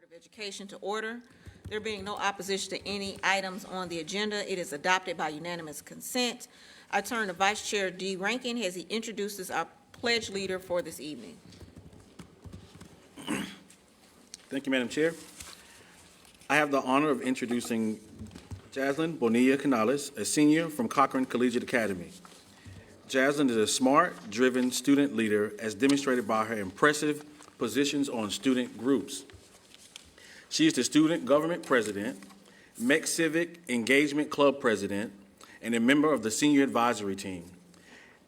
Board of Education to order. There being no opposition to any items on the agenda, it is adopted by unanimous consent. I turn to Vice Chair D. Rankin as he introduces our pledge leader for this evening. Thank you, Madam Chair. I have the honor of introducing Jaslyn Bonilla Canales, a senior from Cochran Collegiate Academy. Jaslyn is a smart, driven student leader as demonstrated by her impressive positions on student groups. She is the Student Government President, MEC Civic Engagement Club President, and a member of the Senior Advisory Team.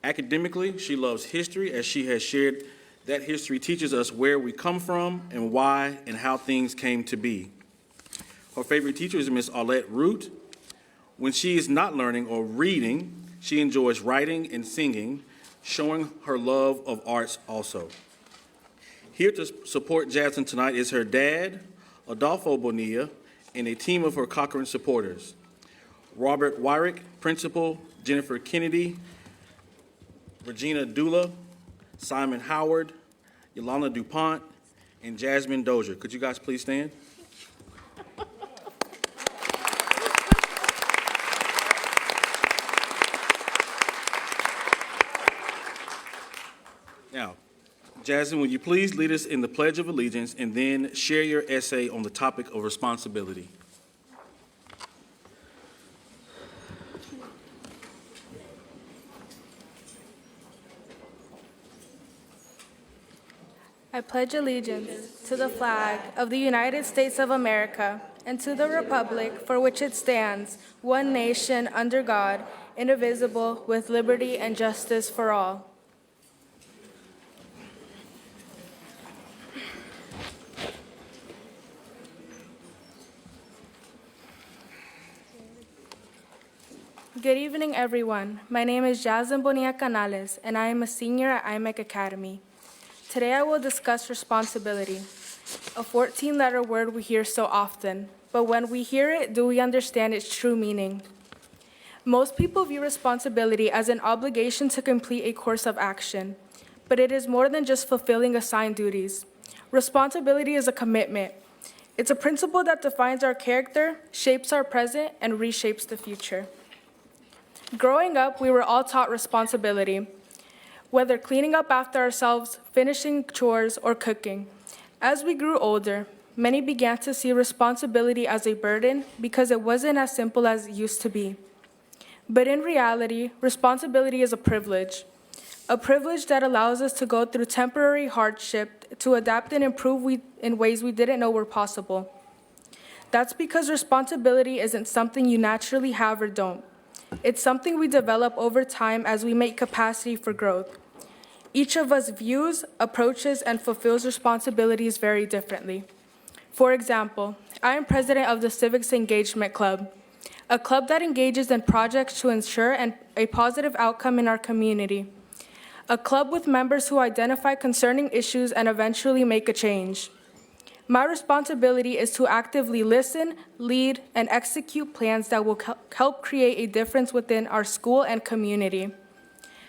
Academically, she loves history as she has shared that history teaches us where we come from and why and how things came to be. Her favorite teacher is Miss Arlette Root. When she is not learning or reading, she enjoys writing and singing, showing her love of arts also. Here to support Jaslyn tonight is her dad, Adolfo Bonilla, and a team of her Cochran supporters. Robert Wyrick, Principal, Jennifer Kennedy, Regina Dula, Simon Howard, Yolanda DuPont, and Jasmine Dozier. Could you guys please stand? Now, Jasmine, will you please lead us in the Pledge of Allegiance and then share your essay on the topic of responsibility? I pledge allegiance to the flag of the United States of America and to the republic for which it stands, one nation under God, indivisible, with liberty and justice for all. Good evening, everyone. My name is Jaslyn Bonilla Canales, and I am a senior at IMEC Academy. Today I will discuss responsibility, a 14-letter word we hear so often, but when we hear it, do we understand its true meaning? Most people view responsibility as an obligation to complete a course of action, but it is more than just fulfilling assigned duties. Responsibility is a commitment. It's a principle that defines our character, shapes our present, and reshapes the future. Growing up, we were all taught responsibility, whether cleaning up after ourselves, finishing chores, or cooking. As we grew older, many began to see responsibility as a burden because it wasn't as simple as it used to be. But in reality, responsibility is a privilege that allows us to go through temporary hardship, to adapt and improve in ways we didn't know were possible. That's because responsibility isn't something you naturally have or don't. It's something we develop over time as we make capacity for growth. Each of us views, approaches, and fulfills responsibilities very differently. For example, I am president of the Civics Engagement Club, a club that engages in projects to ensure a positive outcome in our community. A club with members who identify concerning issues and eventually make a change. My responsibility is to actively listen, lead, and execute plans that will help create a difference within our school and community.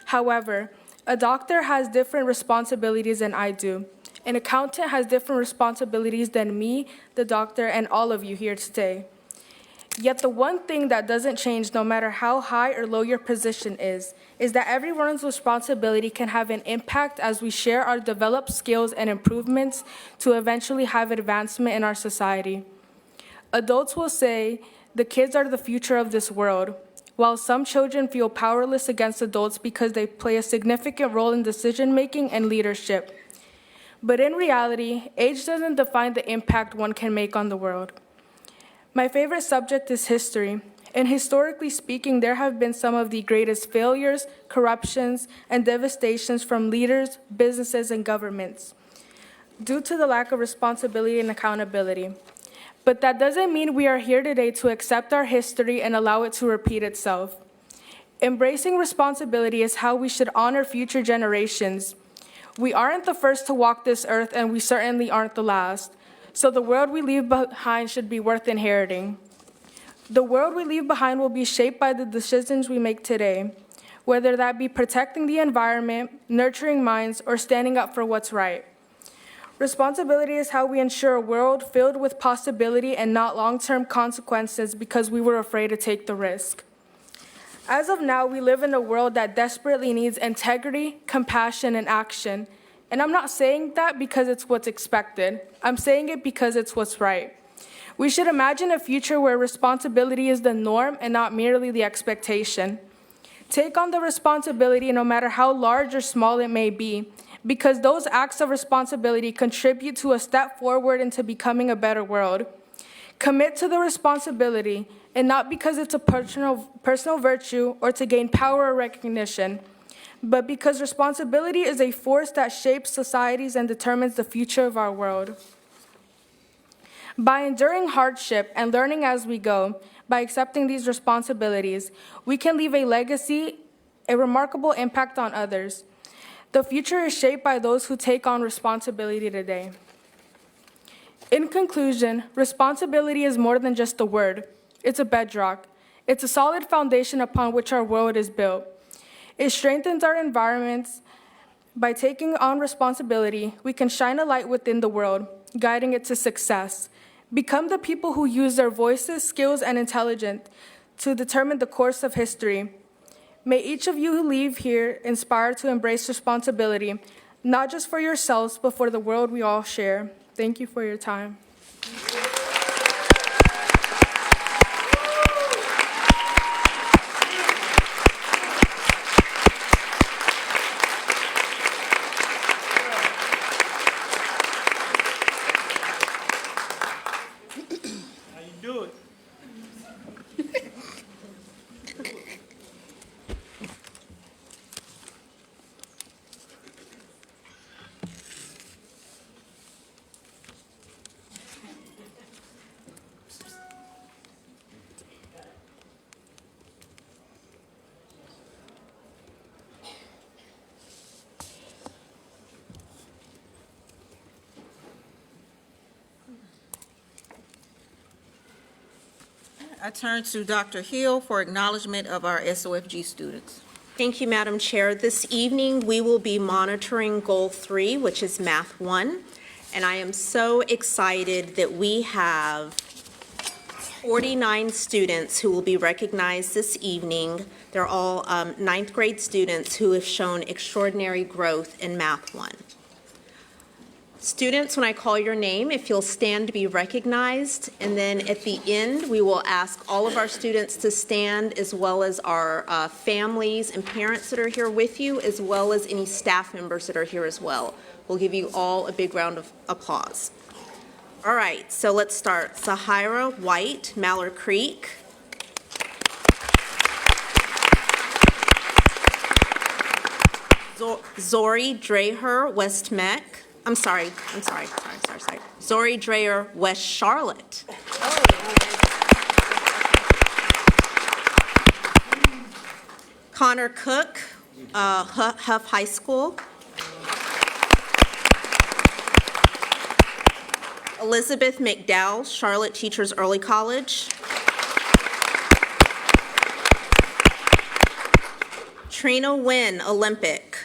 However, a doctor has different responsibilities than I do. An accountant has different responsibilities than me, the doctor, and all of you here today. Yet the one thing that doesn't change no matter how high or low your position is that everyone's responsibility can have an impact as we share our developed skills and improvements to eventually have advancement in our society. Adults will say the kids are the future of this world, while some children feel powerless against adults because they play a significant role in decision-making and leadership. But in reality, age doesn't define the impact one can make on the world. My favorite subject is history, and historically speaking, there have been some of the greatest failures, corruptions, and devastations from leaders, businesses, and governments due to the lack of responsibility and accountability. But that doesn't mean we are here today to accept our history and allow it to repeat itself. Embracing responsibility is how we should honor future generations. We aren't the first to walk this earth, and we certainly aren't the last. So the world we leave behind should be worth inheriting. The world we leave behind will be shaped by the decisions we make today, whether that be protecting the environment, nurturing minds, or standing up for what's right. Responsibility is how we ensure a world filled with possibility and not long-term consequences because we were afraid to take the risk. As of now, we live in a world that desperately needs integrity, compassion, and action. And I'm not saying that because it's what's expected. I'm saying it because it's what's right. We should imagine a future where responsibility is the norm and not merely the expectation. Take on the responsibility no matter how large or small it may be, because those acts of responsibility contribute to a step forward into becoming a better world. Commit to the responsibility, and not because it's a personal virtue or to gain power or recognition, but because responsibility is a force that shapes societies and determines the future of our world. By enduring hardship and learning as we go, by accepting these responsibilities, we can leave a legacy, a remarkable impact on others. The future is shaped by those who take on responsibility today. In conclusion, responsibility is more than just a word. It's a bedrock. It's a solid foundation upon which our world is built. It strengthens our environments. By taking on responsibility, we can shine a light within the world, guiding it to success. Become the people who use their voices, skills, and intelligence to determine the course of history. May each of you who leave here inspired to embrace responsibility, not just for yourselves, but for the world we all share. Thank you for your time. How you do it? I turn to Dr. Hill for acknowledgement of our SOFG students. Thank you, Madam Chair. This evening, we will be monitoring Goal 3, which is Math 1, and I am so excited that we have 49 students who will be recognized this evening. They're all ninth grade students who have shown extraordinary growth in Math 1. Students, when I call your name, if you'll stand to be recognized, and then at the end, we will ask all of our students to stand, as well as our families and parents that are here with you, as well as any staff members that are here as well. We'll give you all a big round of applause. All right, so let's start. Sahira White, Mallard Creek. Zori Dreher, West Meck. I'm sorry. Zori Dreher, West Charlotte. Connor Cook, Huff High School. Elizabeth McDowell, Charlotte Teachers Early College. Trina Wynn, Olympic.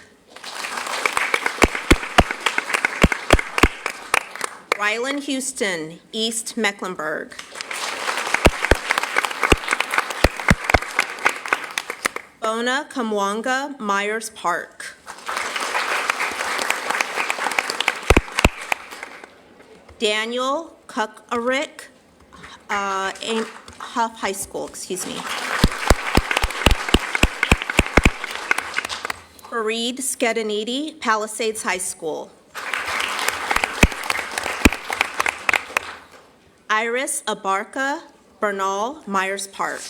Rylan Houston, East Mecklenburg. Bona Kamwanga, Myers Park. Daniel Kukarik, Huff High School, Fareed Skedanidi, Palisades High School. Iris Abarca, Bernal, Myers Park.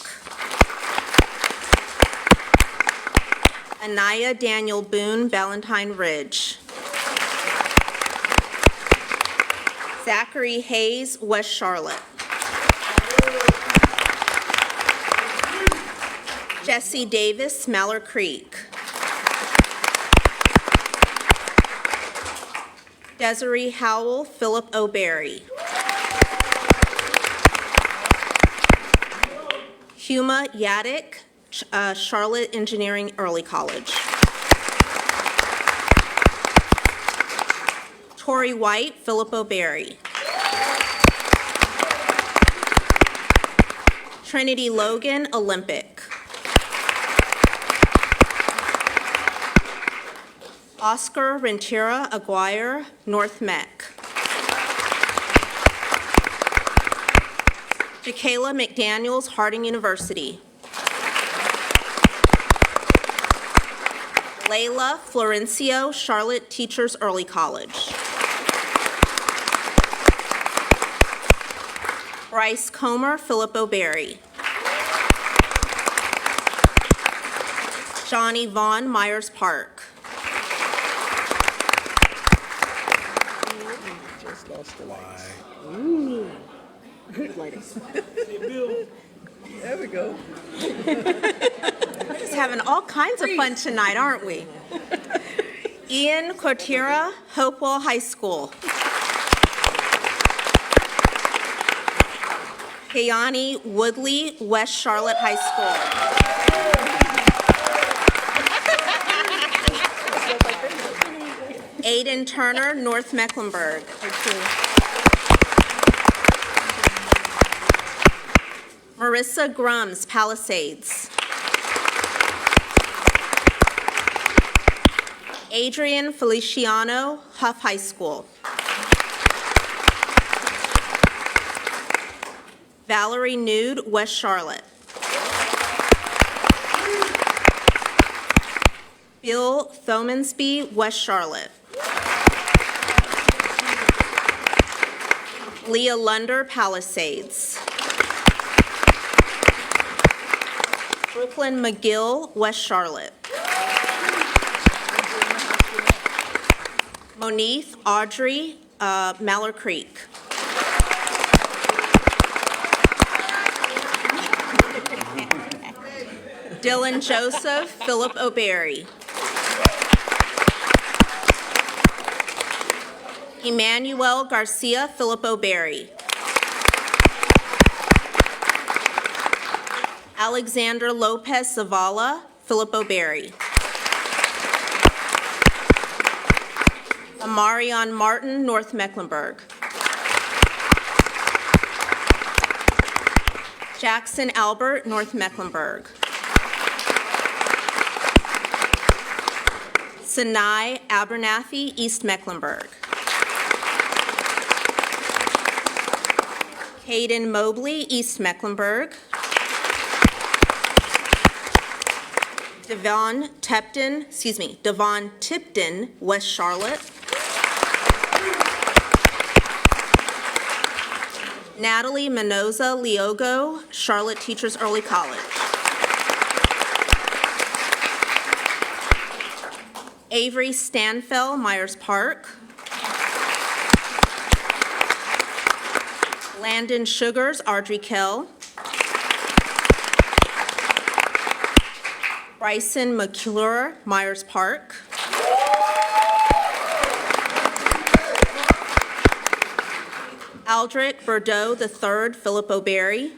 Anaya Daniel Boone, Valentine Ridge. Zachary Hayes, West Charlotte. Jesse Davis, Mallard Creek. Desiree Howell, Philip O'Berry. Huma Yadick, Charlotte Engineering Early College. Corey White, Philip O'Berry. Trinity Logan, Olympic. Oscar Renteria Aguirre, North Mech. Jakayla McDaniels, Harding University. Layla Florencio, Charlotte Teachers Early College. Bryce Comer, Philip O'Berry. Johnny Vaughn, Myers Park. There we go. Just having all kinds of fun tonight, aren't we? Ian Cortera, Hopewell High School. Kayani Woodley, West Charlotte High School. Aiden Turner, North Mecklenburg. Marissa Grums, Palisades. Adrian Feliciano, Huff High School. Valerie Nude, West Charlotte. Bill Thomansby, West Charlotte. Leah Lunder, Palisades. Brooklyn McGill, West Charlotte. Monique Audrey, Mallard Creek. Dylan Joseph, Philip O'Berry. Emmanuel Garcia, Philip O'Berry. Alexander Lopez Zavala, Philip O'Berry. Amarion Martin, North Mecklenburg. Jackson Albert, North Mecklenburg. Sinai Abernathy, East Mecklenburg. Hayden Mobley, East Mecklenburg. Devon Tipton, West Charlotte. Natalie Mendoza Leogo, Charlotte Teachers Early College. Avery Stanfell, Myers Park. Landon Sugars, Ardrey Kell. Bryson McClure, Myers Park. Aldrich Bordeaux III, Philip O'Berry.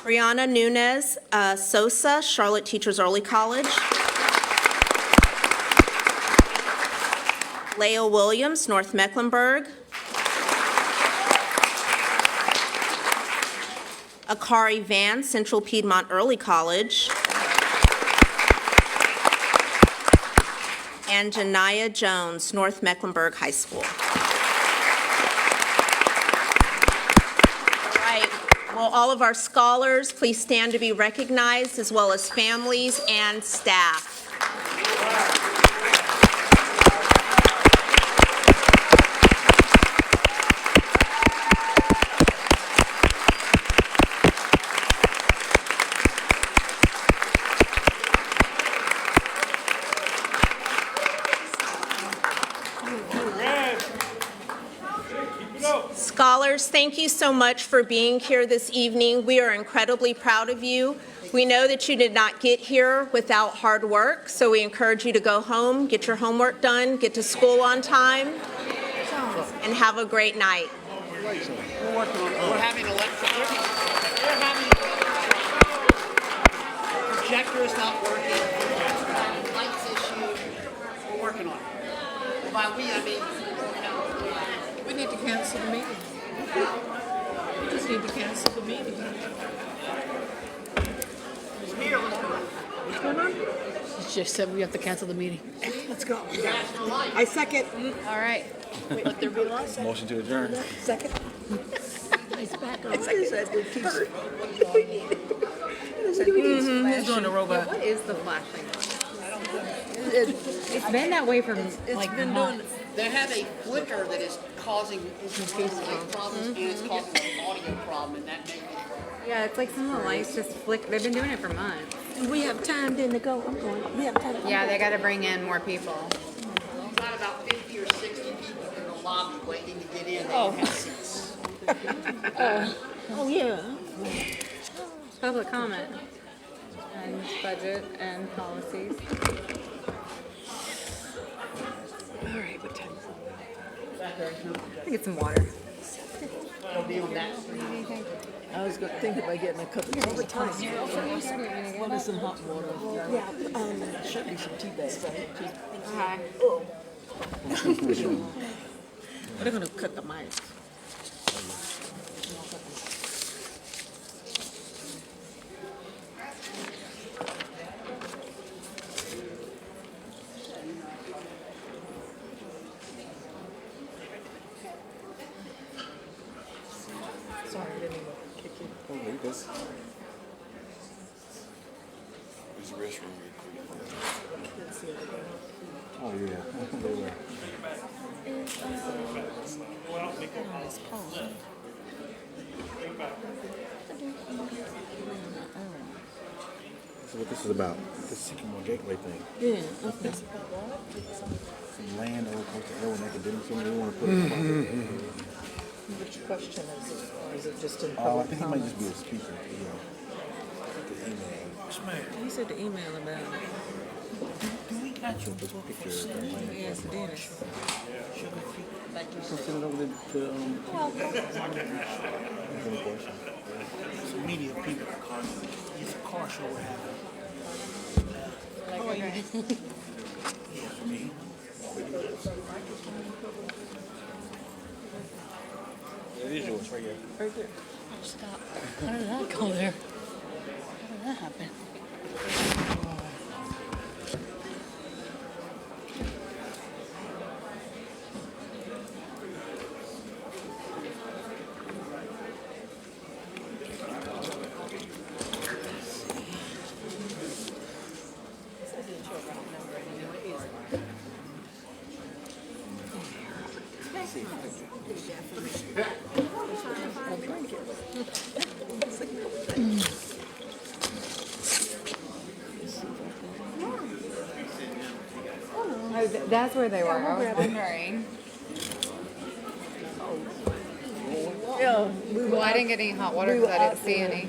Brianna Nunez Sosa, Charlotte Teachers Early College. Leo Williams, North Mecklenburg. Akari Van, Central Piedmont Early College. And Janiyah Jones, North Mecklenburg High School. All right, will all of our scholars please stand to be recognized, as well as families and staff. Scholars, thank you so much for being here this evening. We are incredibly proud of you. We know that you did not get here without hard work, so we encourage you to go home, get your homework done, get to school on time, and have a great night. We're having a lecture. We're having projector is not working. Lights issue. working on it. By we, I mean, We need to cancel the meeting. We just need to cancel the meeting. here, let's go. It's just said we have to cancel the meeting. Let's go. I second. All right. Let there be lots. Motion to adjourn. Second. It's back on. I said we keep. Who's doing the robot? What is the flashing? It's been that way for like been months. They have a flicker that is causing light problems and it's causing an audio problem, and that makes it. Yeah, it's like some of the lights just flick. They've been doing it for months. We have time then to go. I'm going. We have time. Yeah, they got to bring in more people. We've got about 50 or 60 people in the lobby waiting to get in. They don't have seats. Oh yeah. Public comment and budget and policies. All right. What time? I think it's some water. They'll be on that. I was think about getting a cup of tea. What time? What is some hot water? Yeah. Should be some tea bags. They're gonna cut the mic. Sorry, I didn't even kick you. Oh, there you go. Oh, yeah. They were. So what this is about? The Sycamore Gateway thing. Yeah. Some land over close to Elwyn Academic Center. They want to put it. Which question is it? Or is it just in Oh, I public think it might comment? just be a speaker. Yeah. The email. He said the email about it. Picture of the land. Yes, Dennis. Send it over to any question? Some media people are calling. It's a car show we're having. Yeah, me. It is yours, right here. Right there. Stop. How did that go there? How did that happen? Oh, that's where they were. I was wondering. Yeah, we were Well, I didn't get any hot water because I didn't see any.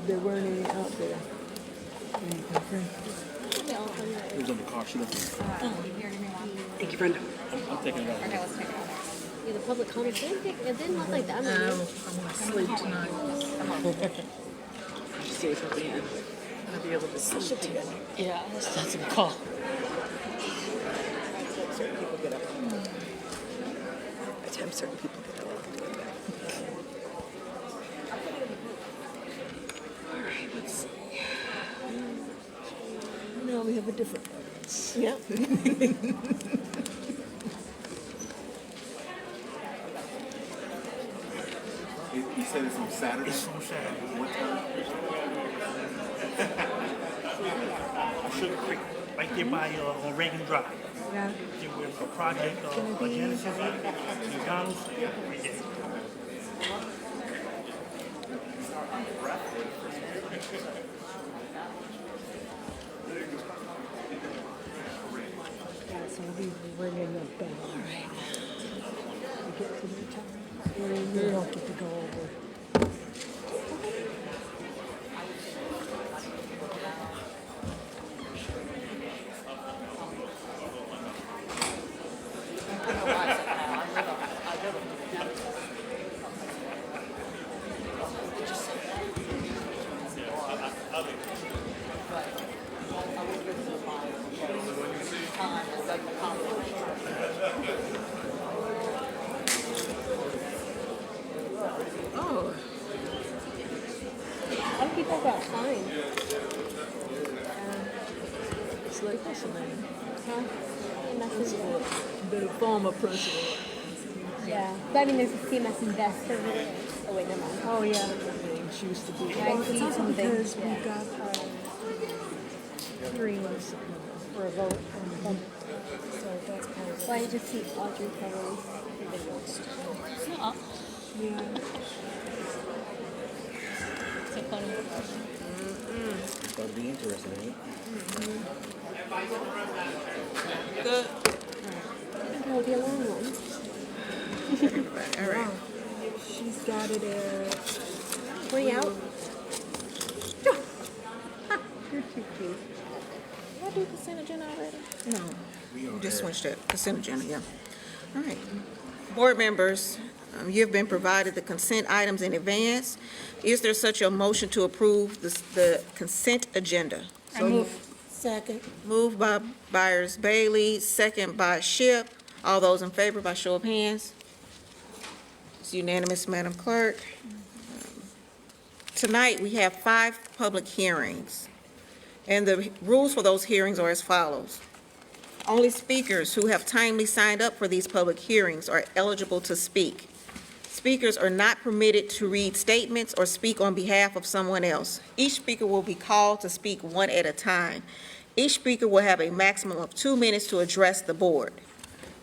there weren't any out there. It was on the car. She left it. Thank you, Brenda. I'm taking it out. Okay, let's take it out. Yeah, the public comment, it didn't look like that. I'm gonna sleep tonight. See if I'll be able to sleep tonight. Yeah, that's a call. Certain people get up. By the time certain people get up. All right, let's see. Now we have a different audience. Yeah. You said it's on Saturday? It's on Saturday. What time? Sugar Creek, right there by on Reagan Drive. Yeah. There was a project, a Genesis, McDonald's, right there. So we'll be ringing the bell. All right. We get to the time. We don't get to go over. felt fine. It's like, what's her name? Huh? Principal, the former principal. Yeah. But I mean, there's a CMS Invest over there. Oh, wait, never mind. Oh, yeah, her name, she used to be. I see It's also something. because we got hearings for a vote on the budget. So that's part of it. Well, I just see Audrey Kelly's video. Yeah. So funny. It's going to be interesting, ain't it? Good. It'll be a long one. All right. She's got it at. Were you out? You're too cute. Did I do consent agenda already? No. We just switched that consent agenda, yeah. All right. Board members, you have been provided the consent items in advance. Is there such a motion to approve the consent agenda? I move. Second. Moved by Byers Bailey, second by Shipp. All those in favor by show of hands? It's unanimous, Madam Clerk. Tonight, we have 5 public hearings, and the rules for those hearings are as follows. Only speakers who have timely signed up for these public hearings are eligible to speak. Speakers are not permitted to read statements or speak on behalf of someone else. Each speaker will be called to speak one at a time. Each speaker will have a maximum of 2 minutes to address the board.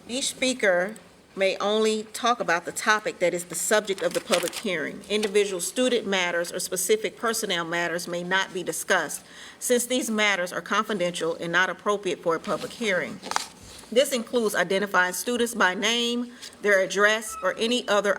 Each speaker may only talk about the topic that is the subject of the public hearing. Individual student matters or specific personnel matters may not be discussed, since these matters are confidential and not appropriate for a public hearing. This includes identifying students by name, their address, or any other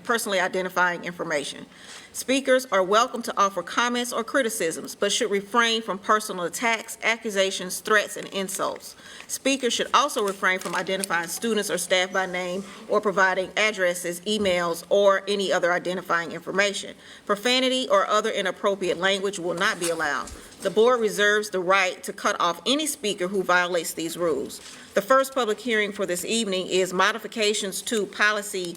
personally identifying information. Speakers are welcome to offer comments or criticisms, but should refrain from personal attacks, accusations, threats, and insults. Speakers should also refrain from identifying students or staff by name or providing addresses, emails, or any other identifying information. Profanity or other inappropriate language will not be allowed. The board reserves the right to cut off any speaker who violates these rules. The first public hearing for this evening is modifications to policy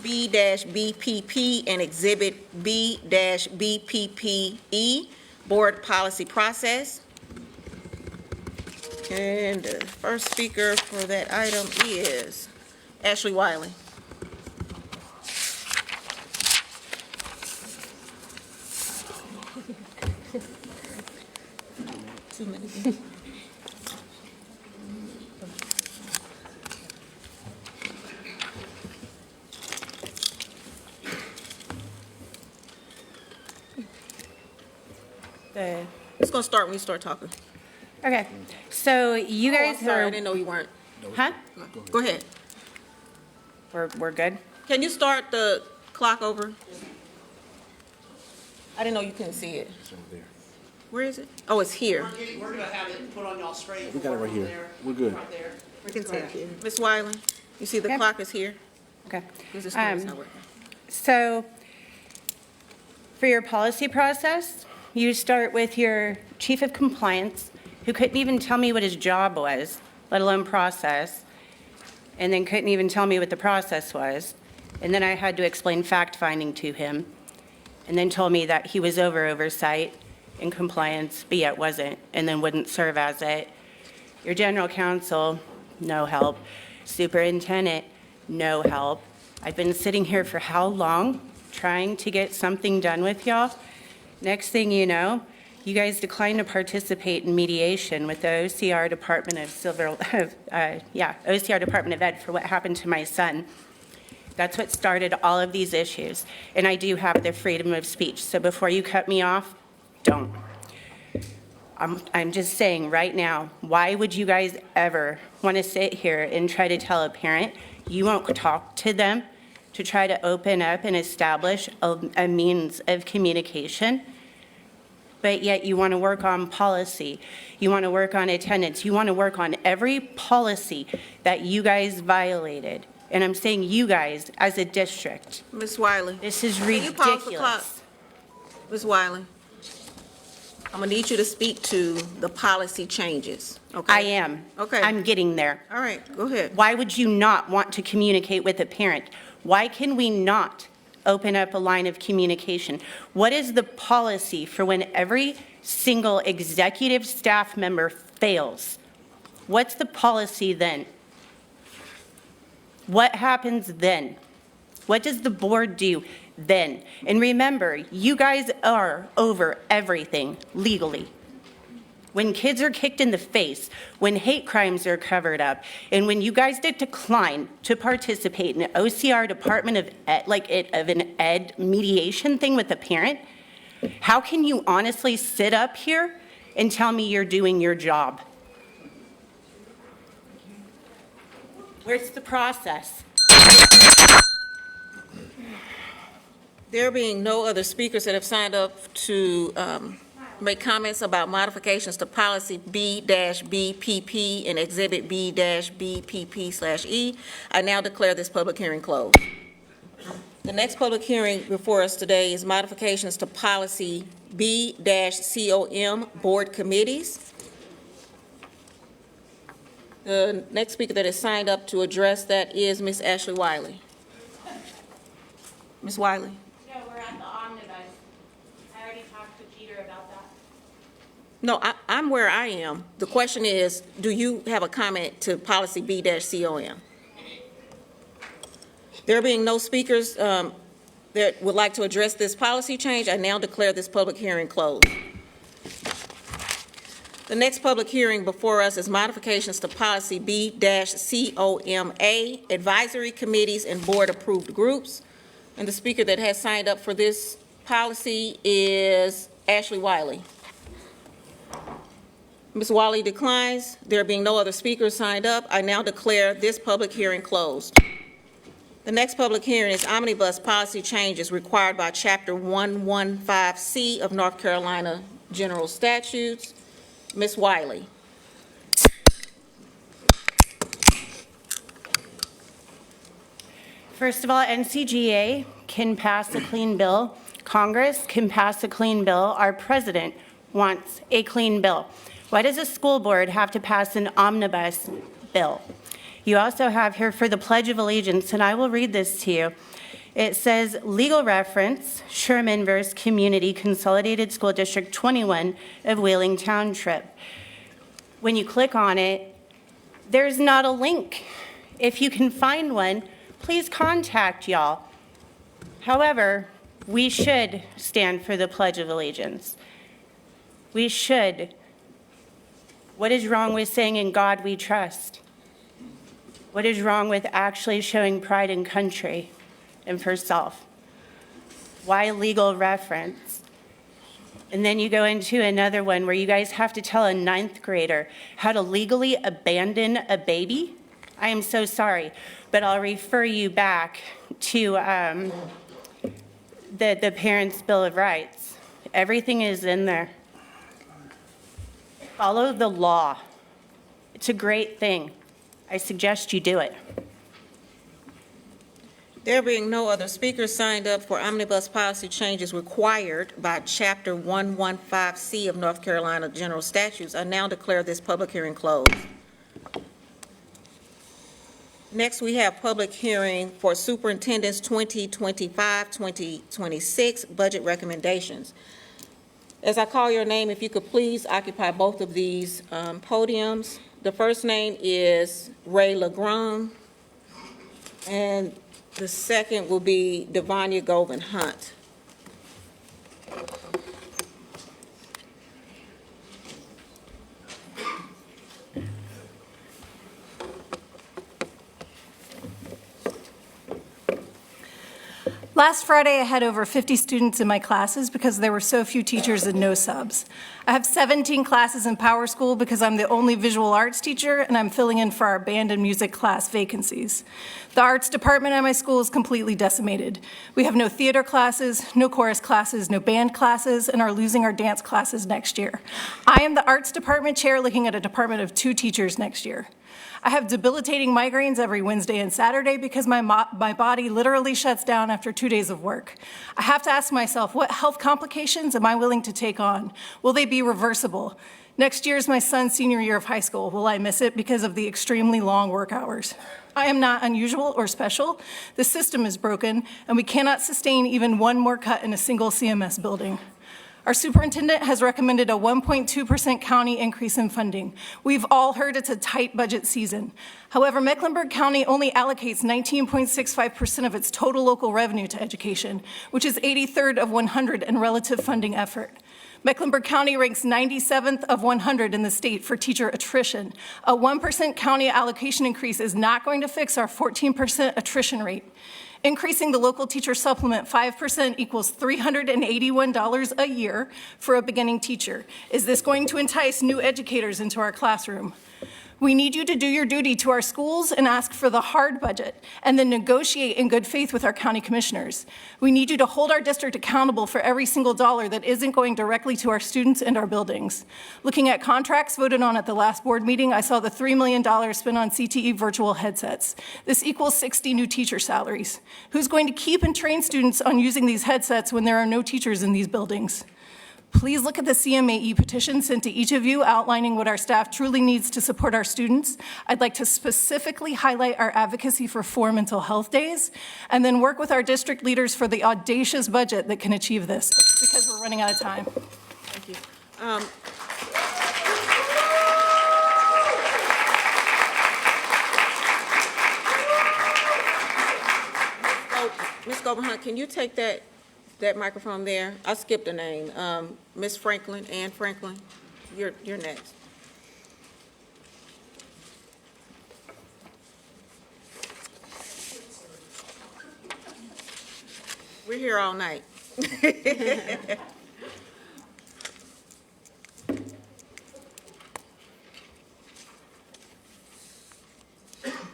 B-BPP and Exhibit B-BPPE, Board Policy Process. And the first speaker for that item is Ashley Wiley. Two minutes. It's gonna start when you start talking. Okay, so you guys Oh, I'm sorry, I are, didn't know you weren't. huh? Go ahead. We're good? Can you start the clock over? I didn't know you couldn't see it. Where is it? Oh, it's here. We're gonna have it put on y'all straight. We got it right here. We're good. Right there. We can take it. Ms. Wyland, you see the Okay. clock is here? Okay. Because the screen's not Um, working. So for your policy process, you start with your chief of compliance, who couldn't even tell me what his job was, let alone process, and then couldn't even tell me what the process was. And then I had to explain fact-finding to him, and then told me that he was over oversight and compliance, but yet wasn't, and then wouldn't serve as it. Your general counsel, no help. Superintendent, no help. I've been sitting here for how long, trying to get something done with y'all? Next thing you know, you guys declined to participate in mediation with the OCR Department of OCR Department of Ed for what happened to my son. That's what started all of these issues. And I do have the freedom of speech, so before you cut me off, don't. I'm just saying right now, why would you guys ever want to sit here and try to tell a parent you won't talk to them to try to open up and establish a means of communication, but yet you want to work on policy, you want to work on attendance, you want to work on every policy that you guys violated. And I'm saying you guys as a district. Ms. Wiley, This is can you pause the clock? ridiculous. Ms. Wiley, I'm gonna need you to speak to the policy changes, okay? I am. Okay. I'm getting there. All right, go ahead. Why would you not want to communicate with a parent? Why can we not open up a line of communication. What is the policy for when every single executive staff member fails? What's the policy then? What happens then? What does the board do then? And remember, you guys are over everything legally. When kids are kicked in the face, when hate crimes are covered up, and when you guys did decline to participate in an OCR Department of Ed, of an ed mediation thing with a parent, how can you honestly sit up here and tell me you're doing your job? Where's the process? There being no other speakers that have signed up to make comments about modifications to policy B-BPP and Exhibit B-BPP/E, I now declare this public hearing closed. The next public hearing before us today is modifications to policy B-COM, Board Committees. The next speaker that has signed up to address that is Ms. Ashley Wiley. Ms. Wiley. No, we're at the omnibus. I already talked to Peter about that. No, I'm where I am. The question is, do you have a comment to policy B-COM? There being no speakers that would like to address this policy change, I now declare this public hearing closed. The next public hearing before us is modifications to policy B-COMA, advisory committees and board-approved groups. And the speaker that has signed up for this policy is Ashley Wiley. Ms. Wiley declines. There being no other speakers signed up, I now declare this public hearing closed. The next public hearing is omnibus policy changes required by Chapter 115C of North Carolina General Statutes. Ms. Wiley. First of all, NCGA can pass a clean bill. Congress can pass a clean bill. Our president wants a clean bill. Why does a school board have to pass an omnibus bill? You also have here for the Pledge of Allegiance, and I will read this to you. It says, legal reference, Sherman versus Community Consolidated School District 21 of Wheeling Township. When you click on it, there's not a link. If you can find one, please contact y'all. However, we should stand for the Pledge of Allegiance. We should. What is wrong with saying, "In God we trust"? What is wrong with actually showing pride in country and for self? Why legal reference? And then you go into another one where you guys have to tell a 9th grader how to legally abandon a baby. I am so sorry, but I'll refer you back to the Parents' Bill of Rights. Everything is in there. Follow the law. It's a great thing. I suggest you do it. There being no other speakers signed up for omnibus policy changes required by Chapter 115C of North Carolina General Statutes, I now declare this public hearing closed. Next, we have public hearing for Superintendent's 2025-2026 budget recommendations. As I call your name, if you could please occupy both of these podiums. The first name is Ray LeGrone, and the second will be Devanya Govan Hunt. Last Friday, I had over 50 students in my classes because there were so few teachers and no subs. I have 17 classes in Power School because I'm the only visual arts teacher, and I'm filling in for our band and music class vacancies. The arts department at my school is completely decimated. We have no theater classes, no chorus classes, no band classes, and are losing our dance classes next year. I am the arts department chair looking at a department of 2 teachers next year. I have debilitating migraines every Wednesday and Saturday because my body literally shuts down after 2 days of work. I have to ask myself, what health complications am I willing to take on? Will they be reversible? Next year is my son's senior year of high school. Will I miss it because of the extremely long work hours? I am not unusual or special. The system is broken, and we cannot sustain even one more cut in a single CMS building. Our superintendent has recommended a 1.2% county increase in funding. We've all heard it's a tight budget season. However, Mecklenburg County only allocates 19.65% of its total local revenue to education, which is 83rd of 100 in relative funding effort. Mecklenburg County ranks 97th of 100 in the state for teacher attrition. A 1% county allocation increase is not going to fix our 14% attrition rate. Increasing the local teacher supplement 5% equals $381 a year for a beginning teacher. Is this going to entice new educators into our classroom? We need you to do your duty to our schools and ask for the hard budget, and then negotiate in good faith with our county commissioners. We need you to hold our district accountable for every single dollar that isn't going directly to our students and our buildings. Looking at contracts voted on at the last board meeting, I saw the $3 million spent on CTE virtual headsets. This equals 60 new teacher salaries. Who's going to keep and train students on using these headsets when there are no teachers in these buildings? Please look at the CMAE petition sent to each of you outlining what our staff truly needs to support our students. I'd like to specifically highlight our advocacy for 4 mental health days, and then work with our district leaders for the audacious budget that can achieve this, because we're running out of time. Thank you. Ms. Goberhunt, can you take that microphone there? I skipped a name. Ms. Franklin, Ann Franklin, you're next. We're here all night.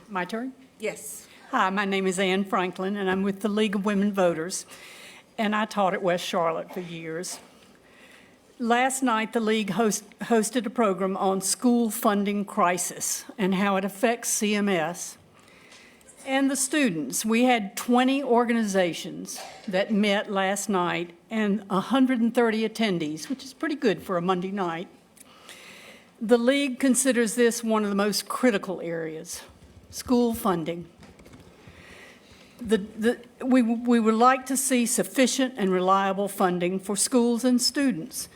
My turn? Yes. Hi, my name is Ann Franklin, and I'm with the League of Women Voters, and I taught at West Charlotte for years. Last night, the League hosted a program on school funding crisis and how it affects CMS and the students. We had 20 organizations that met last night and 130 attendees, which is pretty good for a Monday night. The League considers this one of the most critical areas, school funding. We would like to see sufficient and reliable funding for schools and students.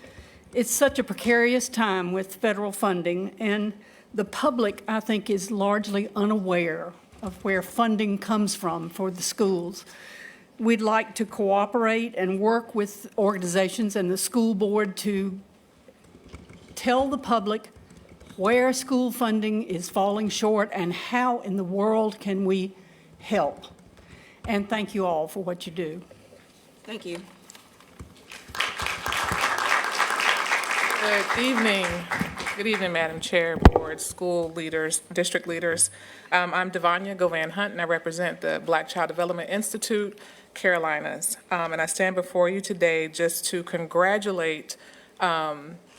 It's such a precarious time with federal funding, and the public, I think, is largely unaware of where funding comes from for the schools. We'd like to cooperate and work with organizations and the school board to tell the public where school funding is falling short and how in the world can we help. And thank you all for what you do. Thank you. Good evening. Good evening, Madam Chair, board, school leaders, district leaders. I'm Devanya Govan Hunt, and I represent the Black Child Development Institute, Carolinas. And I stand before you today just to congratulate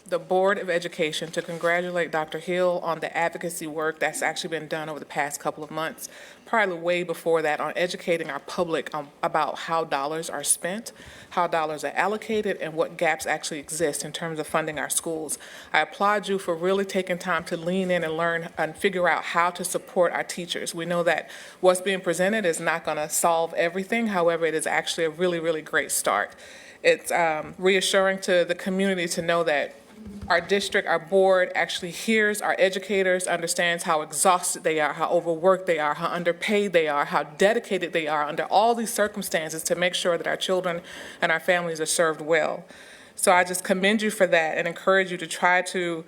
the Board of Education, to congratulate Dr. Hill on the advocacy work that's actually been done over the past couple of months, probably way before that, on educating our public about how dollars are spent, how dollars are allocated, and what gaps actually exist in terms of funding our schools. I applaud you for really taking time to lean in and learn and figure out how to support our teachers. We know that what's being presented is not going to solve everything. However, it is actually a really, really great start. It's reassuring to the community to know that our district, our board actually hears our educators, understands how exhausted they are, how overworked they are, how underpaid they are, how dedicated they are under all these circumstances to make sure that our children and our families are served well. So I just commend you for that and encourage you to try to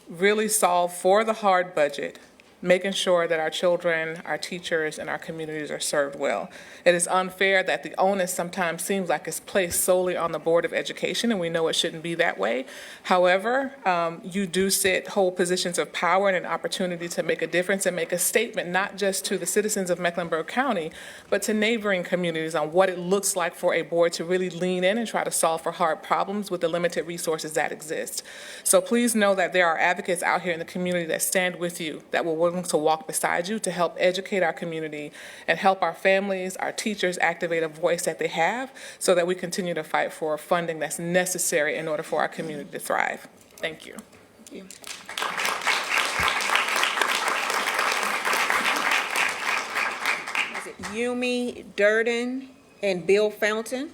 really solve for the hard budget making sure that our children, our teachers, and our communities are served well. It is unfair that the onus sometimes seems like it's placed solely on the Board of Education, and we know it shouldn't be that way. However, you do hold positions of power and an opportunity to make a difference and make a statement, not just to the citizens of Mecklenburg County, but to neighboring communities on what it looks like for a board to really lean in and try to solve for hard problems with the limited resources that exist. So please know that there are advocates out here in the community that stand with you, that will willing to walk beside you to help educate our community and help our families, our teachers activate a voice that they have so that we continue to fight for funding that's necessary in order for our community to thrive. Thank you. Thank you. Is it Yumi Durden and Bill Fountain?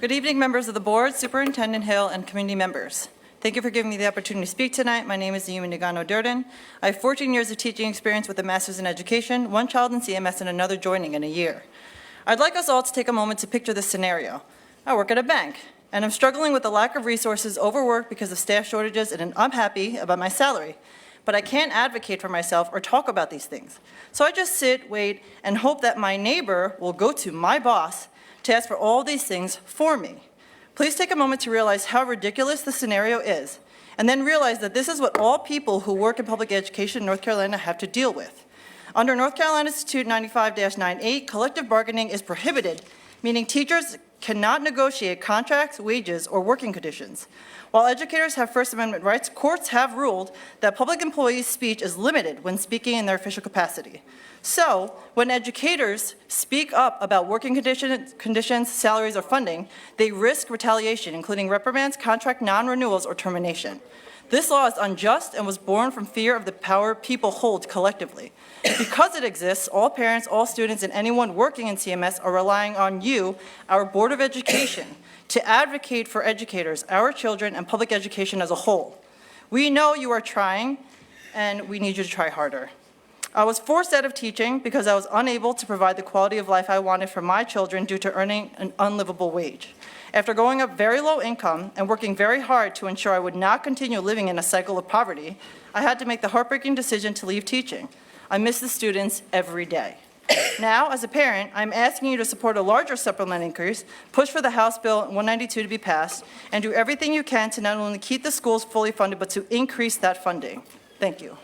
Good evening, members of the board, Superintendent Hill, and community members. Thank you for giving me the opportunity to speak tonight. My name is Yumi Nagano Durden. I have 14 years of teaching experience with a master's in education, one child in CMS, and another joining in a year. I'd like us all to take a moment to picture this scenario. I work at a bank, and I'm struggling with the lack of resources, overworked because of staff shortages, and I'm unhappy about my salary. But I can't advocate for myself or talk about these things. So I just sit, wait, and hope that my neighbor will go to my boss to ask for all these things for me. Please take a moment to realize how ridiculous the scenario is, and then realize that this is what all people who work in public education in North Carolina have to deal with. Under North Carolina Institute 95-98, collective bargaining is prohibited, meaning teachers cannot negotiate contracts, wages, or working conditions. While educators have First Amendment rights, courts have ruled that public employees' speech is limited when speaking in their official capacity. So, when educators speak up about working conditions, salaries, or funding, they risk retaliation, including reprimands, contract non-renewals, or termination. This law is unjust and was born from fear of the power people hold collectively. Because it exists, all parents, all students, and anyone working in CMS are relying on you, our Board of Education, to advocate for educators, our children, and public education as a whole. We know you are trying, and we need you to try harder. I was forced out of teaching because I was unable to provide the quality of life I wanted for my children due to earning an unlivable wage. After going up very low income and working very hard to ensure I would not continue living in a cycle of poverty, I had to make the heartbreaking decision to leave teaching. I miss the students every day. Now, as a parent, I'm asking you to support a larger supplement increase, push for the House Bill 192 to be passed, and do everything you can to not only keep the schools fully funded, but to increase that funding. Thank you.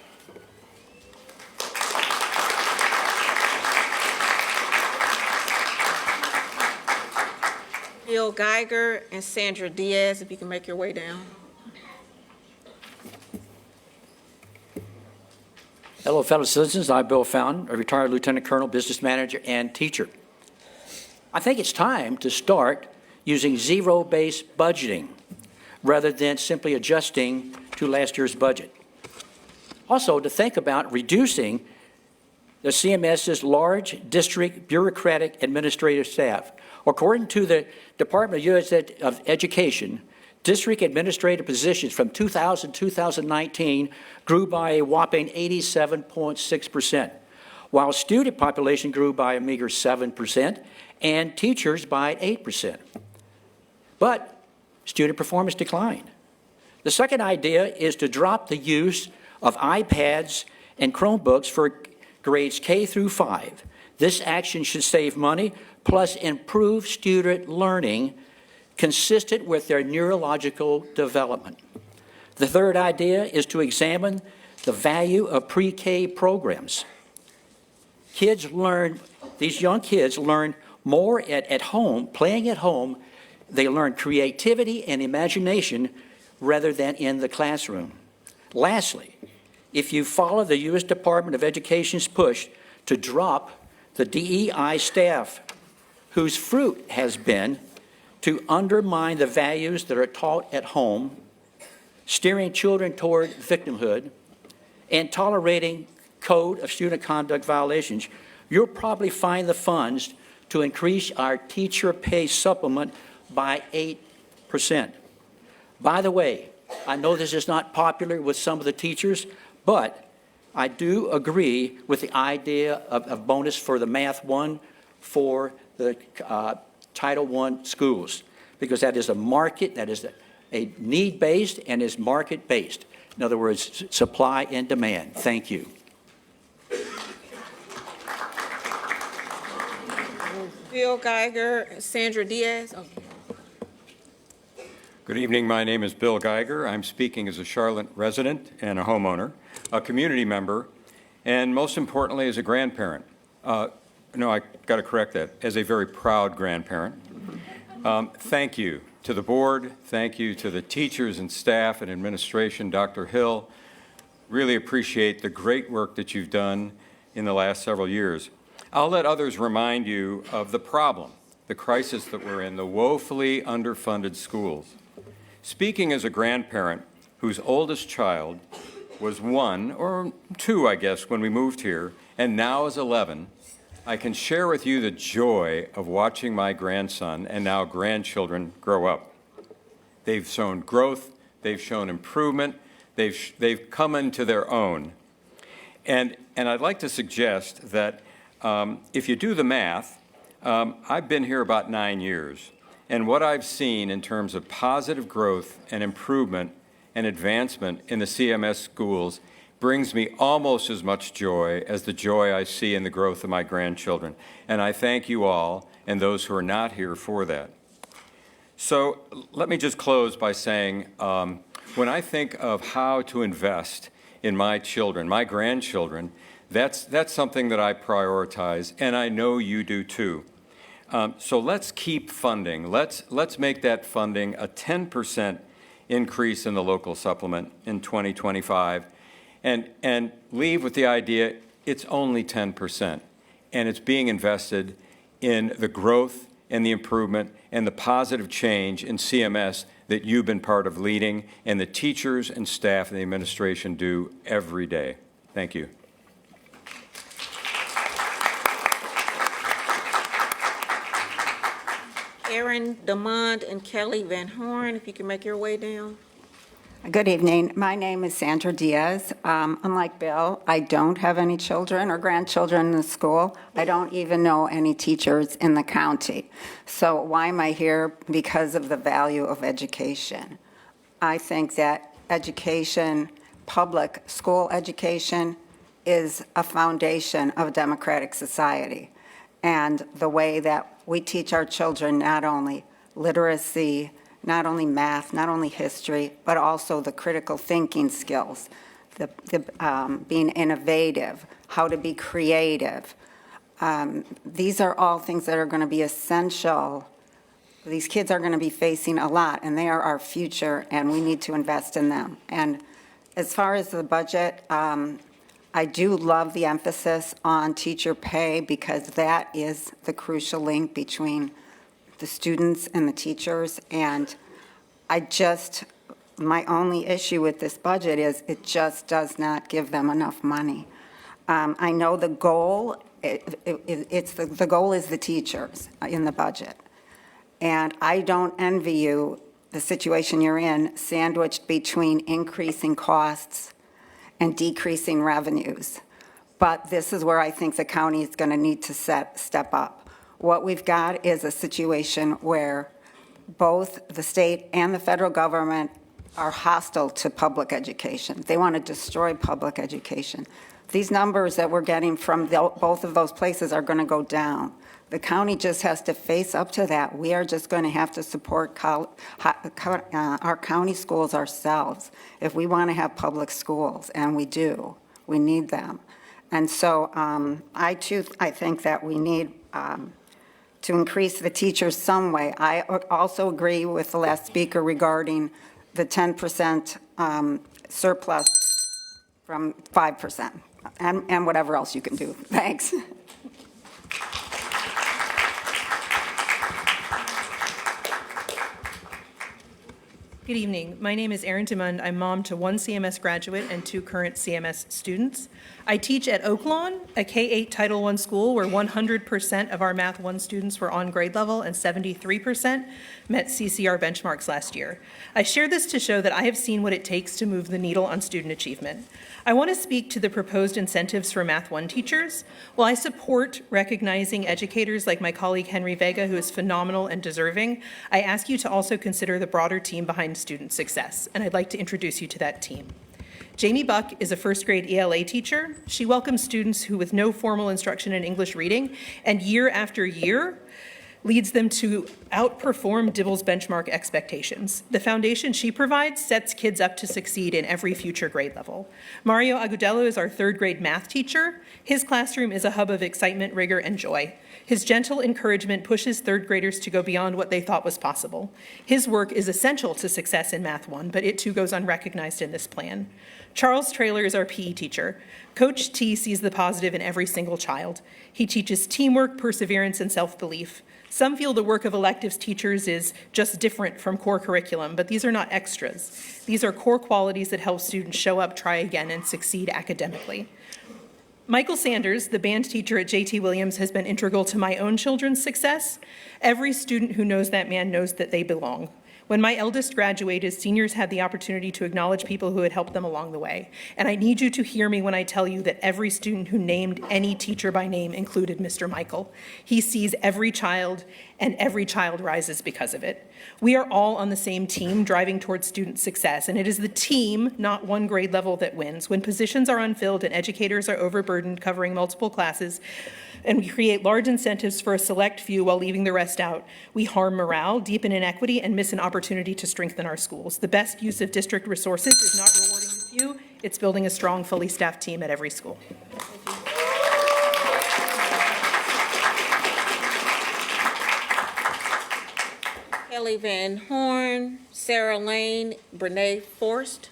Bill Geiger and Sandra Diaz, if you can make your way down. Hello, fellow citizens. I'm Bill Fountain, a retired lieutenant colonel, business manager, and teacher. I think it's time to start using zero-based budgeting rather than simply adjusting to last year's budget. Also, to think about reducing the CMS's large district bureaucratic administrative staff. According to the Department of U.S. of Education, district administrative positions from 2000 to 2019 grew by a whopping 87.6%, while student population grew by a meager 7% and teachers by 8%. But student performance declined. The second idea is to drop the use of iPads and Chromebooks for grades K through 5. This action should save money, plus improve student learning consistent with their neurological development. The third idea is to examine the value of pre-K programs. These young kids learn more at home, playing at home. They learn creativity and imagination rather than in the classroom. Lastly, if you follow the U.S. Department of Education's push to drop the DEI staff, whose fruit has been to undermine the values that are taught at home, steering children toward victimhood, and tolerating code of student conduct violations, you'll probably find the funds to increase our teacher pay supplement by 10%. By the way, I know this is not popular with some of the teachers, but I do agree with the idea of bonus for the Math 1 for the Title I schools, because that is a market, that is a need-based and is market-based. In other words, supply and demand. Thank you. Bill Geiger, Sandra Diaz. Oh. Good evening. My name is Bill Geiger. I'm speaking as a Charlotte resident and a homeowner, a community member, and most importantly, as a grandparent. No, I got to correct that. As a very proud grandparent. Thank you to the board. Thank you to the teachers and staff and administration, Dr. Hill. Really appreciate the great work that you've done in the last several years. I'll let others remind you of the problem, the crisis that we're in, the woefully underfunded schools. Speaking as a grandparent whose oldest child was 1 or 2, I guess, when we moved here, and now is 11, I can share with you the joy of watching my grandson and now grandchildren grow up. They've shown growth, they've shown improvement, they've come into their own. And I'd like to suggest that if you do the math, I've been here about 9 years, and what I've seen in terms of positive growth and improvement and advancement in the CMS schools brings me almost as much joy as the joy I see in the growth of my grandchildren. And I thank you all and those who are not here for that. So let me just close by saying, when I think of how to invest in my children, my grandchildren, that's something that I prioritize, and I know you do too. So let's keep funding. Let's make that funding a 10% increase in the local supplement in 2025, and leave with the idea it's only 10%, and it's being invested in the growth and the improvement and the positive change in CMS that you've been part of leading, and the teachers and staff and the administration do every day. Thank you. Aaron Demond and Kelly Van Horn, if you can make your way down. Good evening. My name is Sandra Diaz. Unlike Bill, I don't have any children or grandchildren in the school. I don't even know any teachers in the county. So why am I here? Because of the value of education. I think that education, public school education, is a foundation of a democratic society. And the way that we teach our children not only literacy, not only math, not only history, but also the critical thinking skills, being innovative, how to be creative. These are all things that are going to be essential. These kids are going to be facing a lot, and they are our future, and we need to invest in them. And as far as the budget, I do love the emphasis on teacher pay, because that is the crucial link between the students and the teachers. And my only issue with this budget is it just does not give them enough money. I know the goal, the goal is the teachers in the budget. And I don't envy you the situation you're in, sandwiched between increasing costs and decreasing revenues. But this is where I think the county is going to need to step up. What we've got is a situation where both the state and the federal government are hostile to public education. They want to destroy public education. These numbers that we're getting from both of those places are going to go down. The county just has to face up to that. We are just going to have to support our county schools ourselves if we want to have public schools, and we do. We need them. And so I think that we need to increase the teachers some way. I also agree with the last speaker regarding the 10% surplus from 5%, and whatever else you can do. Thanks. Good evening. My name is Erin Demund. I'm mom to one CMS graduate and 2 current CMS students. I teach at Oaklawn, a K-8 Title I school where 100% of our Math 1 students were on grade level and 73% met CCR benchmarks last year. I share this to show that I have seen what it takes to move the needle on student achievement. I want to speak to the proposed incentives for Math 1 teachers. While I support recognizing educators like my colleague Henry Vega, who is phenomenal and deserving, I ask you to also consider the broader team behind student success, and I'd like to introduce you to that team. Jamie Buck is a first grade ELA teacher. She welcomes students who with no formal instruction in English reading, and year after year, leads them to outperform Dibble's benchmark expectations. The foundation she provides sets kids up to succeed in every future grade level. Mario Agudelo is our third grade math teacher. His classroom is a hub of excitement, rigor, and joy. His gentle encouragement pushes third graders to go beyond what they thought was possible. His work is essential to success in Math 1, but it too goes unrecognized in this plan. Charles Traylor is our PE teacher. Coach T sees the positive in every single child. He teaches teamwork, perseverance, and self-belief. Some feel the work of electives teachers is just different from core curriculum, but these are not extras. These are core qualities that help students show up, try again, and succeed academically. Michael Sanders, the band teacher at J.T. Williams, has been integral to my own children's success. Every student who knows that man knows that they belong. When my eldest graduated, seniors had the opportunity to acknowledge people who had helped them along the way. And I need you to hear me when I tell you that every student who named any teacher by name included Mr. Michael. He sees every child, and every child rises because of it. We are all on the same team driving towards student success, and it is the team, not one grade level, that wins. When positions are unfilled and educators are overburdened covering multiple classes, and we create large incentives for a select few while leaving the rest out, we harm morale, deepen inequity, and miss an opportunity to strengthen our schools. The best use of district resources is not rewarding the few, it's building a strong, fully staffed team at every school. Kelly Van Horn, Sarah Lane, Brene Forrest.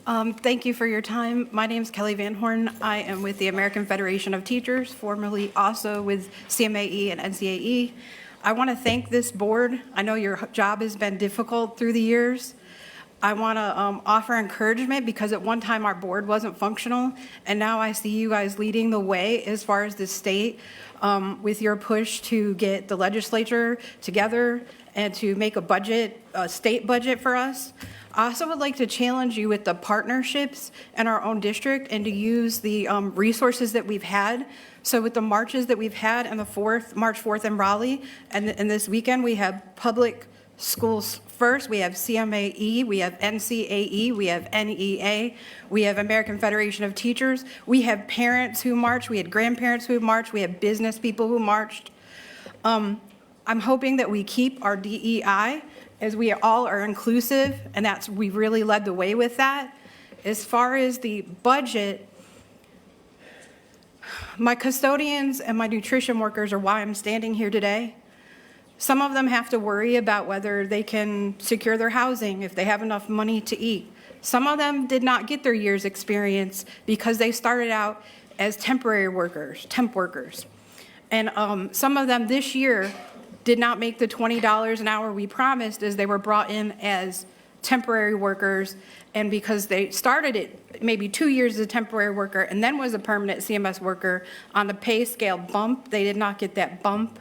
Thank you for your time. My name is Kelly Van Horn. I am with the American Federation of Teachers, formerly also with CMAE and NCAE. I want to thank this board. I know your job has been difficult through the years. I want to offer encouragement because at one time our board wasn't functional, and now I see you guys leading the way as far as the state with your push to get the legislature together and to make a budget, a state budget for us. I also would like to challenge you with the partnerships in our own district and to use the resources that we've had. So with the marches that we've had on the March 4th in Raleigh, and this weekend we have public schools first, we have CMAE, we have NCAE, we have NEA, we have American Federation of Teachers, we have parents who marched, we had grandparents who marched, we have business people who marched. I'm hoping that we keep our DEI, as we all are inclusive, and we really led the way with that. As far as the budget, my custodians and my nutrition workers are why I'm standing here today. Some of them have to worry about whether they can secure their housing, if they have enough money to eat. Some of them did not get their year's experience because they started out as temporary workers, temp workers. And some of them this year did not make the $20 an hour we promised as they were brought in as temporary workers. And because they started it maybe 2 years as a temporary worker and then was a permanent CMS worker, on the pay scale bump, they did not get that bump.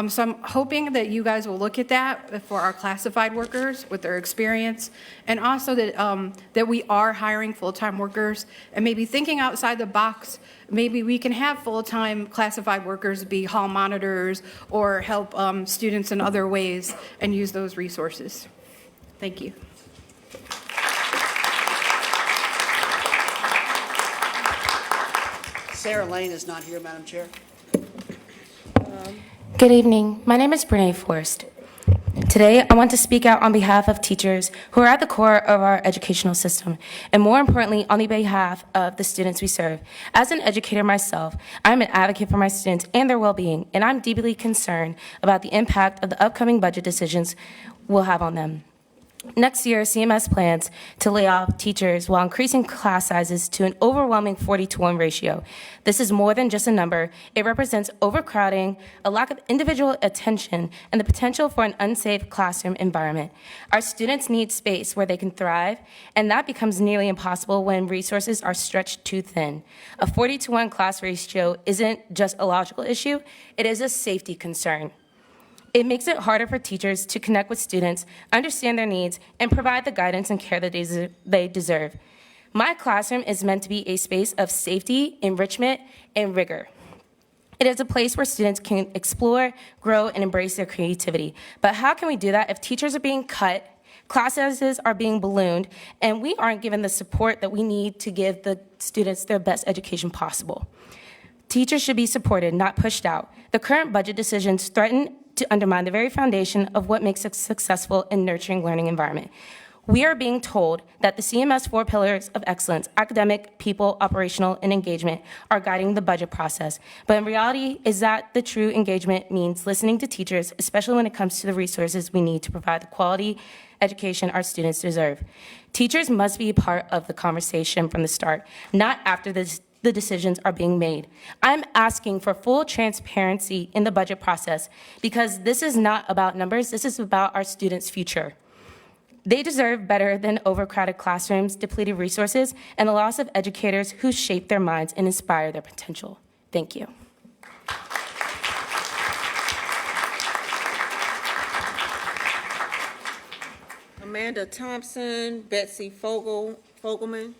So I'm hoping that you guys will look at that for our classified workers with their experience, and also that we are hiring full-time workers and maybe thinking outside the box. Maybe we can have full-time classified workers be hall monitors or help students in other ways and use those resources. Thank you. Sarah Lane is not here, Madam Chair. Good evening. My name is Brene Forrest. Today, I want to speak out on behalf of teachers who are at the core of our educational system, and more importantly, on the behalf of the students we serve. As an educator myself, I'm an advocate for my students and their well-being, and I'm deeply concerned about the impact of the upcoming budget decisions we'll have on them. Next year, CMS plans to lay off teachers while increasing class sizes to an overwhelming 40-to-1 ratio. This is more than just a number. It represents overcrowding, a lack of individual attention, and the potential for an unsafe classroom environment. Our students need space where they can thrive, and that becomes nearly impossible when resources are stretched too thin. A 40-to-1 class ratio isn't just a logical issue, it is a safety concern. It makes it harder for teachers to connect with students, understand their needs, and provide the guidance and care that they deserve. My classroom is meant to be a space of safety, enrichment, and rigor. It is a place where students can explore, grow, and embrace their creativity. But how can we do that if teachers are being cut, class sizes are being ballooned, and we aren't given the support that we need to give the students their best education possible? Teachers should be supported, not pushed out. The current budget decisions threaten to undermine the very foundation of what makes a successful and nurturing learning environment. We are being told that the CMS 4 pillars of excellence, academic, people, operational, and engagement, are guiding the budget process. But in reality, is that the true engagement means listening to teachers, especially when it comes to the resources we need to provide the quality education our students deserve. Teachers must be a part of the conversation from the start, not after the decisions are being made. I'm asking for full transparency in the budget process because this is not about numbers, this is about our students' future. They deserve better than overcrowded classrooms, depleted resources, and a loss of educators who shape their minds and inspire their potential. Thank you. Amanda Thompson, Betsy Fogelman.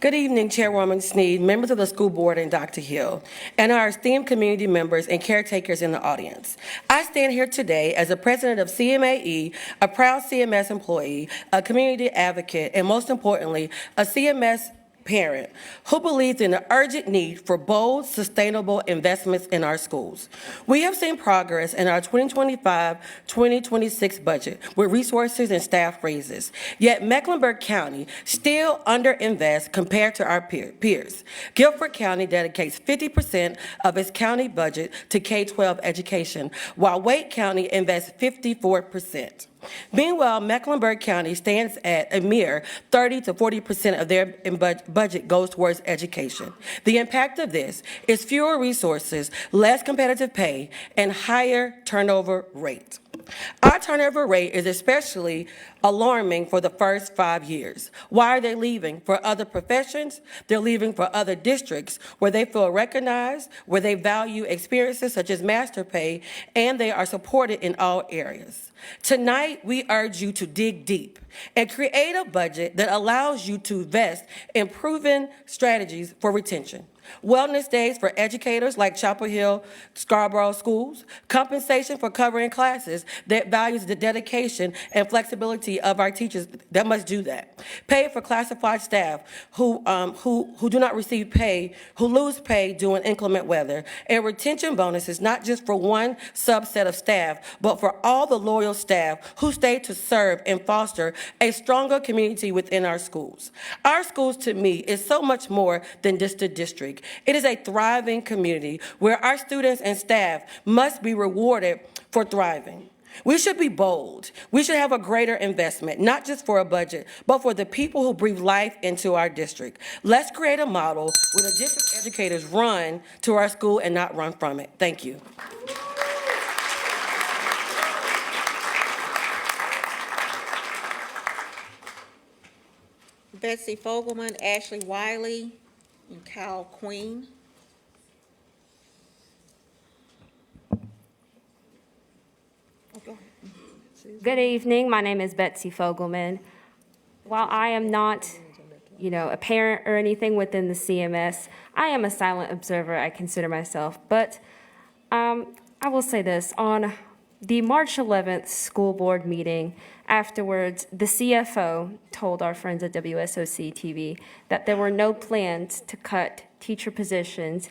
Good evening, Chairwoman Sneed, members of the school board, and Dr. Hill, and our esteemed community members and caretakers in the audience. I stand here today as the president of CMAE, a proud CMS employee, a community advocate, and most importantly, a CMS parent who believes in the urgent need for bold, sustainable investments in our schools. We have seen progress in our 2025-2026 budget with resources and staff raises, yet Mecklenburg County still underinvests compared to our peers. Guilford County dedicates 50% of its county budget to K-12 education, while Wake County invests 54%. Meanwhile, Mecklenburg County stands at a mere 30 to 40% of their budget goes towards education. The impact of this is fewer resources, less competitive pay, and higher turnover rate. Our turnover rate is especially alarming for the first 5 years. Why are they leaving? For other professions? They're leaving for other districts where they feel recognized, where they value experiences such as master pay, and they are supported in all areas. Tonight, we urge you to dig deep and create a budget that allows you to invest in proven strategies for retention. Wellness days for educators like Chapel Hill, Scarborough schools, compensation for covering classes that values the dedication and flexibility of our teachers that must do that. Pay for classified staff who do not receive pay, who lose pay during inclement weather, and retention bonuses not just for one subset of staff, but for all the loyal staff who stay to serve and foster a stronger community within our schools. Our schools, to me, is so much more than just a district. It is a thriving community where our students and staff must be rewarded for thriving. We should be bold. We should have a greater investment, not just for a budget, but for the people who breathe life into our district. Let's create a model where the district educators run to our school and not run from it. Thank you. Betsy Fogelman, Ashley Wiley, and Kyle Queen. Good evening. My name is Betsy Fogelman. While I am not, a parent or anything within the CMS, I am a silent observer, I consider myself. But I will say this. On the March 11th school board meeting, afterwards, the CFO told our friends at WSOC TV that there were no plans to cut teacher positions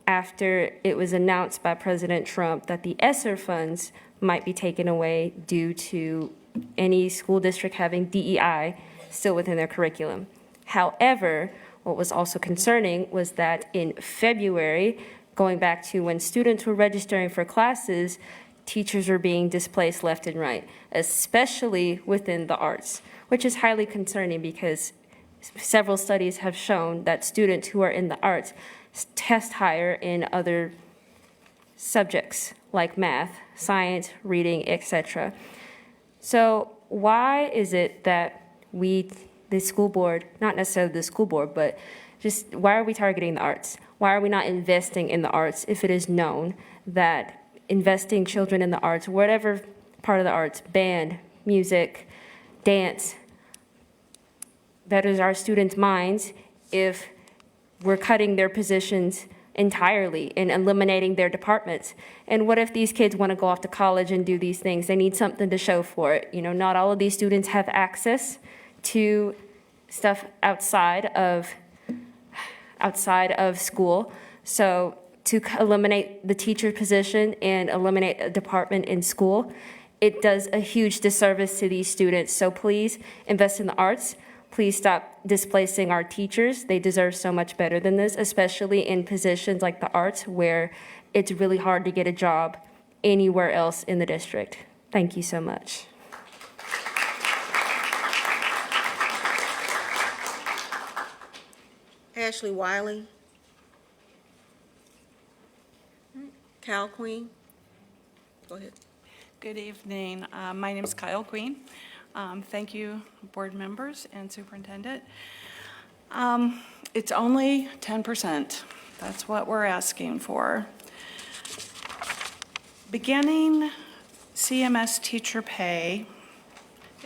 after it was announced by President Trump that the ESSER funds might be taken away due to any school district having DEI still within their curriculum. However, what was also concerning was that in February, going back to when students were registering for classes, teachers were being displaced left and right, especially within the arts, which is highly concerning because several studies have shown that students who are in the arts test higher in other subjects like math, science, reading, etc. So why is it that we, the school board, not necessarily the school board, but just why are we targeting the arts? Why are we not investing in the arts if it is known that investing children in the arts, whatever part of the arts, band, music, dance, betters our students' minds if we're cutting their positions entirely and eliminating their departments? And what if these kids want to go off to college and do these things? They need something to show for it. You know, not all of these students have access to stuff outside of school. So to eliminate the teacher position and eliminate a department in school, it does a huge disservice to these students. So please invest in the arts. Please stop displacing our teachers. They deserve so much better than this, especially in positions like the arts where it's really hard to get a job anywhere else in the district. Thank you so much. Ashley Wiley. Cal Queen. Go ahead. Good evening. My name is Kyle Queen. Thank you, board members and superintendent. It's only 10%. That's what we're asking for. Beginning CMS teacher pay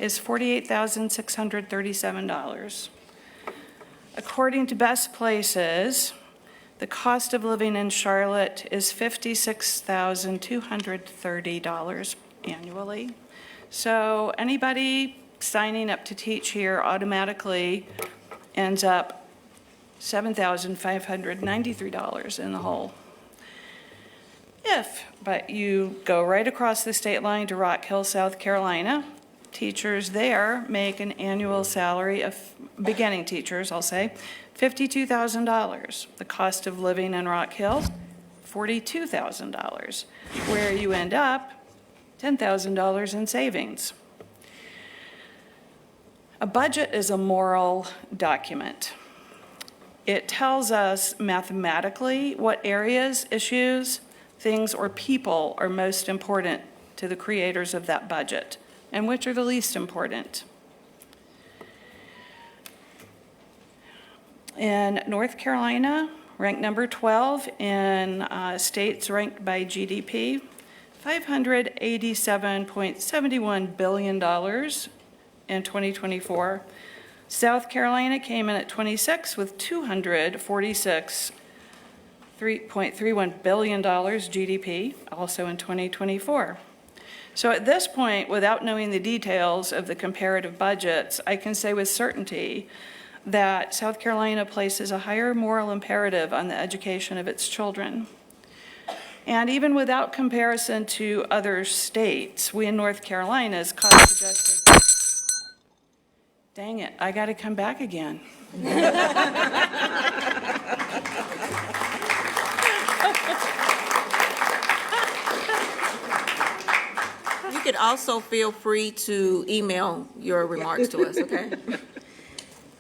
is $48,637. According to Best Places, the cost of living in Charlotte is $56,230 annually. So anybody signing up to teach here automatically ends up $7,593 in the hole. But you go right across the state line to Rock Hill, South Carolina, teachers there make an annual salary of, beginning teachers, I'll say, $52,000. The cost of living in Rock Hill, $42,000. Where you end up, $10,000 in savings. A budget is a moral document. It tells us mathematically what areas, issues, things, or people are most important to the creators of that budget, and which are the least important. In North Carolina, ranked number 12 in states ranked by GDP, $587.71 billion in 2024. South Carolina came in at 26 with $246.31 billion GDP, also in 2024. So at this point, without knowing the details of the comparative budgets, I can say with certainty that South Carolina places a higher moral imperative on the education of its children. And even without comparison to other states, we in North Carolina's cost adjusted. Dang it, I got to come back again. You could also feel free to email your remarks to us, okay?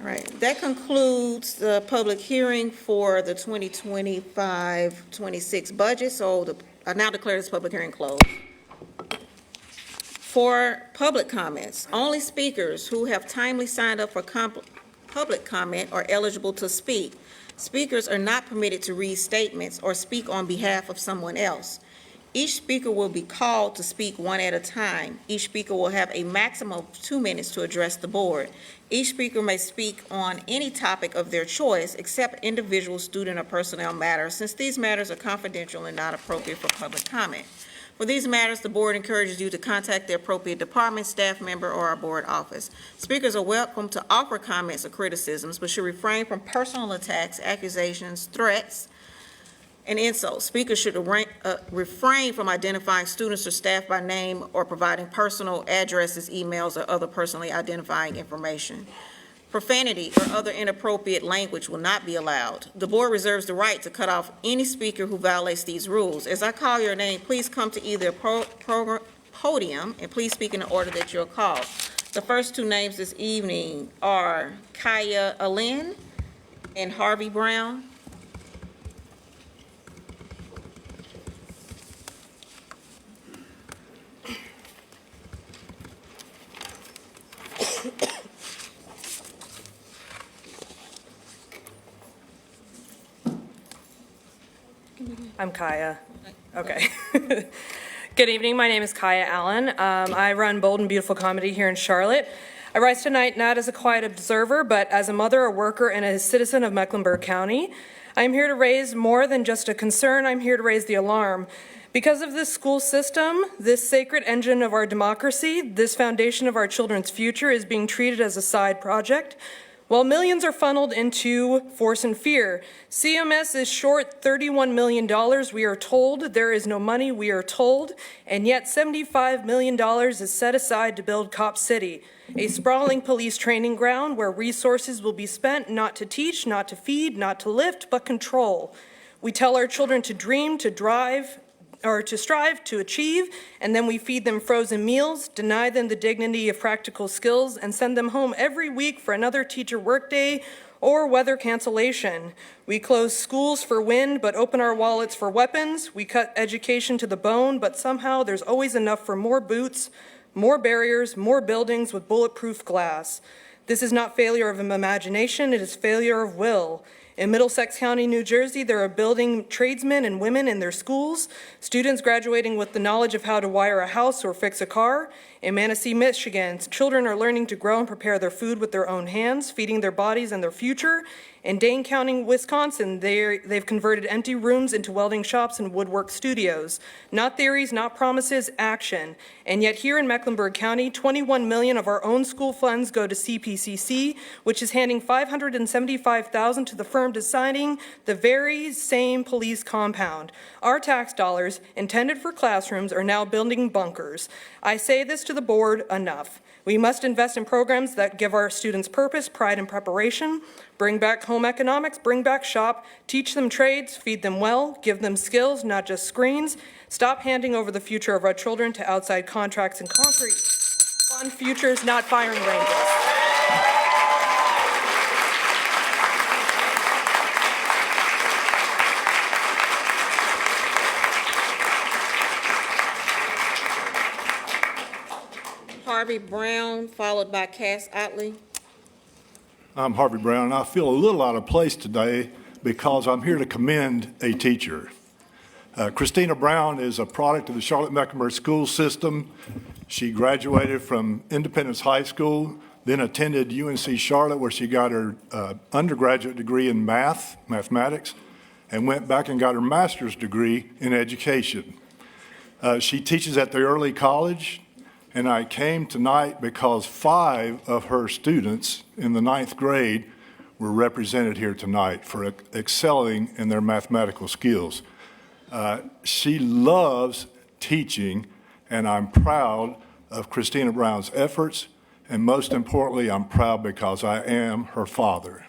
All right, that concludes the public hearing for the 2025-26 budget. So I now declare this public hearing closed. For public comments, only speakers who have timely signed up for public comment are eligible to speak. Speakers are not permitted to read statements or speak on behalf of someone else. Each speaker will be called to speak one at a time. Each speaker will have a maximum of 2 minutes to address the board. Each speaker may speak on any topic of their choice except individual student or personnel matters, since these matters are confidential and not appropriate for public comment. For these matters, the board encourages you to contact the appropriate department, staff member, or our board office. Speakers are welcome to offer comments or criticisms, but should refrain from personal attacks, accusations, threats, and insults. Speakers should refrain from identifying students or staff by name or providing personal addresses, emails, or other personally identifying information. Profanity or other inappropriate language will not be allowed. The board reserves the right to cut off any speaker who violates these rules. As I call your name, please come to either podium and please speak in the order that you're called. The first two names this evening are Kaya Allen and Harvey Brown. I'm Kaya. Okay. Good evening. My name is Kaya Allen. I run Bold and Beautiful Comedy here in Charlotte. I rise tonight not as a quiet observer, but as a mother, a worker, and a citizen of Mecklenburg County. I am here to raise more than just a concern. I'm here to raise the alarm. Because of this school system, this sacred engine of our democracy, this foundation of our children's future is being treated as a side project. While millions are funneled into force and fear, CMS is short $31 million, we are told. There is no money, we are told. And yet $75 million is set aside to build Cop City, a sprawling police training ground where resources will be spent not to teach, not to feed, not to lift, but control. We tell our children to dream, to drive, or to strive to achieve, and then we feed them frozen meals, deny them the dignity of practical skills, and send them home every week for another teacher workday or weather cancellation. We close schools for wind, but open our wallets for weapons. We cut education to the bone, but somehow there's always enough for more boots, more barriers, more buildings with bulletproof glass. This is not failure of imagination, it is failure of will. In Middlesex County, New Jersey, there are building tradesmen and women in their schools, students graduating with the knowledge of how to wire a house or fix a car. In Manistee, Michigan, children are learning to grow and prepare their food with their own hands, feeding their bodies and their future. In Dane County, Wisconsin, they've converted empty rooms into welding shops and woodwork studios. Not theories, not promises, action. And yet here in Mecklenburg County, 21 million of our own school funds go to CPCC, which is handing $575,000 to the firm designing the very same police compound. Our tax dollars intended for classrooms are now building bunkers. I say this to the board, enough. We must invest in programs that give our students purpose, pride, and preparation. Bring back home economics, bring back shop, teach them trades, feed them well, give them skills, not just screens. Stop handing over the future of our children to outside contracts and concrete. Fund futures, not firing ranges. Harvey Brown, followed by Cass Otley. I'm Harvey Brown, and I feel a little out of place today because I'm here to commend a teacher. Christina Brown is a product of the Charlotte-Mecklenburg school system. She graduated from Independence High School, then attended UNC Charlotte, where she got her undergraduate degree in mathematics, and went back and got her master's degree in education. She teaches at the early college, and I came tonight because 5 of her students in the 9th grade were represented here tonight for excelling in their mathematical skills. She loves teaching, and I'm proud of Christina Brown's efforts, and most importantly, I'm proud because I am her father.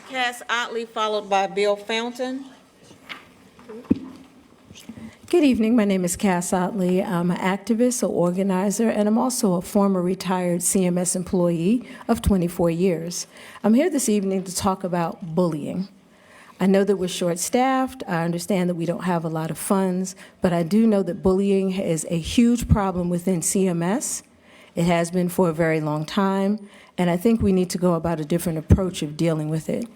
Cass Otley, followed by Bill Fountain. Good evening. My name is Cass Otley. I'm an activist, an organizer, and I'm also a former retired CMS employee of 24 years. I'm here this evening to talk about bullying. I know that we're short-staffed. I understand that we don't have a lot of funds, but I do know that bullying is a huge problem within CMS. It has been for a very long time, and I think we need to go about a different approach of dealing with it.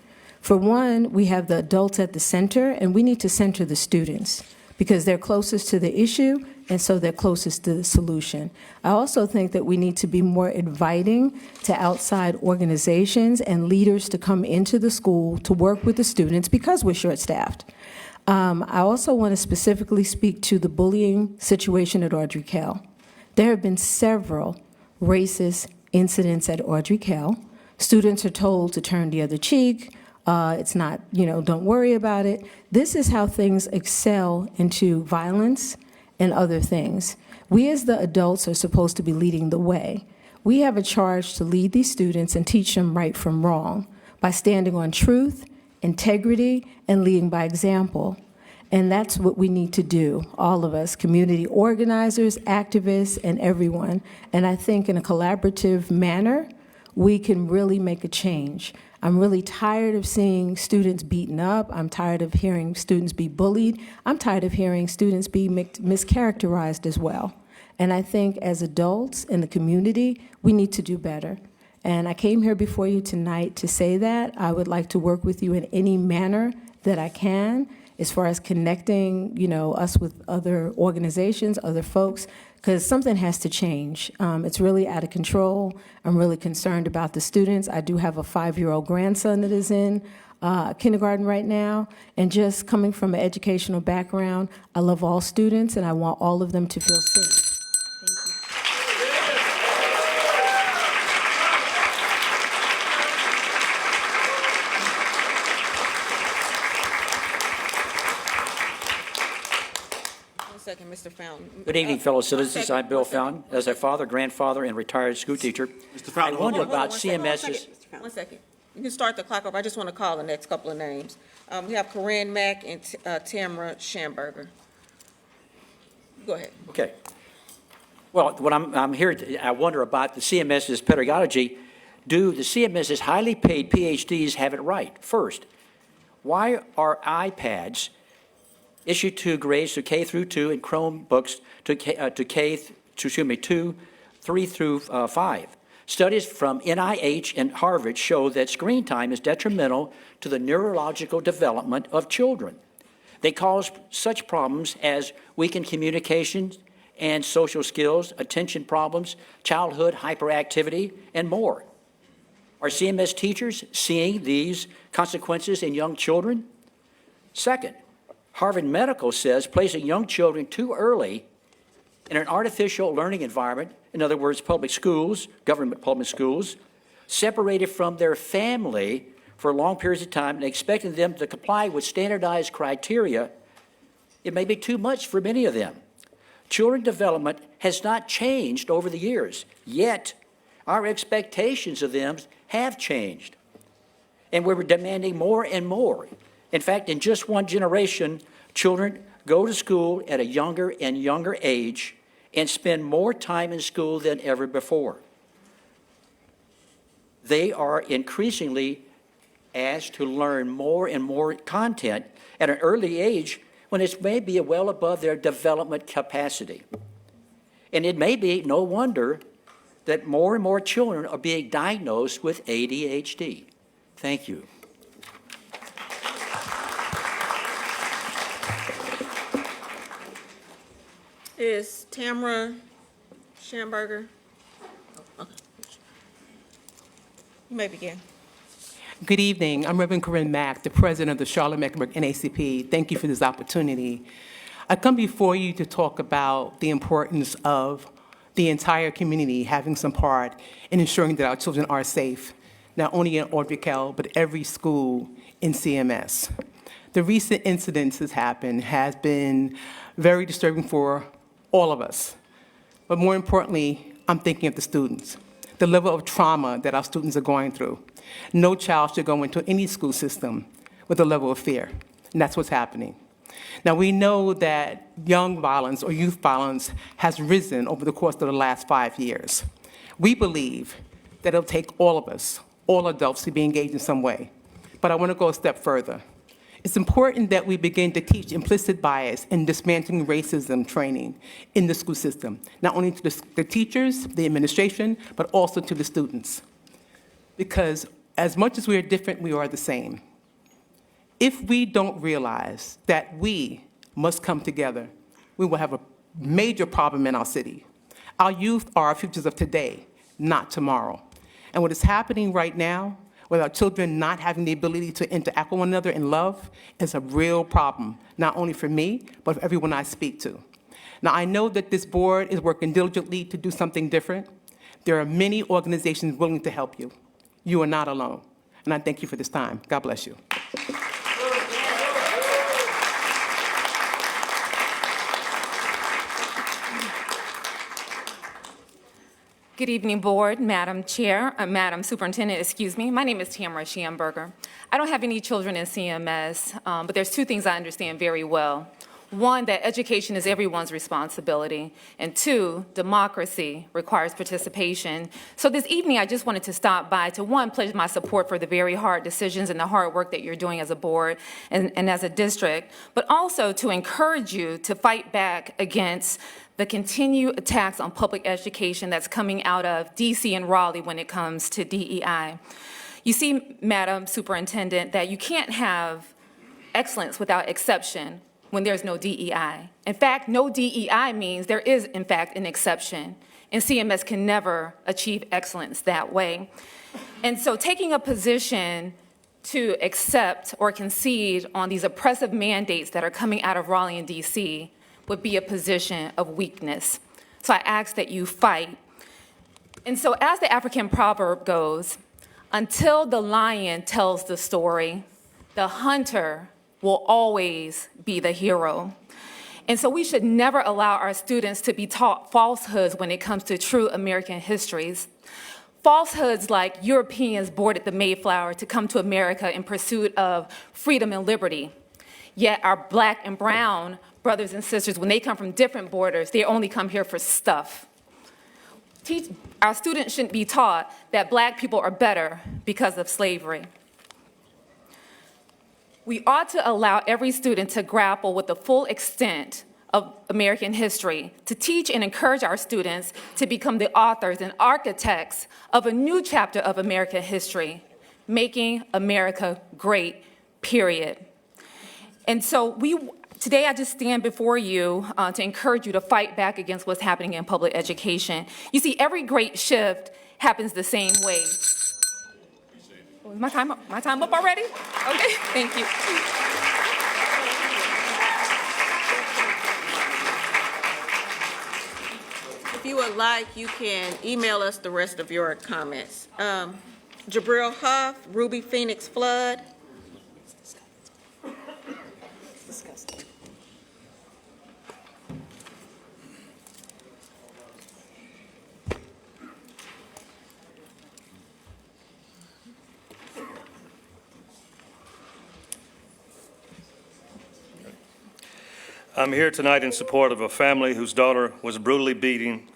For one, we have the adults at the center, and we need to center the students because they're closest to the issue, and so they're closest to the solution. I also think that we need to be more inviting to outside organizations and leaders to come into the school to work with the students because we're short-staffed. I also want to specifically speak to the bullying situation at Audrey Kell. There have been several racist incidents at Audrey Kell. Students are told to turn the other cheek. It's not, don't worry about it. This is how things excel into violence and other things. We as the adults are supposed to be leading the way. We have a charge to lead these students and teach them right from wrong by standing on truth, integrity, and leading by example. And that's what we need to do, all of us, community organizers, activists, and everyone. And I think in a collaborative manner, we can really make a change. I'm really tired of seeing students beaten up. I'm tired of hearing students be bullied. I'm tired of hearing students be mischaracterized as well. And I think as adults in the community, we need to do better. And I came here before you tonight to say that. I would like to work with you in any manner that I can, as far as connecting, us with other organizations, other folks, because something has to change. It's really out of control. I'm really concerned about the students. I do have a 5-year-old grandson that is in kindergarten right now, and just coming from an educational background, I love all students, and I want all of them to feel safe. Second, Mr. Fountain. Good evening, fellow citizens. I'm Bill Fountain. As a father, grandfather, and retired school teacher, Mr. Fountain, I wonder hold on. about CMS's. One second. You can start the clock over. I just want to call the next couple of names. We have Corinne Mack and Tamara Schamberger. Go ahead. Okay. Well, what I'm here, I wonder about the CMS's pedagogy. Do the CMS's highly paid PhDs have it right? First, why are iPads issued to grades to K through 2 and Chromebooks to 2, 3 through 5? Studies from NIH and Harvard show that screen time is detrimental to the neurological development of children. They cause such problems as weakened communication and social skills, attention problems, childhood hyperactivity, and more. Are CMS teachers seeing these consequences in young children? Second, Harvard Medical says placing young children too early in an artificial learning environment, in other words, public schools, government public schools, separated from their family for long periods of time and expecting them to comply with standardized criteria, it may be too much for many of them. Children's development has not changed over the years, yet our expectations of them have changed. And we're demanding more and more. In fact, in just one generation, children go to school at a younger and younger age and spend more time in school than ever before. They are increasingly asked to learn more and more content at an early age when it's maybe well above their development capacity. And it may be no wonder that more and more children are being diagnosed with ADHD. Thank you. Is Tamara Schamberger? Okay. You may begin. Good evening. I'm Reverend Corinne Mack, the president of the Charlotte-Mecklenburg NACP. Thank you for this opportunity. I come before you to talk about the importance of the entire community having some part in ensuring that our children are safe, not only in Audrey-Kell, but every school in CMS. The recent incidents that happened has been very disturbing for all of us. But more importantly, I'm thinking of the students, the level of trauma that our students are going through. No child should go into any school system with a level of fear, and that's what's happening. Now, we know that young violence or youth violence has risen over the course of the last 5 years. We believe that it'll take all of us, all adults, to be engaged in some way. But I want to go a step further. It's important that we begin to teach implicit bias and dismantling racism training in the school system, not only to the teachers, the administration, but also to the students. Because as much as we are different, we are the same. If we don't realize that we must come together, we will have a major problem in our city. Our youth are our futures of today, not tomorrow. And what is happening right now, with our children not having the ability to interact with one another in love, is a real problem, not only for me, but for everyone I speak to. Now, I know that this board is working diligently to do something different. There are many organizations willing to help you. You are not alone. And I thank you for this time. God bless you. Good evening, Board, Madam Chair, Madam Superintendent, excuse me. My name is Tamara Schamberger. I don't have any children in CMS, but there's two things I understand very well. One, that education is everyone's responsibility, and two, democracy requires participation. So this evening, I just wanted to stop by to, one, pledge my support for the very hard decisions and the hard work that you're doing as a board and as a district, but also to encourage you to fight back against the continued attacks on public education that's coming out of DC and Raleigh when it comes to DEI. You see, Madam Superintendent, that you can't have excellence without exception when there's no DEI. In fact, no DEI means there is, in fact, an exception, and CMS can never achieve excellence that way. And so taking a position to accept or concede on these oppressive mandates that are coming out of Raleigh and DC would be a position of weakness. So I ask that you fight. And so as the African proverb goes, until the lion tells the story, the hunter will always be the hero. And so we should never allow our students to be taught falsehoods when it comes to true American histories. Falsehoods like Europeans boarded the Mayflower to come to America in pursuit of freedom and liberty. Yet our black and brown brothers and sisters, when they come from different borders, they only come here for stuff. Our students shouldn't be taught that black people are better because of slavery. We ought to allow every student to grapple with the full extent of American history, to teach and encourage our students to become the authors and architects of a new chapter of American history, making America great, period. And so today I just stand before you to encourage you to fight back against what's happening in public education. You see, every great shift happens the same way. My time up already? Okay, thank you. If you would like, you can email us the rest of your comments. Jabril Huff, Ruby Phoenix Flood. I'm here tonight in support of a family whose daughter was brutally beaten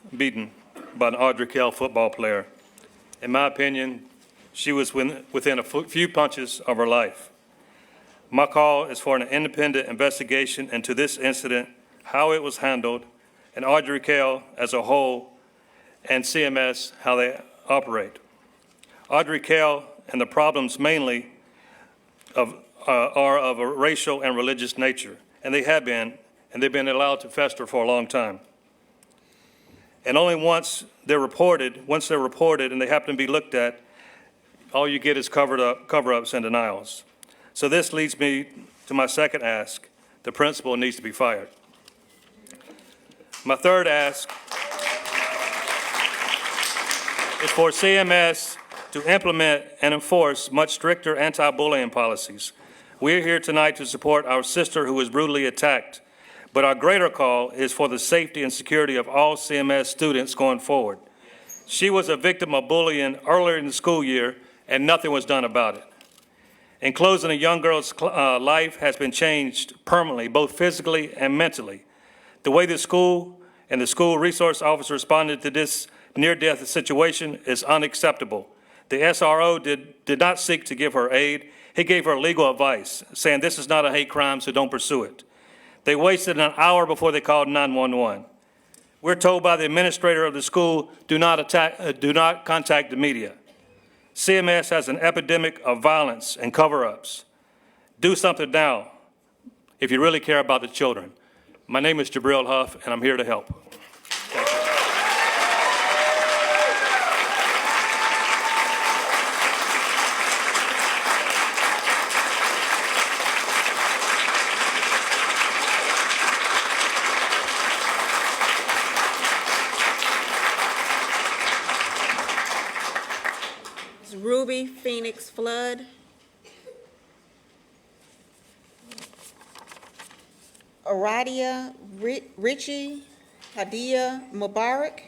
by an Audrey Kell football player. In my opinion, she was within a few punches of her life. My call is for an independent investigation into this incident, how it was handled, and Audrey Kell as a whole, and CMS, how they operate. Audrey Kell and the problems mainly are of a racial and religious nature, and they have been, and they've been allowed to fester for a long time. And only once they're reported and they happen to be looked at, all you get is cover-ups and denials. So this leads me to my second ask. The principal needs to be fired. My third ask is for CMS to implement and enforce much stricter anti-bullying policies. We're here tonight to support our sister who was brutally attacked, but our greater call is for the safety and security of all CMS students going forward. She was a victim of bullying earlier in the school year, and nothing was done about it. In closing, a young girl's life has been changed permanently, both physically and mentally. The way the school and the school resource officer responded to this near-death situation is unacceptable. The SRO did not seek to give her aid. He gave her legal advice, saying this is not a hate crime, so don't pursue it. They wasted an hour before they called 911. We're told by the administrator of the school, do not contact the media. CMS has an epidemic of violence and cover-ups. Do something now if you really care about the children. My name is Jabril Huff, and I'm here to help. Thank you. Ruby Phoenix Flood. Aradia Richie Hadia Mubarak.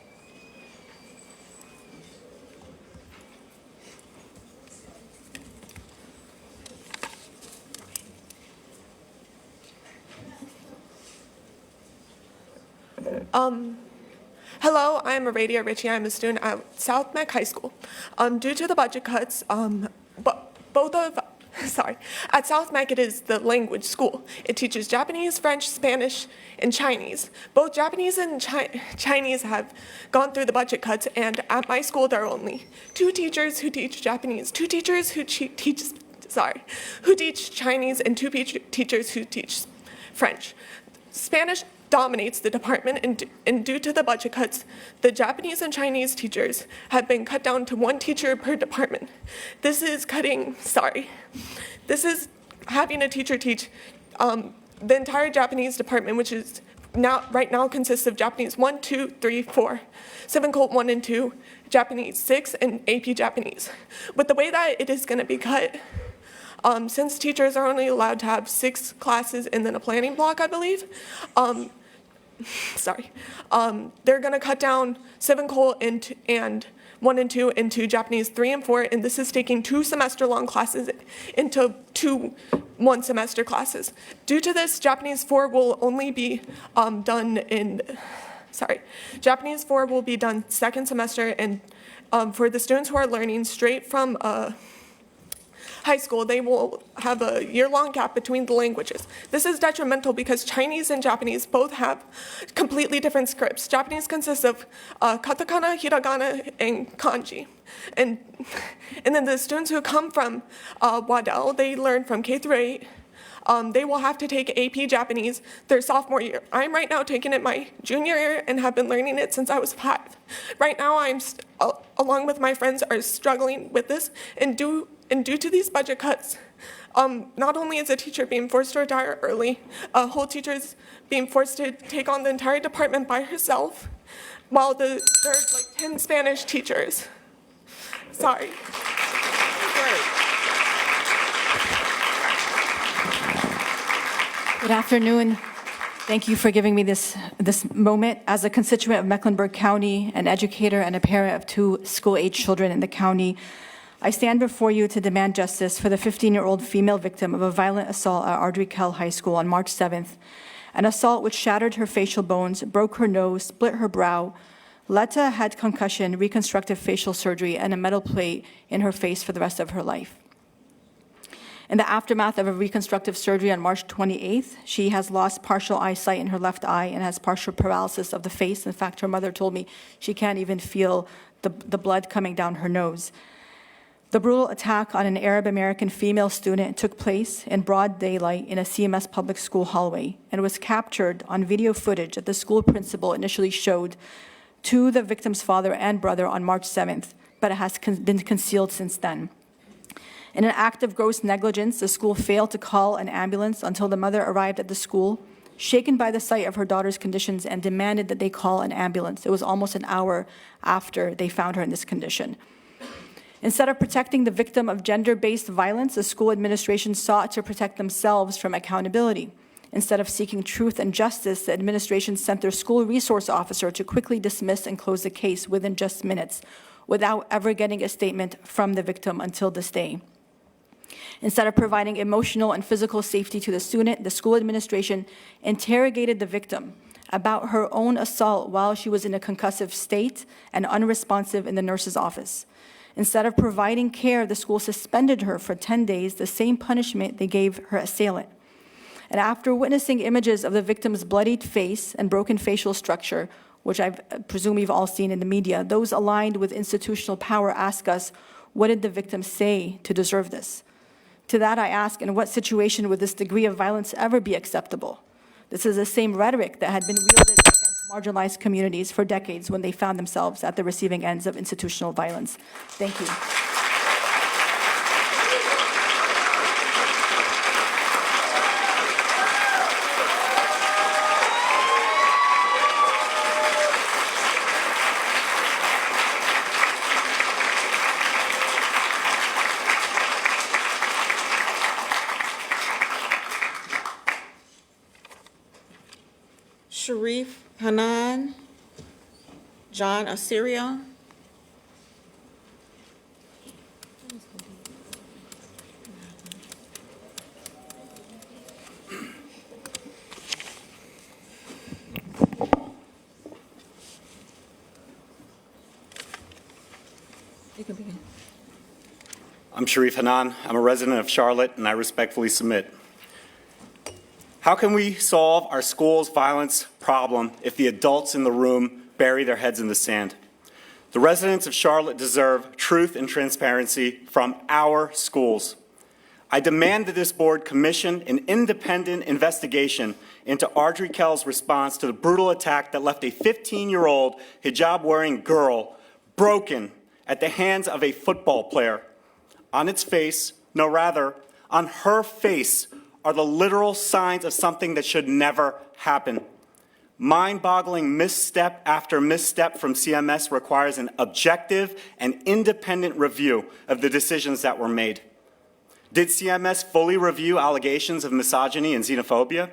Hello, I am Aradia Ritchie. I'm a student at South Meck High School. Due to the budget cuts, at South Meck it is the language school. It teaches Japanese, French, Spanish, and Chinese. Both Japanese and Chinese have gone through the budget cuts, and at my school there are only 2 teachers who teach Japanese, 2 teachers who teach Chinese, and 2 teachers who teach French. Spanish dominates the department, and due to the budget cuts, the Japanese and Chinese teachers have been cut down to 1 teacher per department. This is having a teacher teach the entire Japanese department, which is right now consists of Japanese 1, 2, 3, 4, 7 Colt 1 and 2, Japanese 6, and AP Japanese. With the way that it is going to be cut, since teachers are only allowed to have 6 classes and then a planning block, I believe, they're going to cut down 7 Colt and 1 and 2 into Japanese 3 and 4, and this is taking 2 semester-long classes into 2 one-semester classes. Due to this, Japanese 4 will only be Japanese 4 will be done 2nd semester, and for the students who are learning straight from high school, they will have a year-long gap between the languages. This is detrimental because Chinese and Japanese both have completely different scripts. Japanese consists of katakana, hiragana, and kanji. And then the students who come from Waddell, they learn from K through 8. They will have to take AP Japanese their sophomore year. I'm right now taking it my junior year and have been learning it since I was 5. Right now, along with my friends, are struggling with this, and due to these budget cuts, not only is a teacher being forced to retire early, a whole teacher is being forced to take on the entire department by herself, while there are like 10 Spanish teachers. Sorry. Good afternoon. Thank you for giving me this moment. As a constituent of Mecklenburg County, an educator, and a parent of 2 school-age children in the county, I stand before you to demand justice for the 15-year-old female victim of a violent assault at Ardrey Kell High School on March 7th, an assault which shattered her facial bones, broke her nose, split her brow, led to a head concussion, reconstructive facial surgery, and a metal plate in her face for the rest of her life. In the aftermath of a reconstructive surgery on March 28th, she has lost partial eyesight in her left eye and has partial paralysis of the face. In fact, her mother told me she can't even feel the blood coming down her nose. The brutal attack on an Arab-American female student took place in broad daylight in a CMS public school hallway and was captured on video footage that the school principal initially showed to the victim's father and brother on March 7th, but it has been concealed since then. In an act of gross negligence, the school failed to call an ambulance until the mother arrived at the school, shaken by the sight of her daughter's conditions, and demanded that they call an ambulance. It was almost an hour after they found her in this condition. Instead of protecting the victim of gender-based violence, the school administration sought to protect themselves from accountability. Instead of seeking truth and justice, the administration sent their school resource officer to quickly dismiss and close the case within just minutes, without ever getting a statement from the victim until this day. Instead of providing emotional and physical safety to the student, the school administration interrogated the victim about her own assault while she was in a concussive state and unresponsive in the nurse's office. Instead of providing care, the school suspended her for 10 days, the same punishment they gave her assailant. And after witnessing images of the victim's bloodied face and broken facial structure, which I presume you've all seen in the media, those aligned with institutional power ask us, what did the victim say to deserve this? To that I ask, in what situation would this degree of violence ever be acceptable? This is the same rhetoric that had been wielded against marginalized communities for decades when they found themselves at the receiving ends of institutional violence. Thank you. Sharif Hanan, John Asirio. You can begin. I'm Sharif Hanan. I'm a resident of Charlotte, and I respectfully submit. How can we solve our school's violence problem if the adults in the room bury their heads in the sand? The residents of Charlotte deserve truth and transparency from our schools. I demand that this board commission an independent investigation into Audrey Kell's response to the brutal attack that left a 15-year-old hijab-wearing girl broken at the hands of a football player. On its face, no, rather, on her face, are the literal signs of something that should never happen. Mind-boggling misstep after misstep from CMS requires an objective and independent review of the decisions that were made. Did CMS fully review allegations of misogyny and xenophobia?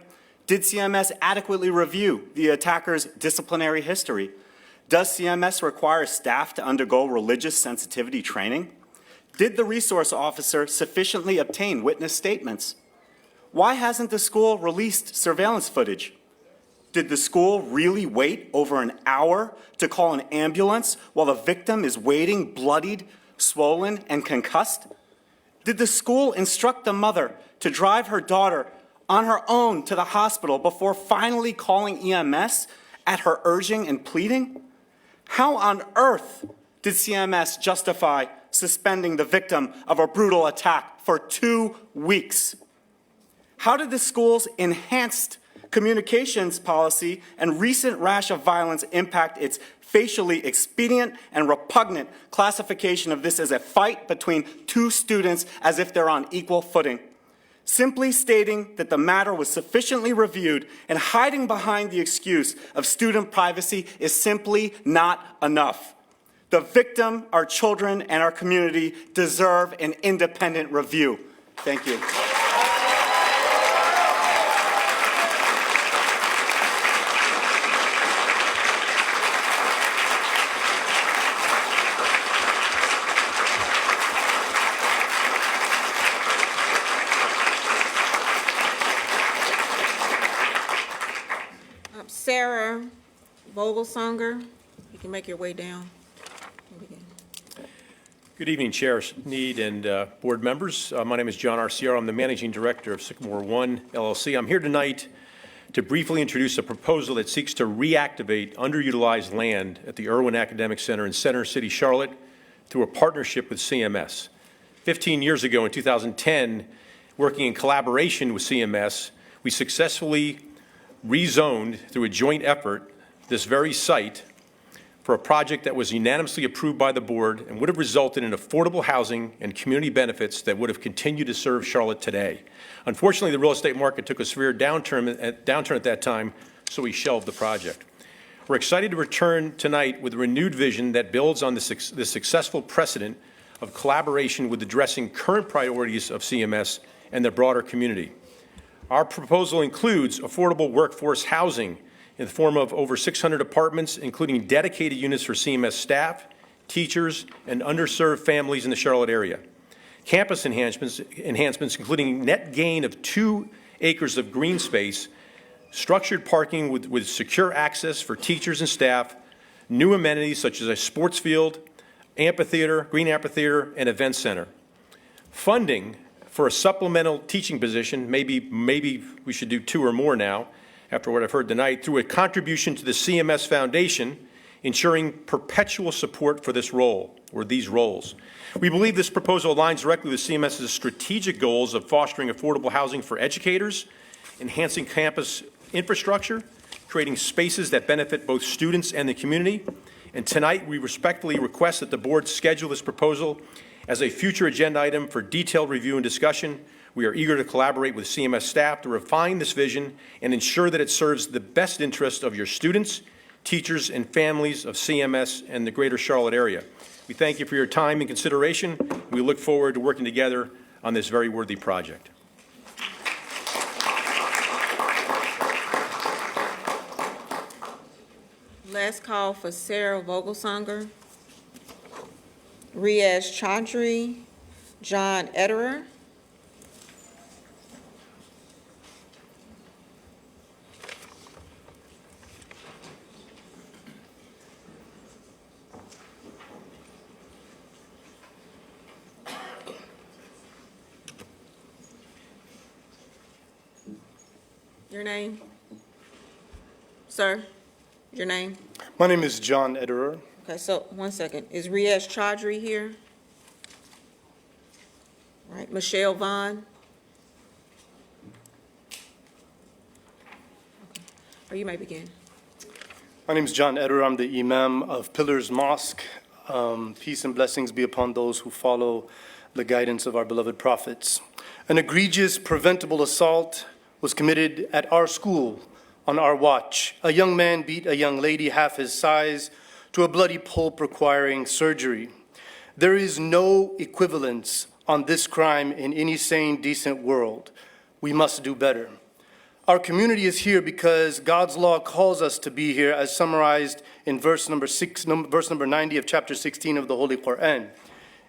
Did CMS adequately review the attacker's disciplinary history? Does CMS require staff to undergo religious sensitivity training? Did the resource officer sufficiently obtain witness statements? Why hasn't the school released surveillance footage? Did the school really wait over an hour to call an ambulance while the victim is waiting, bloodied, swollen, and concussed? Did the school instruct the mother to drive her daughter on her own to the hospital before finally calling EMS at her urging and pleading? How on earth did CMS justify suspending the victim of a brutal attack for 2 weeks? How did the school's enhanced communications policy and recent rash of violence impact its facially expedient and repugnant classification of this as a fight between two students as if they're on equal footing? Simply stating that the matter was sufficiently reviewed and hiding behind the excuse of student privacy is simply not enough. The victim, our children, and our community deserve an independent review. Thank you. Sarah Vogelsonger, you can make your way down. Good evening, Chair Need and board members. My name is John Arciero. I'm the Managing Director of Sycamore One LLC. I'm here tonight to briefly introduce a proposal that seeks to reactivate underutilized land at the Irwin Academic Center in Center City, Charlotte, through a partnership with CMS. 15 years ago, in 2010, working in collaboration with CMS, we successfully rezoned through a joint effort this very site for a project that was unanimously approved by the board and would have resulted in affordable housing and community benefits that would have continued to serve Charlotte today. Unfortunately, the real estate market took a severe downturn at that time, so we shelved the project. We're excited to return tonight with a renewed vision that builds on the successful precedent of collaboration with addressing current priorities of CMS and the broader community. Our proposal includes affordable workforce housing in the form of over 600 apartments, including dedicated units for CMS staff, teachers, and underserved families in the Charlotte area. Campus enhancements including net gain of 2 acres of green space, structured parking with secure access for teachers and staff, new amenities such as a sports field, amphitheater, green amphitheater, and event center. Funding for a supplemental teaching position, maybe we should do 2 or more now, after what I've heard tonight, through a contribution to the CMS Foundation, ensuring perpetual support for this role, or these roles. We believe this proposal aligns directly with CMS's strategic goals of fostering affordable housing for educators, enhancing campus infrastructure, creating spaces that benefit both students and the community. And tonight, we respectfully request that the board schedule this proposal as a future agenda item for detailed review and discussion. We are eager to collaborate with CMS staff to refine this vision and ensure that it serves the best interest of your students, teachers, and families of CMS and the greater Charlotte area. We thank you for your time and consideration. We look forward to working together on this very worthy project. Last call for Sarah Vogelsonger, Riaz Chaudhry, John Ederer. Your name? Sir, your name? My name is John Ederer. Okay, so, one second. Is Riaz Chaudhry here? All right, Michelle Vaughn? Okay. Or you may begin. My name is John Ederer. I'm the Imam of Pillars Mosque. Peace and blessings be upon those who follow the guidance of our beloved prophets. An egregious, preventable assault was committed at our school on our watch. A young man beat a young lady half his size to a bloody pulp requiring surgery. There is no equivalence on this crime in any sane, decent world. We must do better. Our community is here because God's law calls us to be here, as summarized in verse number 90 of chapter 16 of the Holy Quran.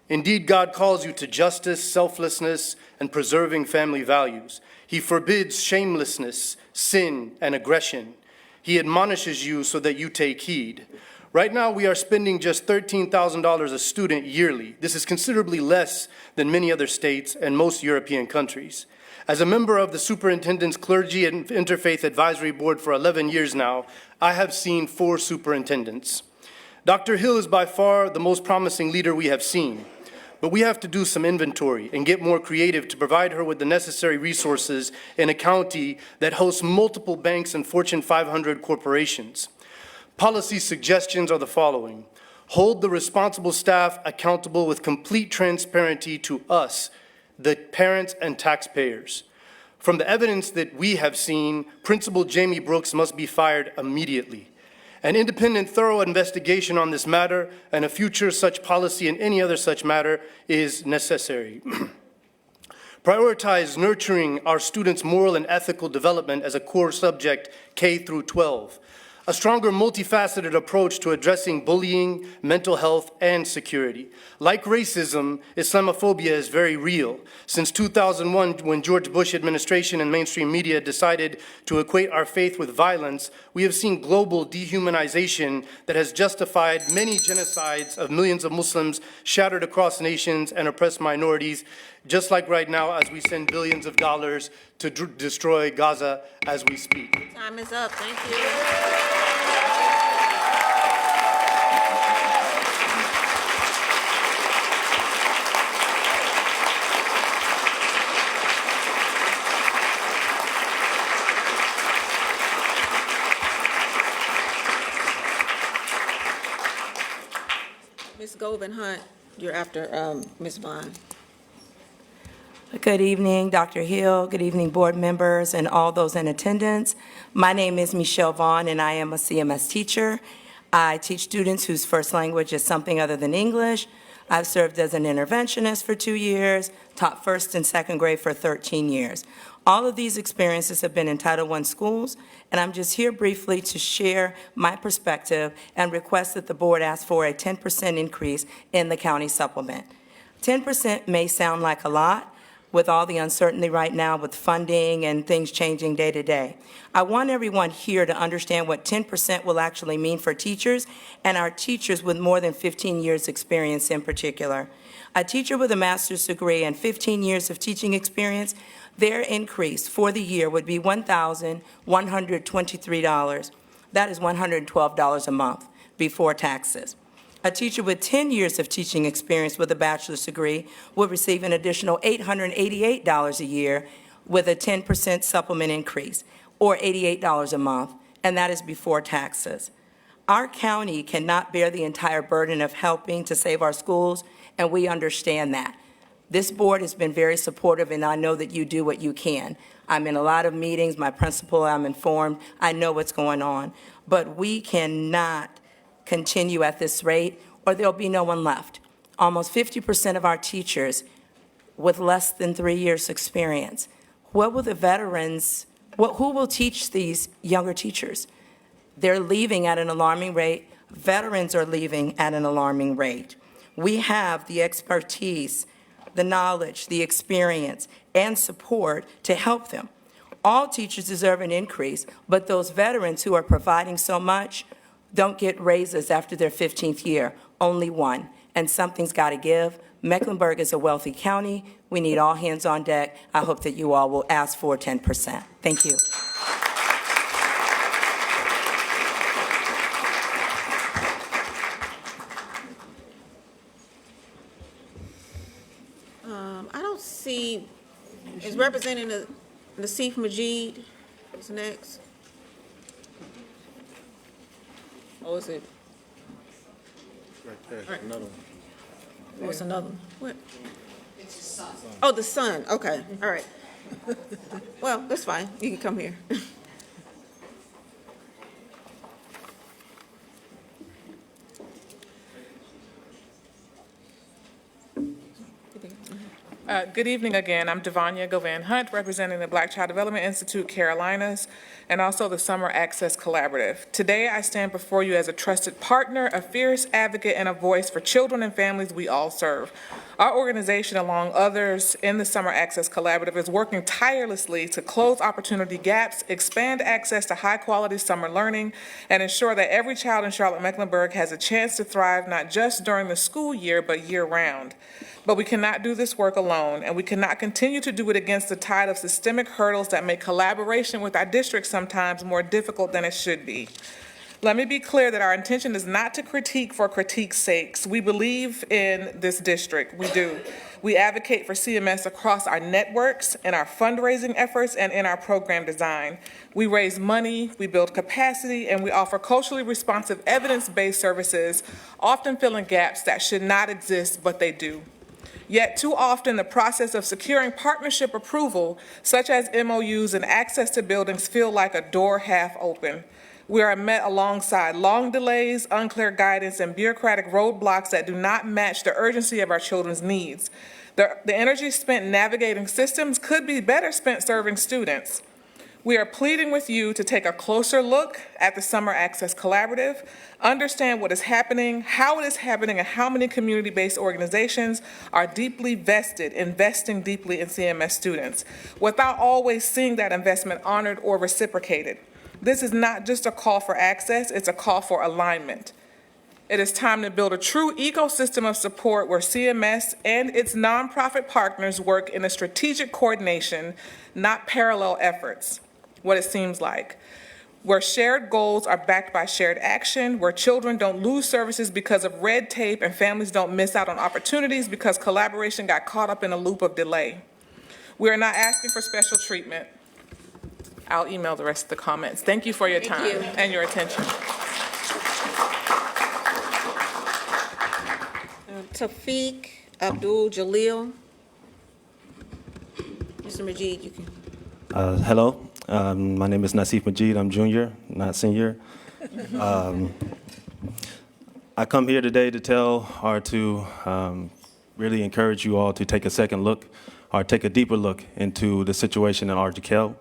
Indeed, God calls you to justice, selflessness, and preserving family values. He forbids shamelessness, sin, and aggression. He admonishes you so that you take heed. Right now, we are spending just $13,000 a student yearly. This is considerably less than many other states and most European countries. As a member of the Superintendent's Clergy and Interfaith Advisory Board for 11 years now, I have seen 4 superintendents. Dr. Hill is by far the most promising leader we have seen. But we have to do some inventory and get more creative to provide her with the necessary resources in a county that hosts multiple banks and Fortune 500 corporations. Policy suggestions are the following. Hold the responsible staff accountable with complete transparency to us, the parents and taxpayers. From the evidence that we have seen, Principal Jamie Brooks must be fired immediately. An independent, thorough investigation on this matter and a future such policy and any other such matter is necessary. Prioritize nurturing our students' moral and ethical development as a core subject K through 12. A stronger, multifaceted approach to addressing bullying, mental health, and security. Like racism, Islamophobia is very real. Since 2001, when George Bush administration and mainstream media decided to equate our faith with violence, we have seen global dehumanization that has justified many genocides of millions of Muslims shattered across nations and oppressed minorities, just like right now as we send billions of dollars to destroy Gaza as we speak. Time is up. Thank you. Ms. Govan Hunt, you're after Ms. Vaughn. Good evening, Dr. Hill. Good evening, board members and all those in attendance. My name is Michelle Vaughn, and I am a CMS teacher. I teach students whose first language is something other than English. I've served as an interventionist for 2 years, taught first and second grade for 13 years. All of these experiences have been in Title I schools, and I'm just here briefly to share my perspective and request that the board ask for a 10% increase in the county supplement. 10% may sound like a lot, with all the uncertainty right now with funding and things changing day to day. I want everyone here to understand what 10% will actually mean for teachers and our teachers with more than 15 years experience in particular. A teacher with a master's degree and 15 years of teaching experience, their increase for the year would be $1,123. That is $112 a month before taxes. A teacher with 10 years of teaching experience with a bachelor's degree would receive an additional $888 a year with a 10% supplement increase, or $88 a month, and that is before taxes. Our county cannot bear the entire burden of helping to save our schools, and we understand that. This board has been very supportive, and I know that you do what you can. I'm in a lot of meetings, my principal, I'm informed, I know what's going on, but we cannot continue at this rate, or there'll be no one left. Almost 50% of our teachers with less than 3 years experience. What will the veterans, who will teach these younger teachers? They're leaving at an alarming rate. Veterans are leaving at an alarming rate. We have the expertise, the knowledge, the experience, and support to help them. All teachers deserve an increase, but those veterans who are providing so much don't get raises after their 15th year, only one, and something's got to give. Mecklenburg is a wealthy county. We need all hands on deck. I hope that you all will ask for 10%. Thank you. I don't see, is representing the Nassif Majid is next? Or is it? Right there, another one. What's another one? What? It's the son. Oh, the son, okay, all right. Well, that's fine, you can come here. Good evening again. I'm Devanya Govan Hunt, representing the Black Child Development Institute Carolinas and also the Summer Access Collaborative. Today, I stand before you as a trusted partner, a fierce advocate, and a voice for children and families we all serve. Our organization, along others in the Summer Access Collaborative, is working tirelessly to close opportunity gaps, expand access to high-quality summer learning, and ensure that every child in Charlotte-Mecklenburg has a chance to thrive not just during the school year, but year-round. But we cannot do this work alone, and we cannot continue to do it against the tide of systemic hurdles that make collaboration with our district sometimes more difficult than it should be. Let me be clear that our intention is not to critique for critique's sake. We believe in this district. We do. We advocate for CMS across our networks, in our fundraising efforts, and in our program design. We raise money, we build capacity, and we offer culturally responsive evidence-based services, often filling gaps that should not exist, but they do. Yet too often the process of securing partnership approval, such as MOUs and access to buildings, feel like a door half open. We are met alongside long delays, unclear guidance, and bureaucratic roadblocks that do not match the urgency of our children's needs. The energy spent navigating systems could be better spent serving students. We are pleading with you to take a closer look at the Summer Access Collaborative, understand what is happening, how it is happening, and how many community-based organizations are deeply vested, investing deeply in CMS students, without always seeing that investment honored or reciprocated. This is not just a call for access, it's a call for alignment. It is time to build a true ecosystem of support where CMS and its nonprofit partners work in a strategic coordination, not parallel efforts. What it seems like, where shared goals are backed by shared action, where children don't lose services because of red tape and families don't miss out on opportunities because collaboration got caught up in a loop of delay. We are not asking for special treatment. I'll email the rest of the comments. Thank you for your time and your attention. Tafiq Abdul Jalil. Mr. Majid, you can. Hello, my name is Nassif Majid. I'm junior, not senior. I come here today to tell or to really encourage you all to take a second look or take a deeper look into the situation in RGKL.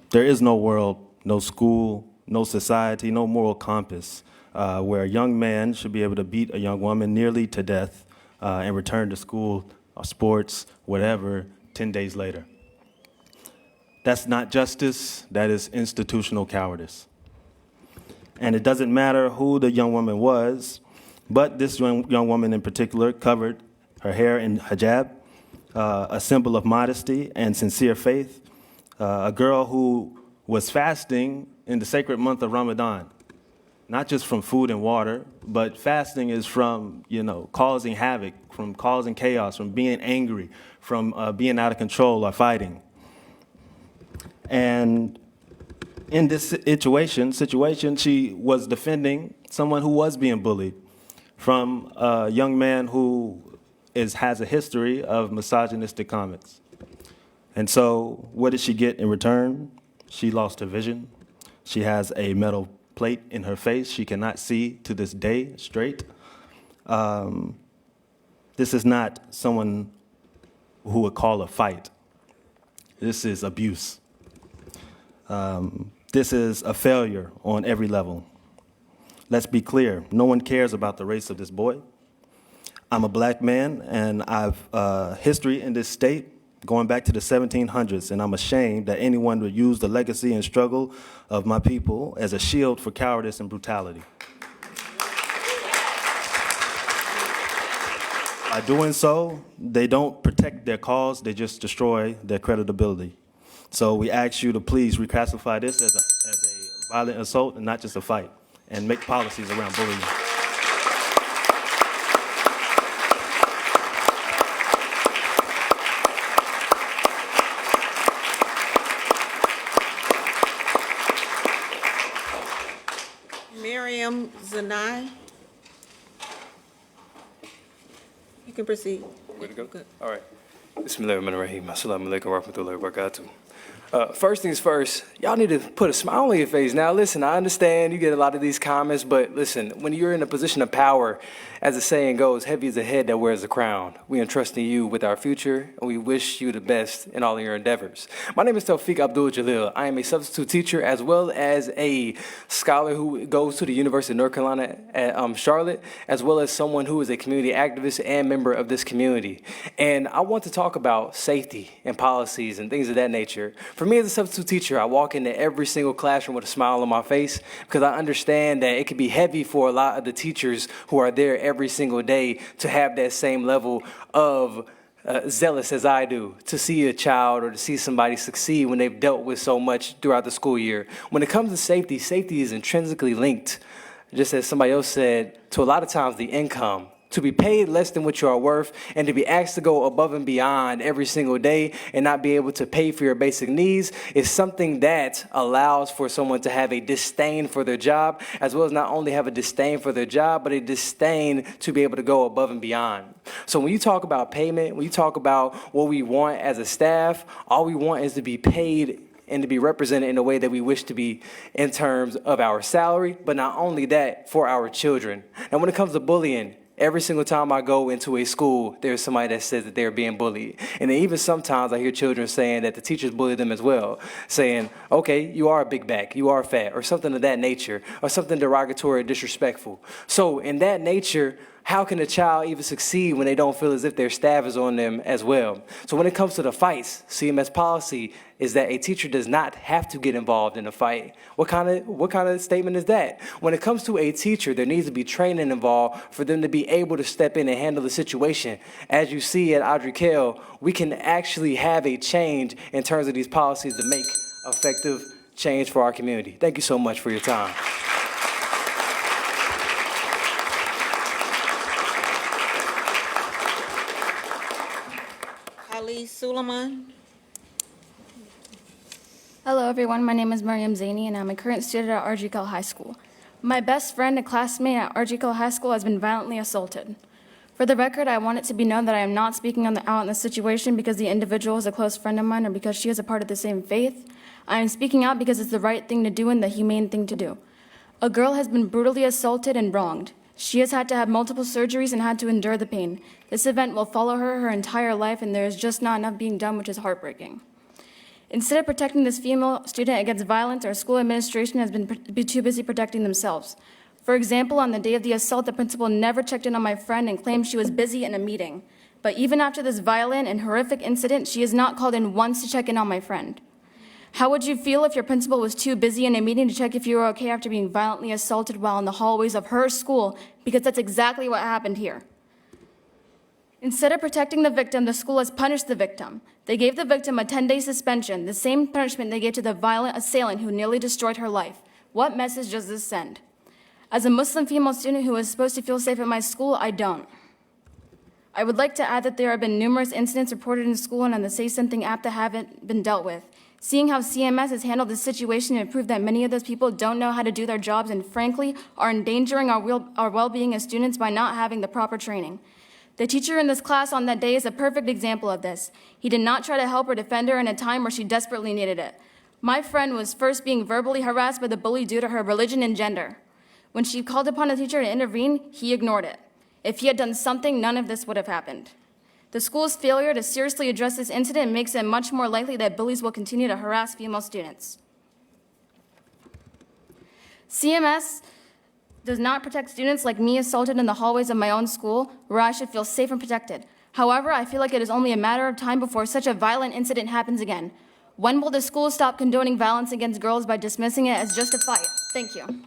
There is no world, no school, no society, no moral compass where a young man should be able to beat a young woman nearly to death and return to school or sports, whatever, 10 days later. That's not justice, that is institutional cowardice. And it doesn't matter who the young woman was, but this young woman in particular covered her hair in hijab, a symbol of modesty and sincere faith, a girl who was fasting in the sacred month of Ramadan, not just from food and water, but fasting is from, causing havoc, from causing chaos, from being angry, from being out of control or fighting. And in this situation, she was defending someone who was being bullied from a young man who has a history of misogynistic comments. And so what did she get in return? She lost her vision. She has a metal plate in her face. She cannot see to this day straight. This is not someone who would call a fight. This is abuse. This is a failure on every level. Let's be clear, no one cares about the race of this boy. I'm a black man, and I've history in this state going back to the 1700s, and I'm ashamed that anyone would use the legacy and struggle of my people as a shield for cowardice and brutality. By doing so, they don't protect their cause, they just destroy their credibility. So we ask you to please reclassify this as a violent assault and not just a fight, and make policies around bullying. Miriam Zanai. You can proceed. Way to go? Good. All right. Bismillahirrahmanirrahim. Assalamu alaikum wa rahmatullahi wa barakatuh. First things first, y'all need to put a smile on your face. Now, listen, I understand you get a lot of these comments, but listen, when you're in a position of power, as the saying goes, heavy is the head that wears the crown. We entrust in you with our future, and we wish you the best in all of your endeavors. My name is Tawfiq Abdul Jalil. I am a substitute teacher as well as a scholar who goes to the University of North Carolina at Charlotte, as well as someone who is a community activist and member of this community. And I want to talk about safety and policies and things of that nature. For me as a substitute teacher, I walk into every single classroom with a smile on my face because I understand that it can be heavy for a lot of the teachers who are there every single day to have that same level of zealous as I do, to see a child or to see somebody succeed when they've dealt with so much throughout the school year. When it comes to safety, safety is intrinsically linked, just as somebody else said, to a lot of times the income. To be paid less than what you are worth and to be asked to go above and beyond every single day and not be able to pay for your basic needs is something that allows for someone to have a disdain for their job, as well as not only have a disdain for their job, but a disdain to be able to go above and beyond. So when you talk about payment, when you talk about what we want as a staff, all we want is to be paid and to be represented in the way that we wish to be in terms of our salary, but not only that, for our children. Now, when it comes to bullying, every single time I go into a school, there's somebody that says that they're being bullied. And then even sometimes I hear children saying that the teachers bully them as well, saying, okay, you are a big back, you are fat, or something of that nature, or something derogatory or disrespectful. So in that nature, how can a child even succeed when they don't feel as if their staff is on them as well? So when it comes to the fights, CMS policy is that a teacher does not have to get involved in a fight. What kind of statement is that? When it comes to a teacher, there needs to be training involved for them to be able to step in and handle the situation. As you see at Audrey Kell, we can actually have a change in terms of these policies to make effective change for our community. Thank you so much for your time. Ali Suleiman. Hello, everyone. My name is Mariam Zaini, and I'm a current student at RGCL High School. My best friend, a classmate at RGCL High School, has been violently assaulted. For the record, I want it to be known that I am not speaking out on this situation because the individual is a close friend of mine or because she is a part of the same faith. I am speaking out because it's the right thing to do and the humane thing to do. A girl has been brutally assaulted and wronged. She has had to have multiple surgeries and had to endure the pain. This event will follow her entire life, and there is just not enough being done, which is heartbreaking. Instead of protecting this female student against violence, our school administration has been too busy protecting themselves. For example, on the day of the assault, the principal never checked in on my friend and claimed she was busy in a meeting. But even after this violent and horrific incident, she has not called in once to check in on my friend. How would you feel if your principal was too busy in a meeting to check if you were okay after being violently assaulted while in the hallways of her school? Because that's exactly what happened here. Instead of protecting the victim, the school has punished the victim. They gave the victim a 10-day suspension, the same punishment they gave to the violent assailant who nearly destroyed her life. What message does this send? As a Muslim female student who is supposed to feel safe at my school, I don't. I would like to add that there have been numerous incidents reported in school and on the Say Something app that haven't been dealt with. Seeing how CMS has handled this situation and proved that many of those people don't know how to do their jobs and frankly are endangering our well-being as students by not having the proper training. The teacher in this class on that day is a perfect example of this. He did not try to help or defend her in a time where she desperately needed it. My friend was first being verbally harassed by the bully due to her religion and gender. When she called upon the teacher to intervene, he ignored it. If he had done something, none of this would have happened. The school's failure to seriously address this incident makes it much more likely that bullies will continue to harass female students. CMS does not protect students like me assaulted in the hallways of my own school, where I should feel safe and protected. However, I feel like it is only a matter of time before such a violent incident happens again. When will the school stop condoning violence against girls by dismissing it as just a fight? Thank you.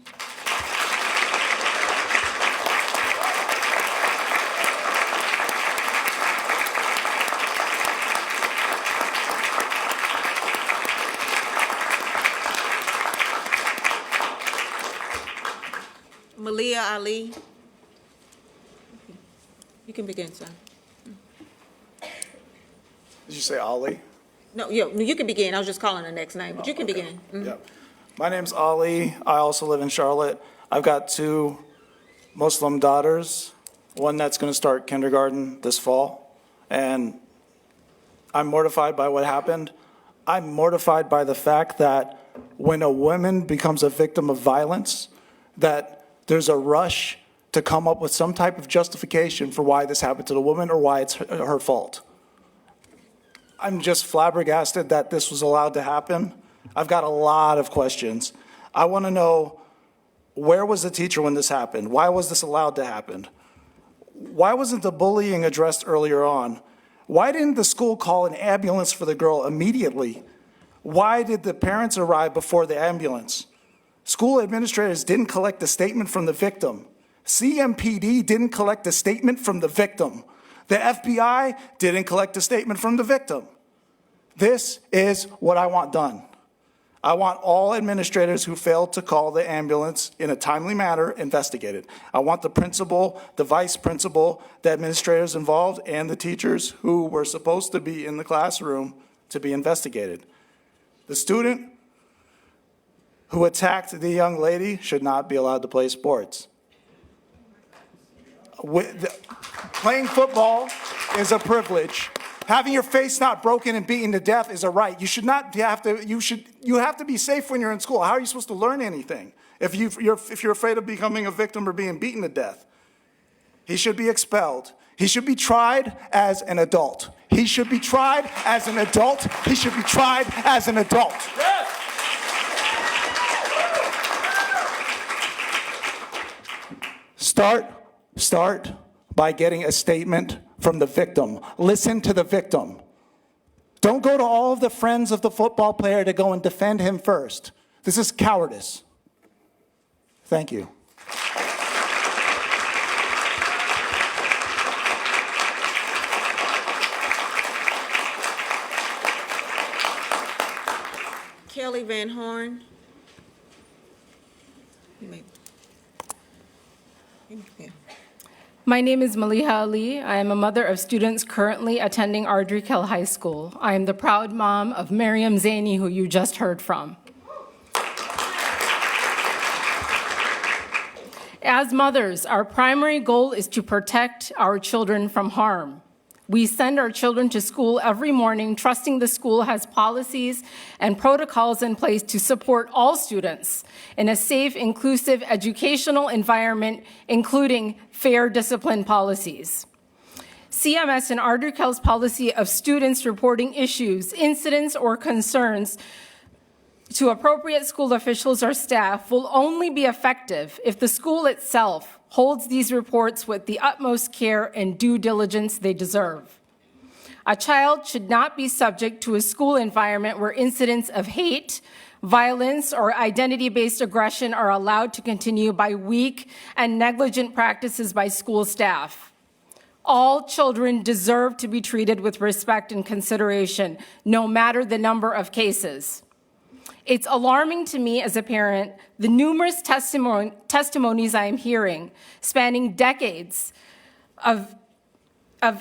Malia Ali. You can begin, sir. Did you say Ali? No, you can begin. I was just calling the next name, but you can begin. Mhm. Yep. My name's Ali. I also live in Charlotte. I've got 2 Muslim daughters, one that's going to start kindergarten this fall, and I'm mortified by what happened. I'm mortified by the fact that when a woman becomes a victim of violence, that there's a rush to come up with some type of justification for why this happened to the woman or why it's her fault. I'm just flabbergasted that this was allowed to happen. I've got a lot of questions. I want to know, where was the teacher when this happened? Why was this allowed to happen? Why wasn't the bullying addressed earlier on? Why didn't the school call an ambulance for the girl immediately? Why did the parents arrive before the ambulance? School administrators didn't collect a statement from the victim. CMPD didn't collect a statement from the victim. The FBI didn't collect a statement from the victim. This is what I want done. I want all administrators who failed to call the ambulance in a timely manner investigated. I want the principal, the vice principal, the administrators involved, and the teachers who were supposed to be in the classroom to be investigated. The student who attacked the young lady should not be allowed to play sports. Playing football is a privilege. Having your face not broken and beaten to death is a right. You should not have to. You have to be safe when you're in school. How are you supposed to learn anything if you're afraid of becoming a victim or being beaten to death? He should be expelled. He should be tried as an adult. He should be tried as an adult. He should be tried as an adult. Yes. Start by getting a statement from the victim. Listen to the victim. Don't go to all of the friends of the football player to go and defend him first. This is cowardice. Thank you. Kelly Van Horn. My name is Maliha Ali. I am a mother of students currently attending Ardrey-Kell High School. I am the proud mom of Mariam Zaini, who you just heard from. As mothers, our primary goal is to protect our children from harm. We send our children to school every morning, trusting the school has policies and protocols in place to support all students in a safe, inclusive educational environment, including fair discipline policies. CMS and Ardrey-Kell's policy of students reporting issues, incidents, or concerns to appropriate school officials or staff will only be effective if the school itself holds these reports with the utmost care and due diligence they deserve. A child should not be subject to a school environment where incidents of hate, violence, or identity-based aggression are allowed to continue by weak and negligent practices by school staff. All children deserve to be treated with respect and consideration, no matter the number of cases. It's alarming to me as a parent, the numerous testimonies I am hearing, spanning decades of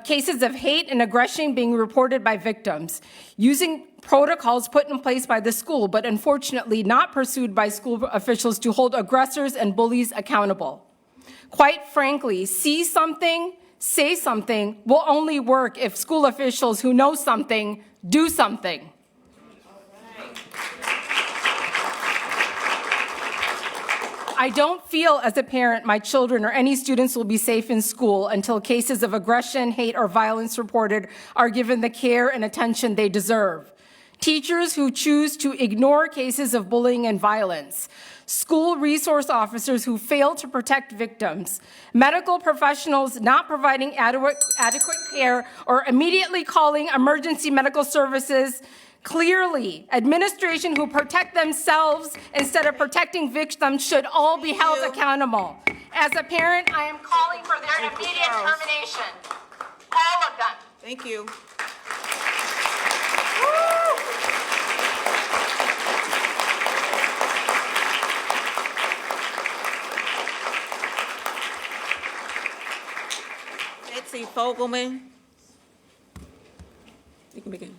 cases of hate and aggression being reported by victims, using protocols put in place by the school, but unfortunately not pursued by school officials to hold aggressors and bullies accountable. Quite frankly, see something, say something will only work if school officials who know something do something. I don't feel as a parent my children or any students will be safe in school until cases of aggression, hate, or violence reported are given the care and attention they deserve. teachers who choose to ignore cases of bullying and violence, school resource officers who fail to protect victims, medical professionals not providing adequate care or immediately calling emergency medical services. Clearly, administration who protect themselves instead of protecting victims should all be held accountable. As a parent, I am calling for their immediate termination. All of them. Thank you. Betsy Fogelman. You can begin.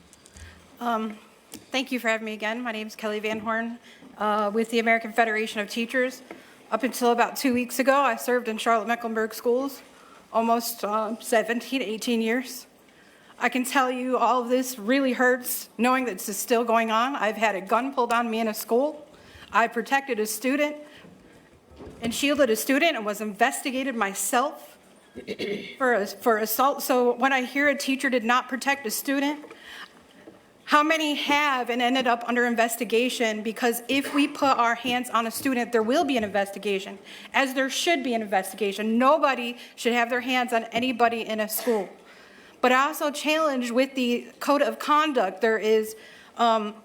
Thank you for having me again. My name is Kelly Van Horn with the American Federation of Teachers. Up until about 2 weeks ago, I served in Charlotte-Mecklenburg schools, almost 17 to 18 years. I can tell you all of this really hurts knowing that this is still going on. I've had a gun pulled on me in a school. I protected a student and shielded a student and was investigated myself for assault. So when I hear a teacher did not protect a student, how many have and ended up under investigation? Because if we put our hands on a student, there will be an investigation, as there should be an investigation. Nobody should have their hands on anybody in a school. But I also challenge with the code of conduct, there is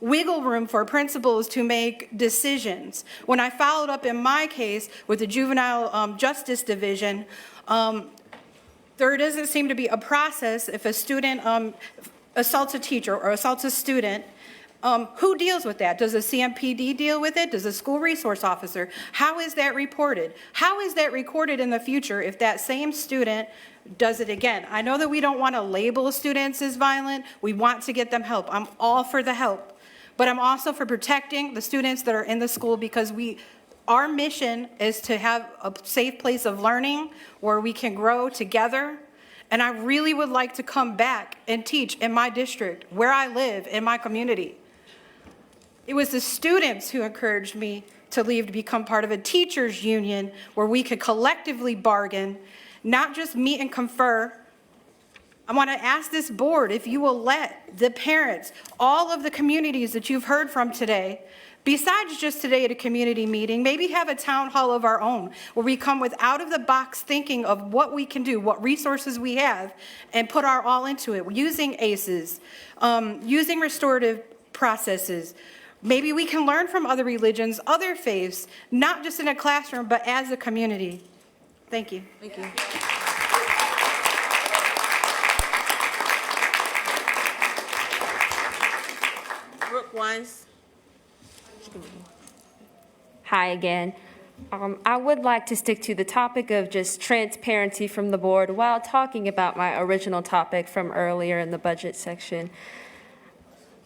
wiggle room for principals to make decisions. When I followed up in my case with the Juvenile Justice Division, there doesn't seem to be a process if a student assaults a teacher or assaults a student. Who deals with that? Does the CMPD deal with it? Does the school resource officer? How is that reported? How is that recorded in the future if that same student does it again? I know that we don't want to label students as violent. We want to get them help. I'm all for the help. But I'm also for protecting the students that are in the school because our mission is to have a safe place of learning where we can grow together. And I really would like to come back and teach in my district, where I live, in my community. It was the students who encouraged me to leave to become part of a teachers union where we could collectively bargain, not just meet and confer. I want to ask this board if you will let the parents, all of the communities that you've heard from today, besides just today at a community meeting, maybe have a town hall of our own where we come with out-of-the-box thinking of what we can do, what resources we have, and put our all into it, using ACEs, using restorative processes. Maybe we can learn from other religions, other faiths, not just in a classroom, but as a community. Thank you. Thank you. Brooke Weiss. Hi again. I would like to stick to the topic of just transparency from the board while talking about my original topic from earlier in the budget section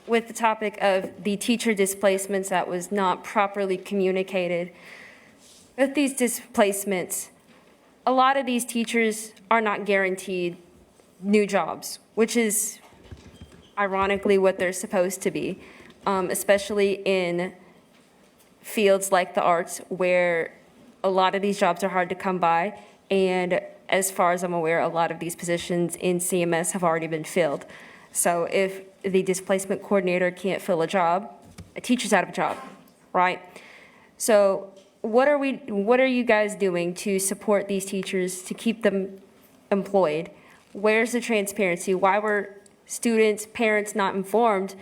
with the topic of the teacher displacements that was not properly communicated. With these displacements, a lot of these teachers are not guaranteed new jobs, which is ironically what they're supposed to be, especially in fields like the arts where a lot of these jobs are hard to come by, and as far as I'm aware, a lot of these positions in CMS have already been filled. So if the displacement coordinator can't fill a job, a teacher's out of a job, right? So what are you guys doing to support these teachers to keep them employed? Where's the transparency? Why were students, parents not informed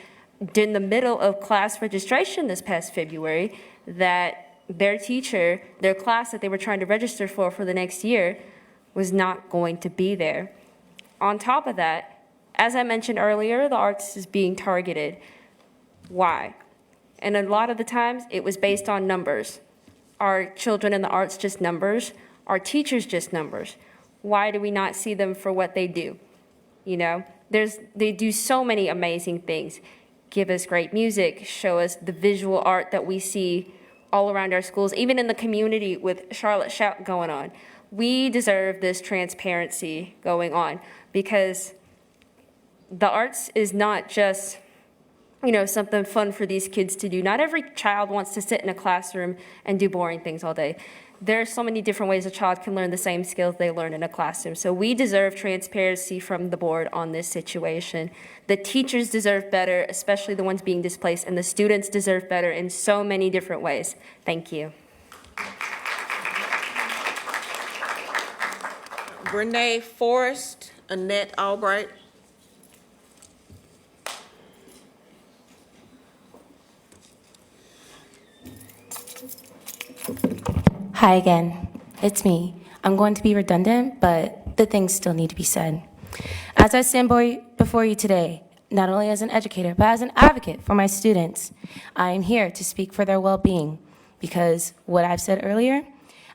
in the middle of class registration this past February that their teacher, their class that they were trying to register for the next year was not going to be there? On top of that, as I mentioned earlier, the arts is being targeted. Why? And a lot of the times it was based on numbers. Are children in the arts just numbers? Are teachers just numbers? Why do we not see them for what they do? You know, they do so many amazing things. Give us great music, show us the visual art that we see all around our schools, even in the community with Charlotte Shout going on. We deserve this transparency going on because the arts is not just something fun for these kids to do. Not every child wants to sit in a classroom and do boring things all day. There are so many different ways a child can learn the same skills they learn in a classroom. So we deserve transparency from the board on this situation. The teachers deserve better, especially the ones being displaced, and the students deserve better in so many different ways. Thank you. Renee Forrest, Annette Albright. Hi again, it's me. I'm going to be redundant, but the things still need to be said. As I stand before you today, not only as an educator, but as an advocate for my students, I am here to speak for their well-being because what I've said earlier,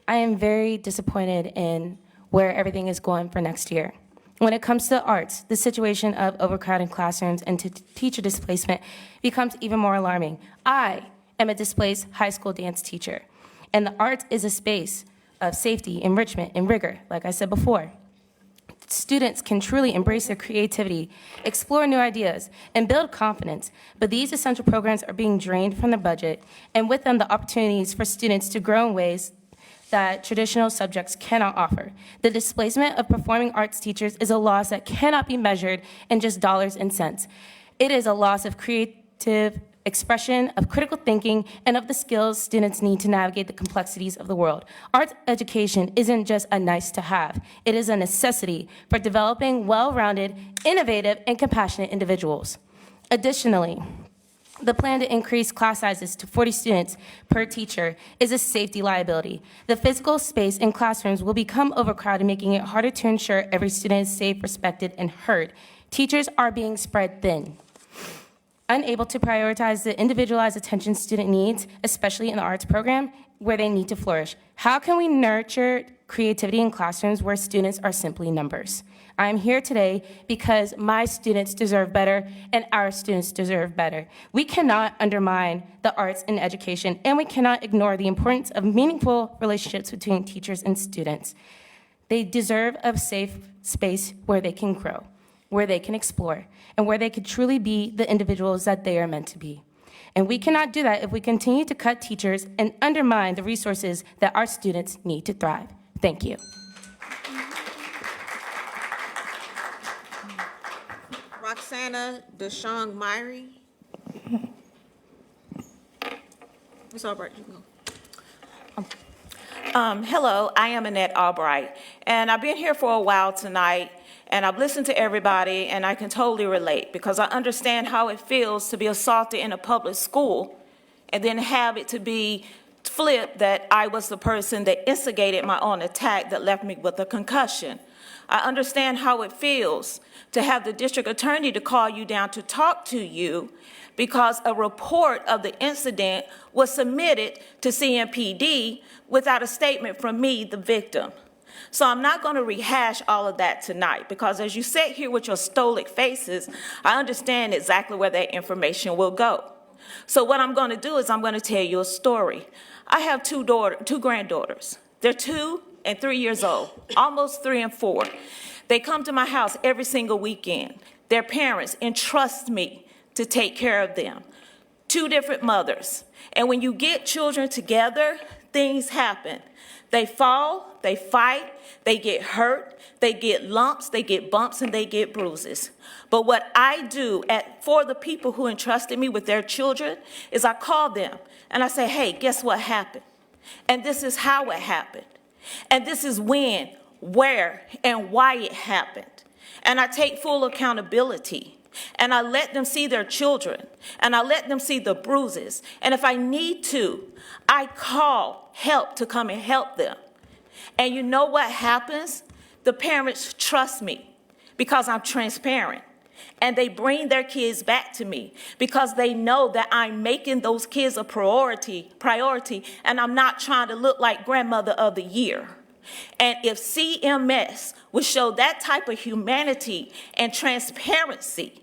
I am very disappointed in where everything is going for next year. When it comes to the arts, the situation of overcrowded classrooms and teacher displacement becomes even more alarming. I am a displaced high school dance teacher, and the arts is a space of safety, enrichment, and rigor, like I said before. Students can truly embrace their creativity, explore new ideas, and build confidence, but these essential programs are being drained from the budget, and with them the opportunities for students to grow in ways that traditional subjects cannot offer. The displacement of performing arts teachers is a loss that cannot be measured in just dollars and cents. It is a loss of creative expression, of critical thinking, and of the skills students need to navigate the complexities of the world. Arts education isn't just a nice to have. It is a necessity for developing well-rounded, innovative, and compassionate individuals. Additionally, the plan to increase class sizes to 40 students per teacher is a safety liability. The physical space in classrooms will become overcrowded, making it harder to ensure every student is safe, respected, and heard. Teachers are being spread thin, unable to prioritize the individualized attention student needs, especially in the arts program, where they need to flourish. How can we nurture creativity in classrooms where students are simply numbers? I'm here today because my students deserve better and our students deserve better. We cannot undermine the arts in education, and we cannot ignore the importance of meaningful relationships between teachers and students. They deserve a safe space where they can grow, where they can explore, and where they could truly be the individuals that they are meant to be. And we cannot do that if we continue to cut teachers and undermine the resources that our students need to thrive. Thank you. Roxana Deshawn Myrie. Ms. Albright, you can go. Hello, I am Annette Albright, and I've been here for a while tonight, and I've listened to everybody, and I can totally relate because I understand how it feels to be assaulted in a public school and then have it to be flipped that I was the person that instigated my own attack that left me with a concussion. I understand how it feels to have the district attorney to call you down to talk to you because a report of the incident was submitted to CMPD without a statement from me, the victim. So I'm not going to rehash all of that tonight because as you sit here with your stoic faces, I understand exactly where that information will go. So what I'm going to do is I'm going to tell you a story. I have two granddaughters. They're 2 and 3 years old, almost 3 and 4. They come to my house every single weekend. Their parents entrust me to take care of them. 2 different mothers. And when you get children together, things happen. They fall, they fight, they get hurt, they get lumps, they get bumps, and they get bruises. But what I do for the people who entrusted me with their children is I call them and I say, hey, guess what happened? And this is how it happened. And this is when, where, and why it happened. And I take full accountability. And I let them see their children. And I let them see the bruises. And if I need to, I call help to come and help them. And you know what happens? The parents trust me because I'm transparent. And they bring their kids back to me because they know that I'm making those kids a priority, and I'm not trying to look like grandmother of the year. And if CMS would show that type of humanity and transparency,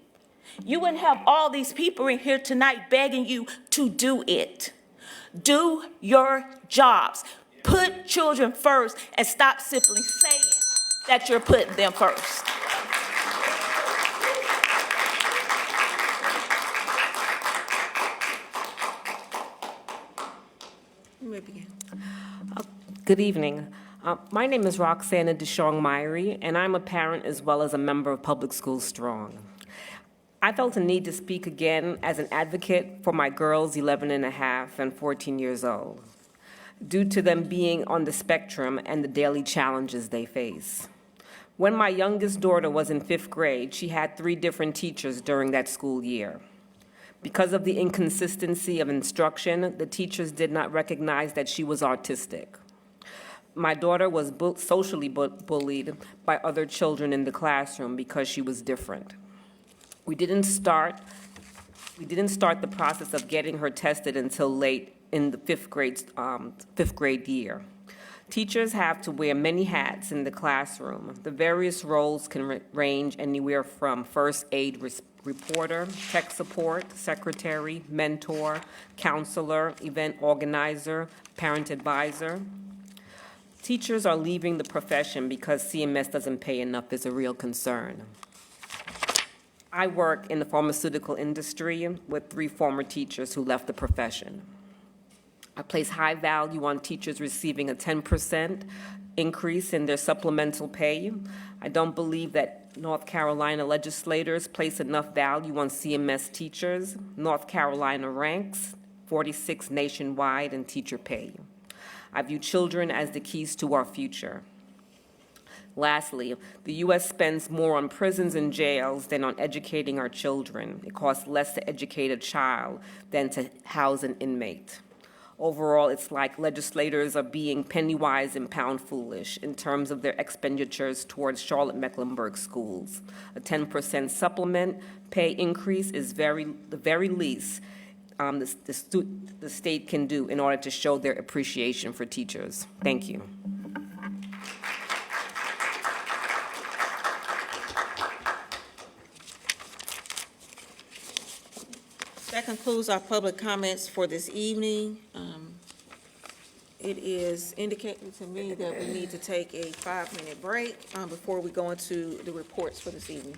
you wouldn't have all these people in here tonight begging you to do it. Do your jobs. Put children first and stop simply saying that you're putting them first. may begin. Good evening. My name is Roxana DeShong-Myrie, and I'm a parent as well as a member of Public Schools Strong. I felt a need to speak again as an advocate for my girls 11 and a half and 14 years old, due to them being on the spectrum and the daily challenges they face. When my youngest daughter was in 5th grade, she had 3 different teachers during that school year. Because of the inconsistency of instruction, the teachers did not recognize that she was autistic. My daughter was socially bullied by other children in the classroom because she was different. We didn't start the process of getting her tested until late in the 5th grade year. Teachers have to wear many hats in the classroom. The various roles can range anywhere from first aid reporter, tech support, secretary, mentor, counselor, event organizer, parent advisor. Teachers are leaving the profession because CMS doesn't pay enough is a real concern. I work in the pharmaceutical industry with 3 former teachers who left the profession. I place high value on teachers receiving a 10% increase in their supplemental pay. I don't believe that North Carolina legislators place enough value on CMS teachers. North Carolina ranks 46 nationwide in teacher pay. I view children as the keys to our future. Lastly, the U.S. spends more on prisons and jails than on educating our children. It costs less to educate a child than to house an inmate. Overall, it's like legislators are being penny-wise and pound-foolish in terms of their expenditures towards Charlotte-Mecklenburg schools. A 10% supplement pay increase is the very least the state can do in order to show their appreciation for teachers. Thank you. That concludes our public comments for this evening. It is indicated to me that we need to take a 5-minute break before we go into the reports for this evening.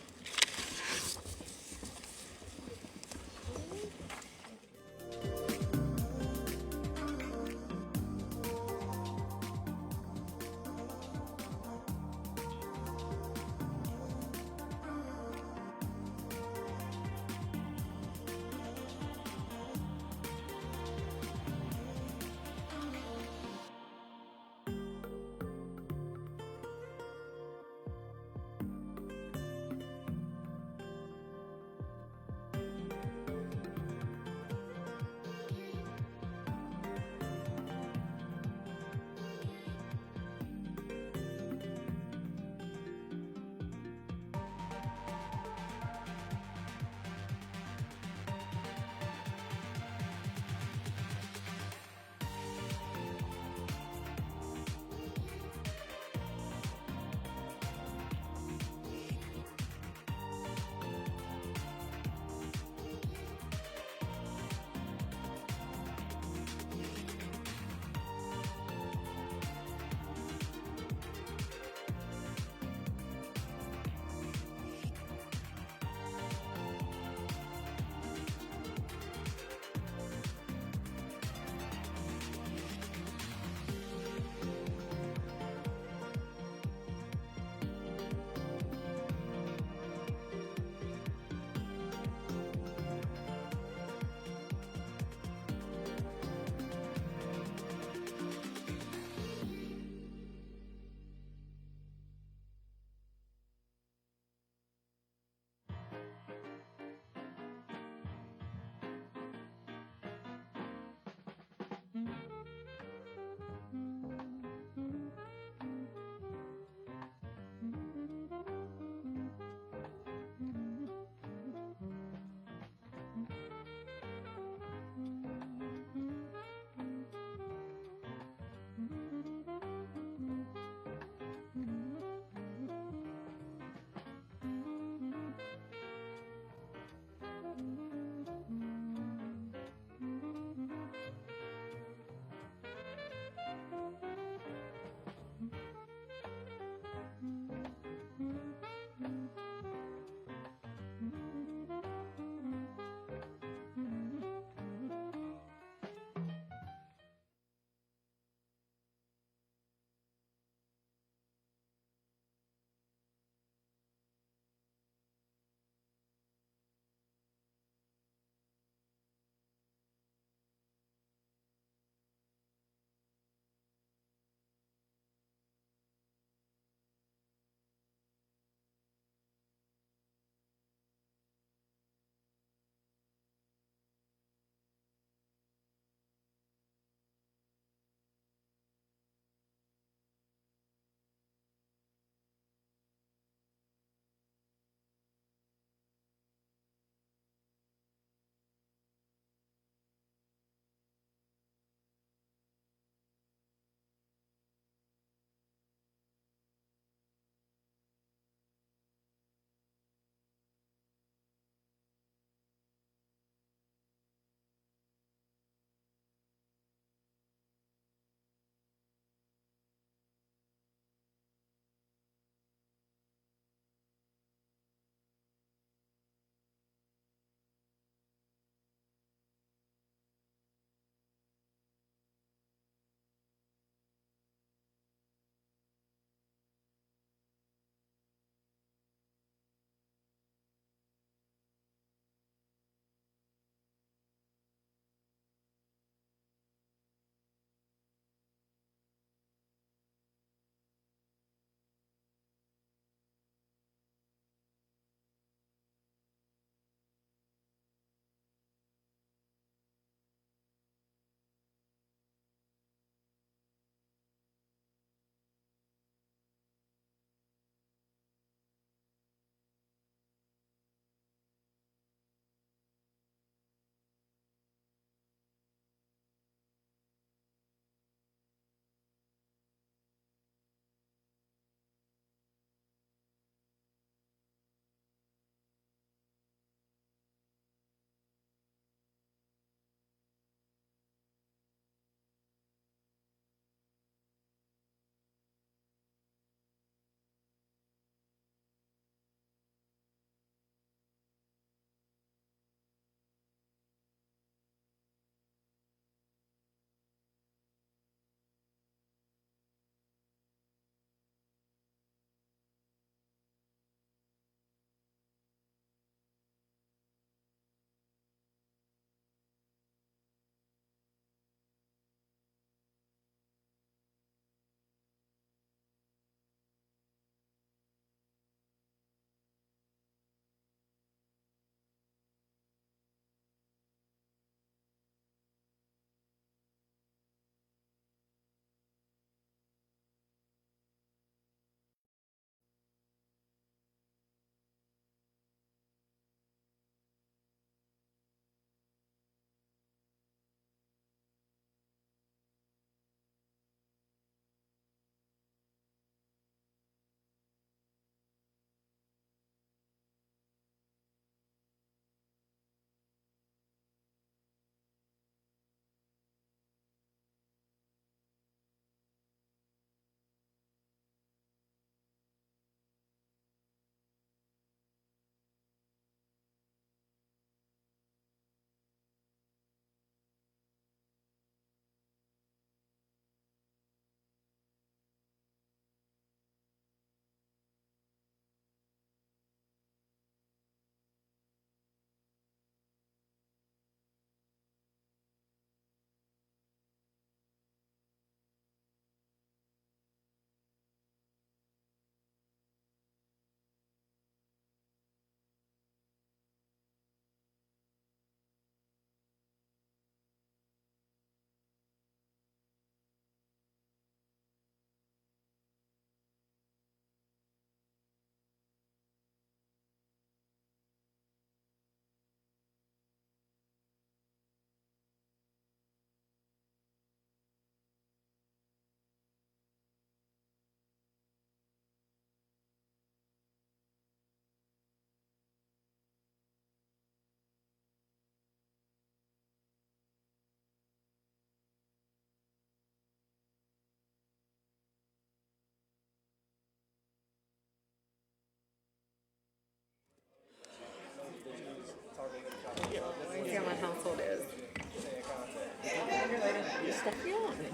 stop yawning.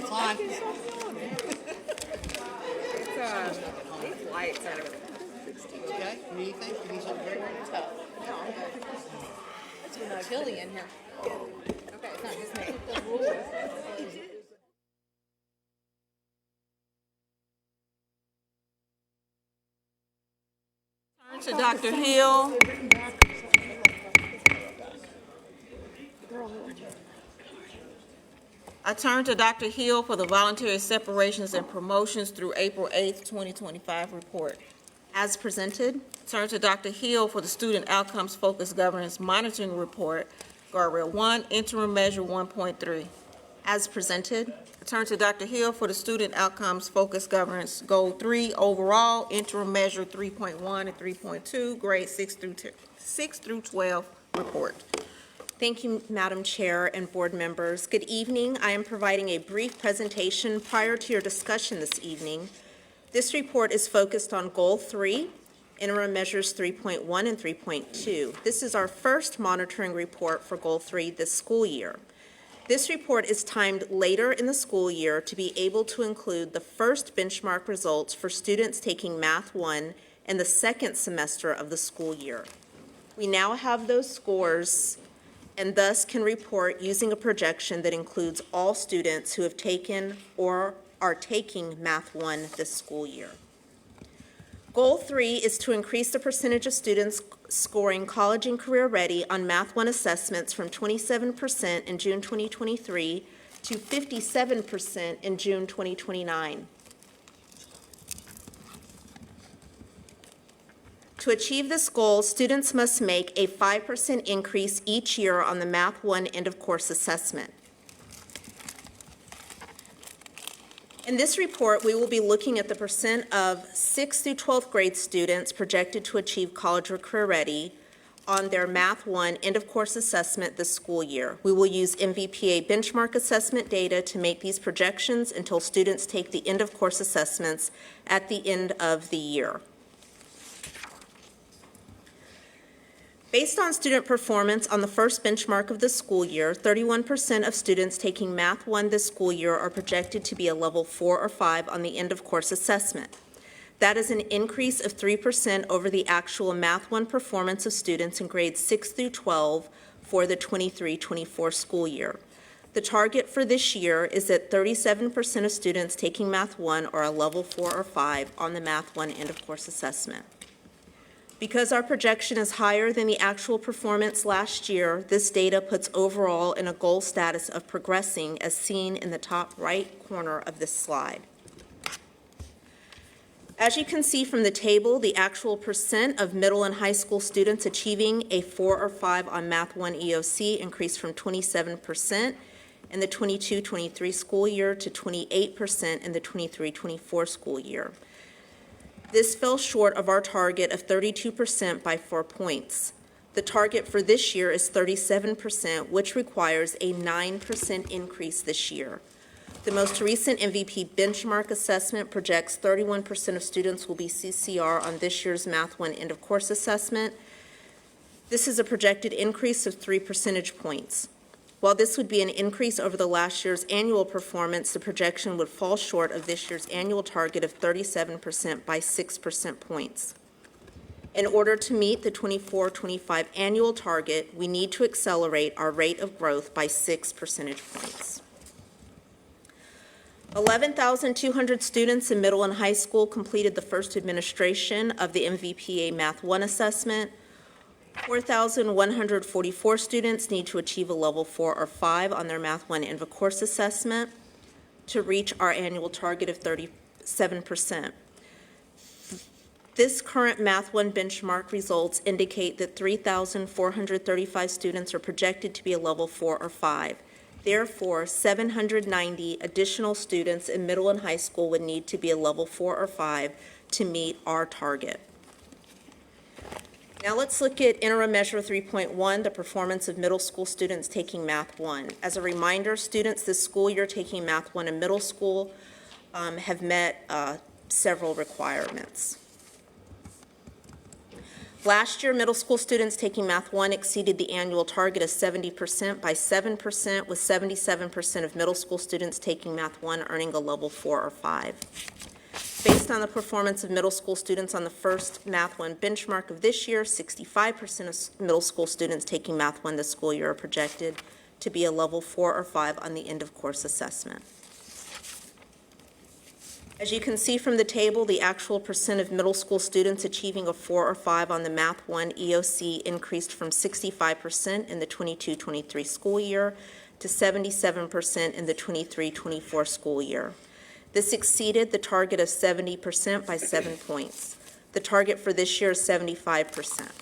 What? These lights are. Okay, you need anything? You need something to drink? No, I'm good. It's chilly in here. Okay, it's not just me. Turn to Dr. Hill. I turn to Dr. Hill for the voluntary separations and promotions through April 8th, 2025 report. As presented. Turn to Dr. Hill for the student outcomes focused governance monitoring report, Guardrail 1, interim measure 1.3. As presented. Turn to Dr. Hill for the student outcomes focused governance goal 3 overall, interim measure 3.1 and 3.2, grade 6 through 12 report. Thank you, Madam Chair and board members. Good evening. I am providing a brief presentation prior to your discussion this evening. This report is focused on Goal 3, interim measures 3.1 and 3.2. This is our first monitoring report for Goal 3 this school year. This report is timed later in the school year to be able to include the first benchmark results for students taking Math 1 in the second semester of the school year. We now have those scores and thus can report using a projection that includes all students who have taken or are taking Math 1 this school year. Goal 3 is to increase the percentage of students scoring college and career ready on Math 1 assessments from 27% in June 2023 to 57% in June 2029. To achieve this goal, students must make a 5% increase each year on the Math 1 end-of-course assessment. In this report, we will be looking at the percent of 6th through 12th grade students projected to achieve college or career ready on their Math 1 end-of-course assessment this school year. We will use MVPA benchmark assessment data to make these projections until students take the end-of-course assessments at the end of the year. Based on student performance on the first benchmark of the school year, 31% of students taking Math 1 this school year are projected to be a level 4 or 5 on the end-of-course assessment. That is an increase of 3% over the actual Math 1 performance of students in grades 6 through 12 for the 23-24 school year. The target for this year is that 37% of students taking Math 1 are a level 4 or 5 on the Math 1 end-of-course assessment. Because our projection is higher than the actual performance last year, this data puts overall in a goal status of progressing as seen in the top right corner of this slide. As you can see from the table, the actual percent of middle and high school students achieving a 4 or 5 on Math 1 EOC increased from 27% in the 22-23 school year to 28% in the 23-24 school year. This fell short of our target of 32% by 4 points. The target for this year is 37%, which requires a 9% increase this year. The most recent MVP benchmark assessment projects 31% of students will be CCR on this year's Math 1 end-of-course assessment. This is a projected increase of 3 percentage points. While this would be an increase over the last year's annual performance, the projection would fall short of this year's annual target of 37% by 6% points. In order to meet the 24-25 annual target, we need to accelerate our rate of growth by 6 percentage points. 11,200 students in middle and high school completed the first administration of the MVPA Math 1 assessment. 4,144 students need to achieve a level 4 or 5 on their Math 1 end-of-course assessment to reach our annual target of 37%. This current Math 1 benchmark results indicate that 3,435 students are projected to be a level 4 or 5. Therefore, 790 additional students in middle and high school would need to be a level 4 or 5 to meet our target. Now let's look at interim measure 3.1, the performance of middle school students taking Math 1. As a reminder, students this school year taking Math 1 in middle school have met several requirements. Last year, middle school students taking Math 1 exceeded the annual target of 70% by 7%, with 77% of middle school students taking Math 1 earning a level 4 or 5. Based on the performance of middle school students on the first Math 1 benchmark of this year, 65% of middle school students taking Math 1 this school year are projected to be a level 4 or 5 on the end-of-course assessment. As you can see from the table, the actual percent of middle school students achieving a 4 or 5 on the Math 1 EOC increased from 65% in the 22-23 school year to 77% in the 23-24 school year. This exceeded the target of 70% by 7 points. The target for this year is 75%.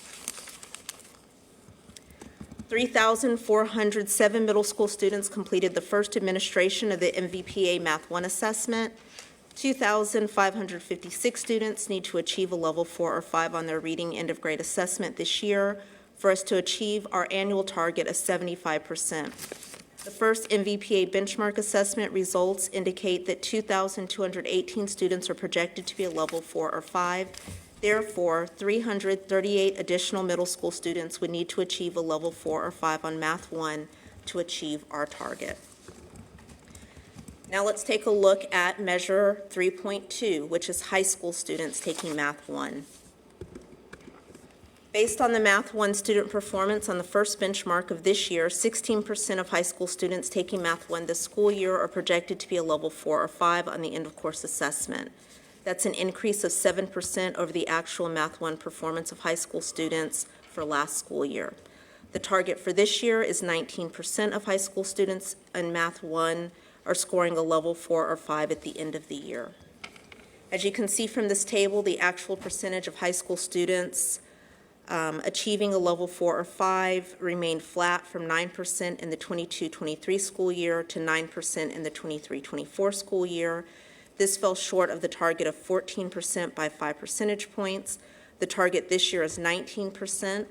3,407 middle school students completed the first administration of the MVPA Math 1 assessment. 2,556 students need to achieve a level 4 or 5 on their reading end-of-grade assessment this year for us to achieve our annual target of 75%. The first MVPA benchmark assessment results indicate that 2,218 students are projected to be a level 4 or 5. Therefore, 338 additional middle school students would need to achieve a level 4 or 5 on Math 1 to achieve our target. Now let's take a look at Measure 3.2, which is high school students taking Math 1. Based on the Math 1 student performance on the first benchmark of this year, 16% of high school students taking Math 1 this school year are projected to be a level 4 or 5 on the end-of-course assessment. That's an increase of 7% over the actual Math 1 performance of high school students for last school year. The target for this year is 19% of high school students in Math 1 are scoring a level 4 or 5 at the end of the year. As you can see from this table, the actual percentage of high school students achieving a level 4 or 5 remained flat from 9% in the 22-23 school year to 9% in the 23-24 school year. This fell short of the target of 14% by 5 percentage points. The target this year is 19%.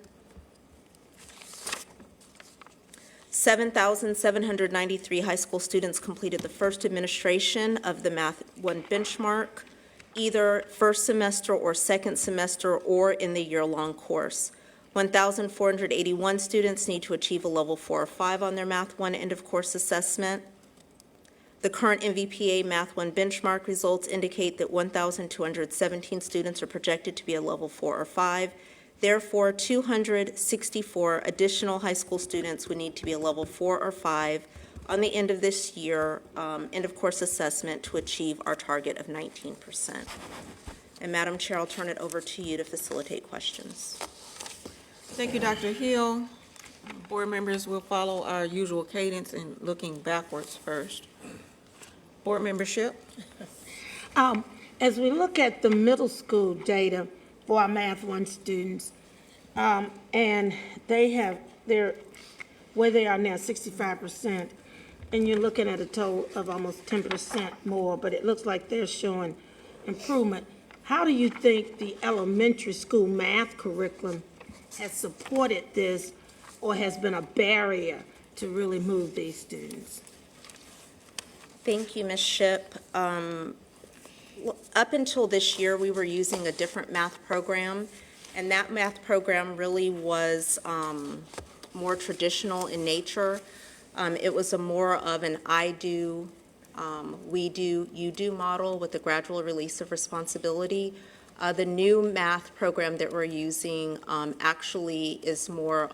7,793 high school students completed the first administration of the Math 1 benchmark, either first semester or second semester or in the year-long course. 1,481 students need to achieve a level 4 or 5 on their Math 1 end-of-course assessment. The current MVPA Math 1 benchmark results indicate that 1,217 students are projected to be a level 4 or 5. Therefore, 264 additional high school students would need to be a level 4 or 5 on the end of this year, end-of-course assessment to achieve our target of 19%. And Madam Chair, I'll turn it over to you to facilitate questions. Thank you, Dr. Hill. Board members will follow our usual cadence in looking backwards first. Board membership. As we look at the middle school data for our Math 1 students, and they're where they are now, 65%, and you're looking at a total of almost 10% more, but it looks like they're showing improvement. How do you think the elementary school math curriculum has supported this or has been a barrier to really move these students? Thank you, Ms. Shipp. Up until this year, we were using a different math program, and that math program really was more traditional in nature. It was more of an I do, we do, you do model with a gradual release of responsibility. The new math program that we're using actually is more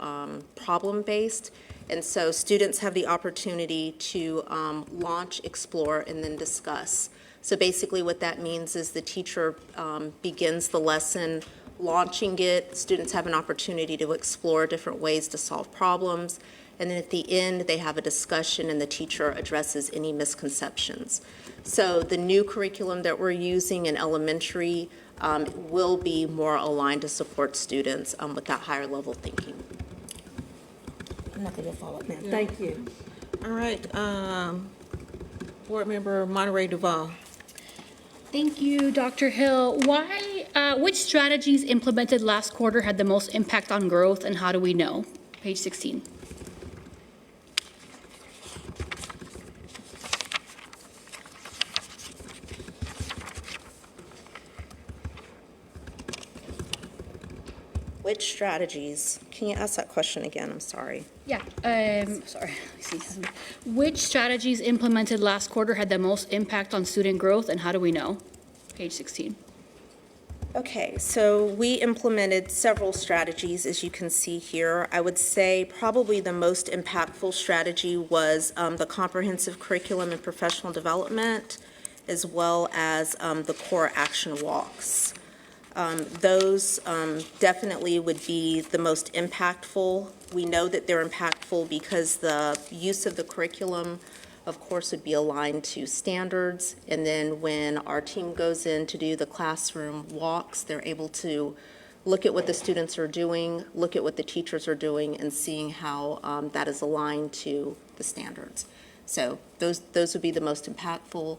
problem-based, and so students have the opportunity to launch, explore, and then discuss. So basically what that means is the teacher begins the lesson launching it. Students have an opportunity to explore different ways to solve problems. And then at the end, they have a discussion and the teacher addresses any misconceptions. So the new curriculum that we're using in elementary will be more aligned to support students with that higher level thinking. I'm not going to follow up now. Thank you. All right. Board member Monterey Duval. Thank you, Dr. Hill. Which strategies implemented last quarter had the most impact on growth, and how do we know? Page 16. Which strategies, can you ask that question again? I'm sorry. Yeah, sorry, let me see. Which strategies implemented last quarter had the most impact on student growth, and how do we know? Page 16. Okay, so we implemented several strategies, as you can see here. I would say probably the most impactful strategy was the comprehensive curriculum and professional development, as well as the core action walks. Those definitely would be the most impactful. We know that they're impactful because the use of the curriculum, of course, would be aligned to standards. And then when our team goes in to do the classroom walks, they're able to look at what the students are doing, look at what the teachers are doing, and seeing how that is aligned to the standards. So those would be the most impactful.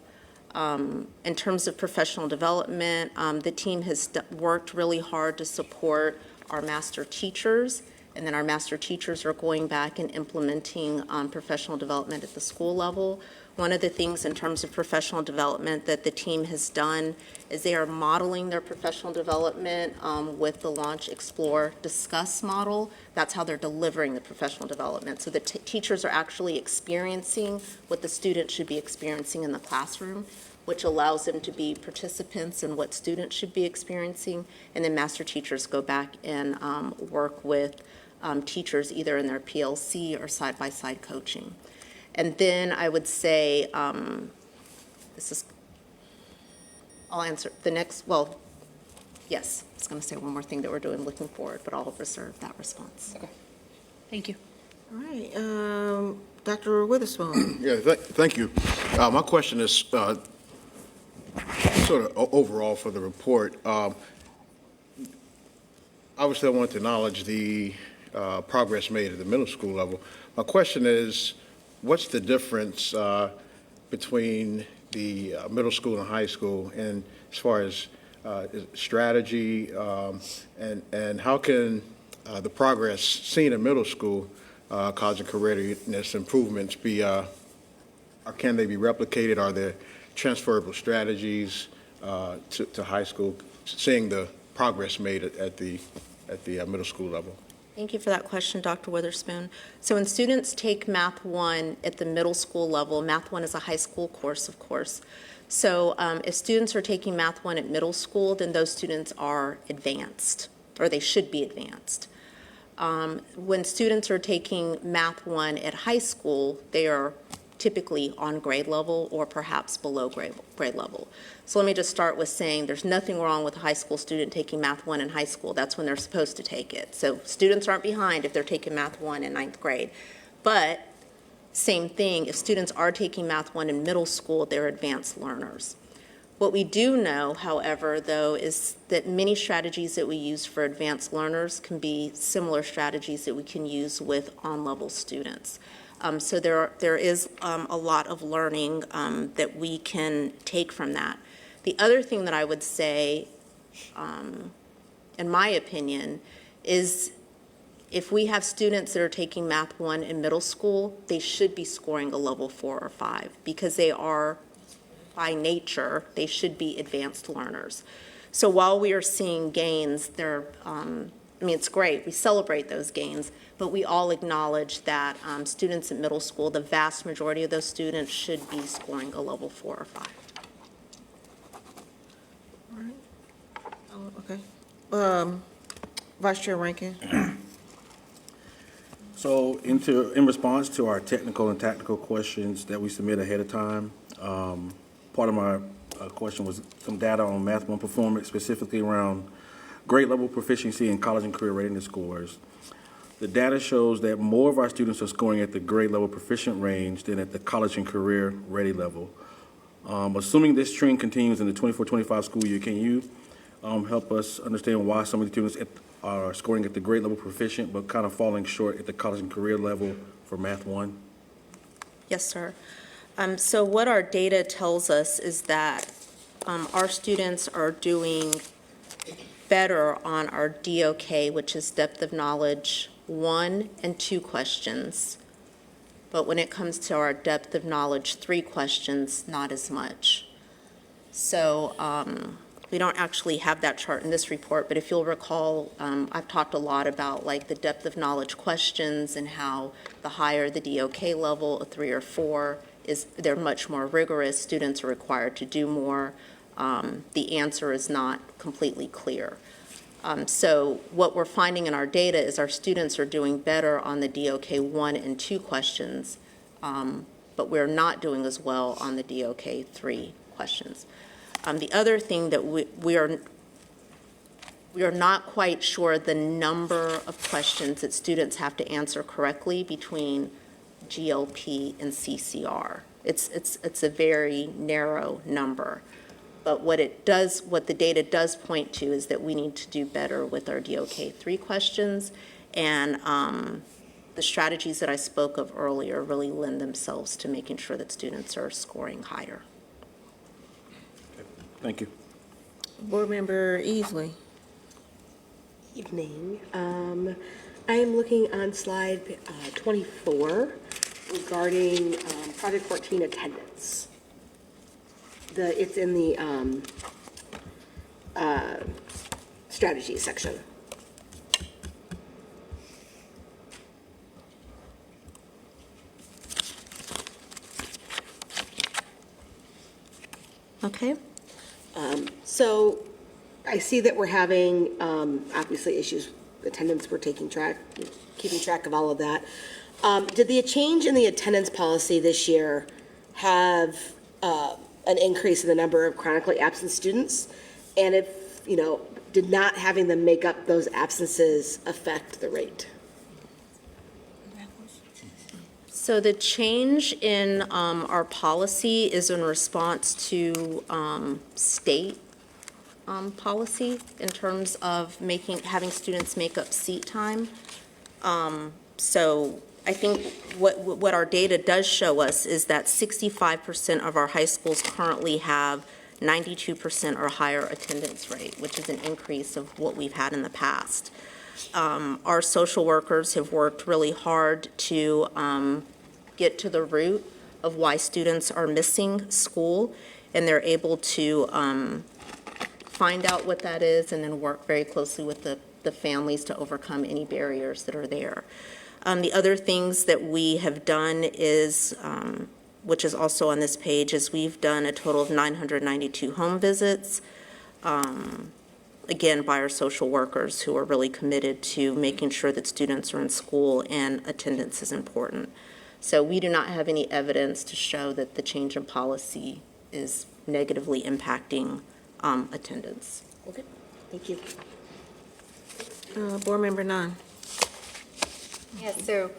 In terms of professional development, the team has worked really hard to support our master teachers, and then our master teachers are going back and implementing professional development at the school level. One of the things in terms of professional development that the team has done is they are modeling their professional development with the Launch, Explore, Discuss model. That's how they're delivering the professional development. So the teachers are actually experiencing what the students should be experiencing in the classroom, which allows them to be participants in what students should be experiencing. And then master teachers go back and work with teachers either in their PLC or side-by-side coaching. And then I would say, I'll answer the next, well, yes, I was going to say one more thing that we're doing looking forward, but I'll reserve that response. Okay. Thank you. All right, Dr. Witherspoon. Yeah, thank you. My question is sort of overall for the report. Obviously, I want to acknowledge the progress made at the middle school level. My question is, what's the difference between the middle school and high school, and as far as strategy, and how can the progress seen in middle school, college and career readiness improvements be, or can they be replicated? Are there transferable strategies to high school, seeing the progress made at the middle school level? Thank you for that question, Dr. Witherspoon. So when students take Math 1 at the middle school level, Math 1 is a high school course, of course. So if students are taking Math 1 at middle school, then those students are advanced, or they should be advanced. When students are taking Math 1 at high school, they are typically on grade level or perhaps below grade level. So let me just start with saying there's nothing wrong with a high school student taking Math 1 in high school. That's when they're supposed to take it. So students aren't behind if they're taking Math 1 in 9th grade. But same thing, if students are taking Math 1 in middle school, they're advanced learners. What we do know, however, though, is that many strategies that we use for advanced learners can be similar strategies that we can use with on-level students. So there is a lot of learning that we can take from that. The other thing that I would say, in my opinion, is if we have students that are taking Math 1 in middle school, they should be scoring a level 4 or 5 because they are, by nature, they should be advanced learners. So while we are seeing gains, it's great, we celebrate those gains, but we all acknowledge that students in middle school, the vast majority of those students should be scoring a level 4 or 5. All right. Okay. Vice Chair Rankin. So in response to our technical and tactical questions that we submit ahead of time, part of my question was some data on Math 1 performance, specifically around grade level proficiency in college and career readiness scores. The data shows that more of our students are scoring at the grade level proficient range than at the college and career ready level. Assuming this trend continues in the 24-25 school year, can you help us understand why some of the students are scoring at the grade level proficient but kind of falling short at the college and career level for Math 1? Yes, sir. So what our data tells us is that our students are doing better on our DOK, which is depth of knowledge 1 and 2 questions. But when it comes to our depth of knowledge 3 questions, not as much. So We don't actually have that chart in this report, but if you'll recall, I've talked a lot about like the depth of knowledge questions and how the higher the DOK level, a 3 or 4, they're much more rigorous. Students are required to do more. The answer is not completely clear. So what we're finding in our data is our students are doing better on the DOK 1 and 2 questions, but we're not doing as well on the DOK 3 questions. The other thing that we are not quite sure the number of questions that students have to answer correctly between GLP and CCR. It's a very narrow number. But what the data does point to is that we need to do better with our DOK 3 questions, and the strategies that I spoke of earlier really lend themselves to making sure that students are scoring higher. Thank you. Board Member Easley. Evening. I am looking on slide 24 regarding Project 14 attendance. It's in the strategy section. Okay. So I see that we're having obviously issues with attendance. We're keeping track of all of that. Did the change in the attendance policy this year have an increase in the number of chronically absent students? And if, did not having them make up those absences affect the rate? So the change in our policy is in response to state policy in terms of having students make up seat time. So I think what our data does show us is that 65% of our high schools currently have 92% or higher attendance rate, which is an increase of what we've had in the past. Our social workers have worked really hard to get to the root of why students are missing school, and they're able to find out what that is and then work very closely with the families to overcome any barriers that are there. The other things that we have done is, which is also on this page, is we've done a total of 992 home visits, again, by our social workers who are really committed to making sure that students are in school and attendance is important. So we do not have any evidence to show that the change in policy is negatively impacting attendance. Okay, thank you. Board Member Nunn. Yeah, so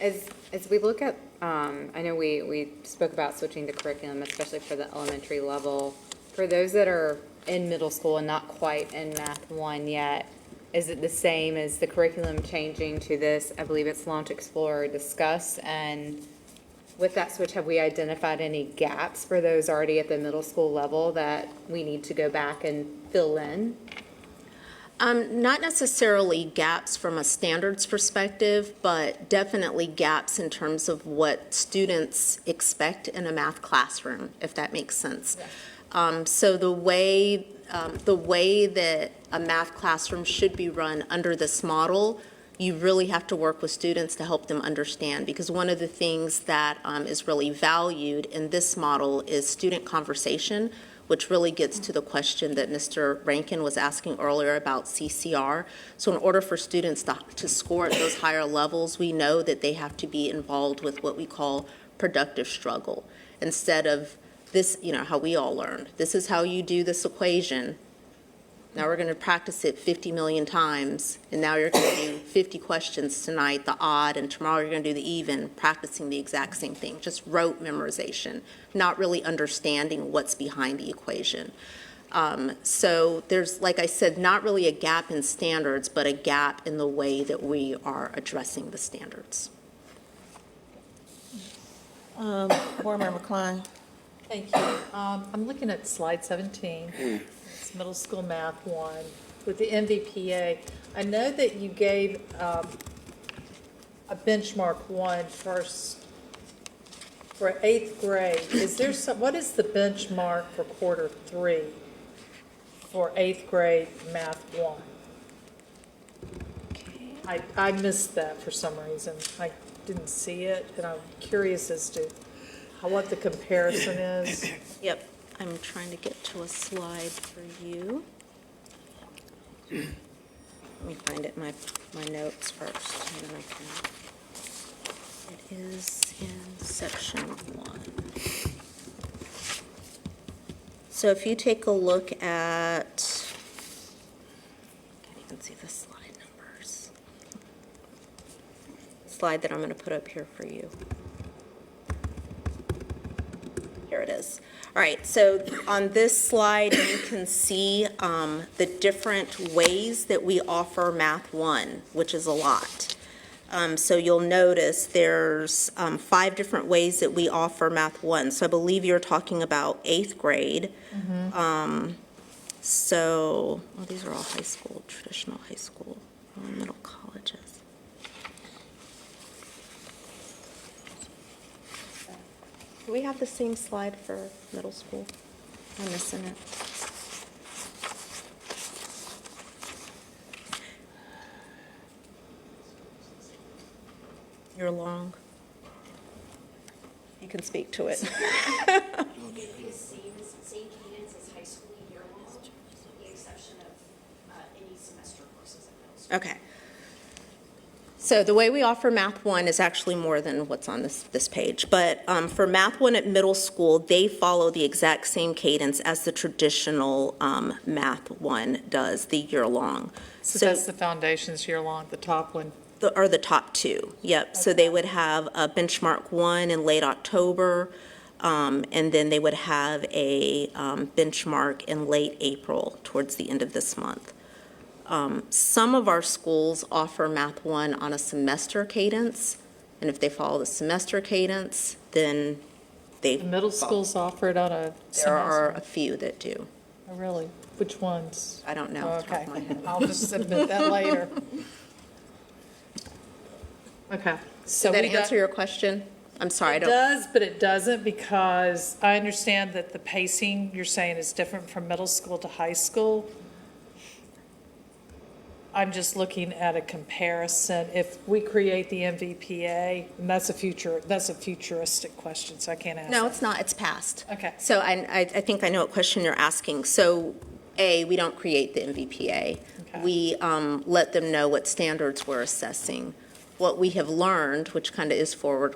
as we look at, I know we spoke about switching the curriculum, especially for the elementary level. For those that are in middle school and not quite in Math 1 yet, is it the same as the curriculum changing to this? I believe it's Launch, Explore, Discuss. And with that switch, have we identified any gaps for those already at the middle school level that we need to go back and fill in? Not necessarily gaps from a standards perspective, but definitely gaps in terms of what students expect in a math classroom, if that makes sense. Yeah. So the way that a math classroom should be run under this model, you really have to work with students to help them understand, because one of the things that is really valued in this model is student conversation, which really gets to the question that Mr. Rankin was asking earlier about CCR. So in order for students to score at those higher levels, we know that they have to be involved with what we call productive struggle. Instead of this, how we all learned. This is how you do this equation. Now we're going to practice it 50 million times, and now you're going to do 50 questions tonight, the odd, and tomorrow you're going to do the even, practicing the exact same thing, just rote memorization, not really understanding what's behind the equation. So there's, like I said, not really a gap in standards, but a gap in the way that we are addressing the standards. Board Member Klein. Thank you. I'm looking at slide 17. It's middle school math 1 with the MVPA. I know that you gave a benchmark 1 first for 8th grade. Is there what is the benchmark for quarter 3? for 8th grade Math 1. I missed that for some reason. I didn't see it, and I'm curious as to what the comparison is. Yep, I'm trying to get to a slide for you. Let me find it in my notes first, and then I can. It is in section 1. So if you take a look at, can't even see the slide numbers. Slide that I'm going to put up here for you. Here it is. All right, so on this slide, you can see the different ways that we offer Math 1, which is a lot. So you'll notice there's 5 different ways that we offer Math 1. So I believe you're talking about 8th grade. So, well, these are all high school, traditional high school, middle colleges. Do we have the same slide for middle school? I'm missing it. You're long. You can speak to it. Same cadence as high school year long, with the exception of any semester courses at middle school. Okay. So the way we offer Math 1 is actually more than what's on this page. But for Math 1 at middle school, they follow the exact same cadence as the traditional Math 1 does, the year-long. So that's the foundations year-long, the top one. Or the top 2, yep. Okay. So they would have a benchmark 1 in late October, and then they would have a benchmark in late April, towards the end of this month. Some of our schools offer Math 1 on a semester cadence, and if they follow the semester cadence, then they The middle schools offer it on a semester? There are a few that do. Oh, really? Which ones? I don't know. Oh, okay, I'll just submit that later. Okay. So did that answer your question? I'm sorry, I don't. It does, but it doesn't, because I understand that the pacing you're saying is different from middle school to high school. I'm just looking at a comparison. If we create the MVPA, and that's a futuristic question, so I can't answer. No, it's not. It's past. Okay. So I think I know what question you're asking. So A, we don't create the MVPA. Okay. We let them know what standards we're assessing. What we have learned, which kind of is forward,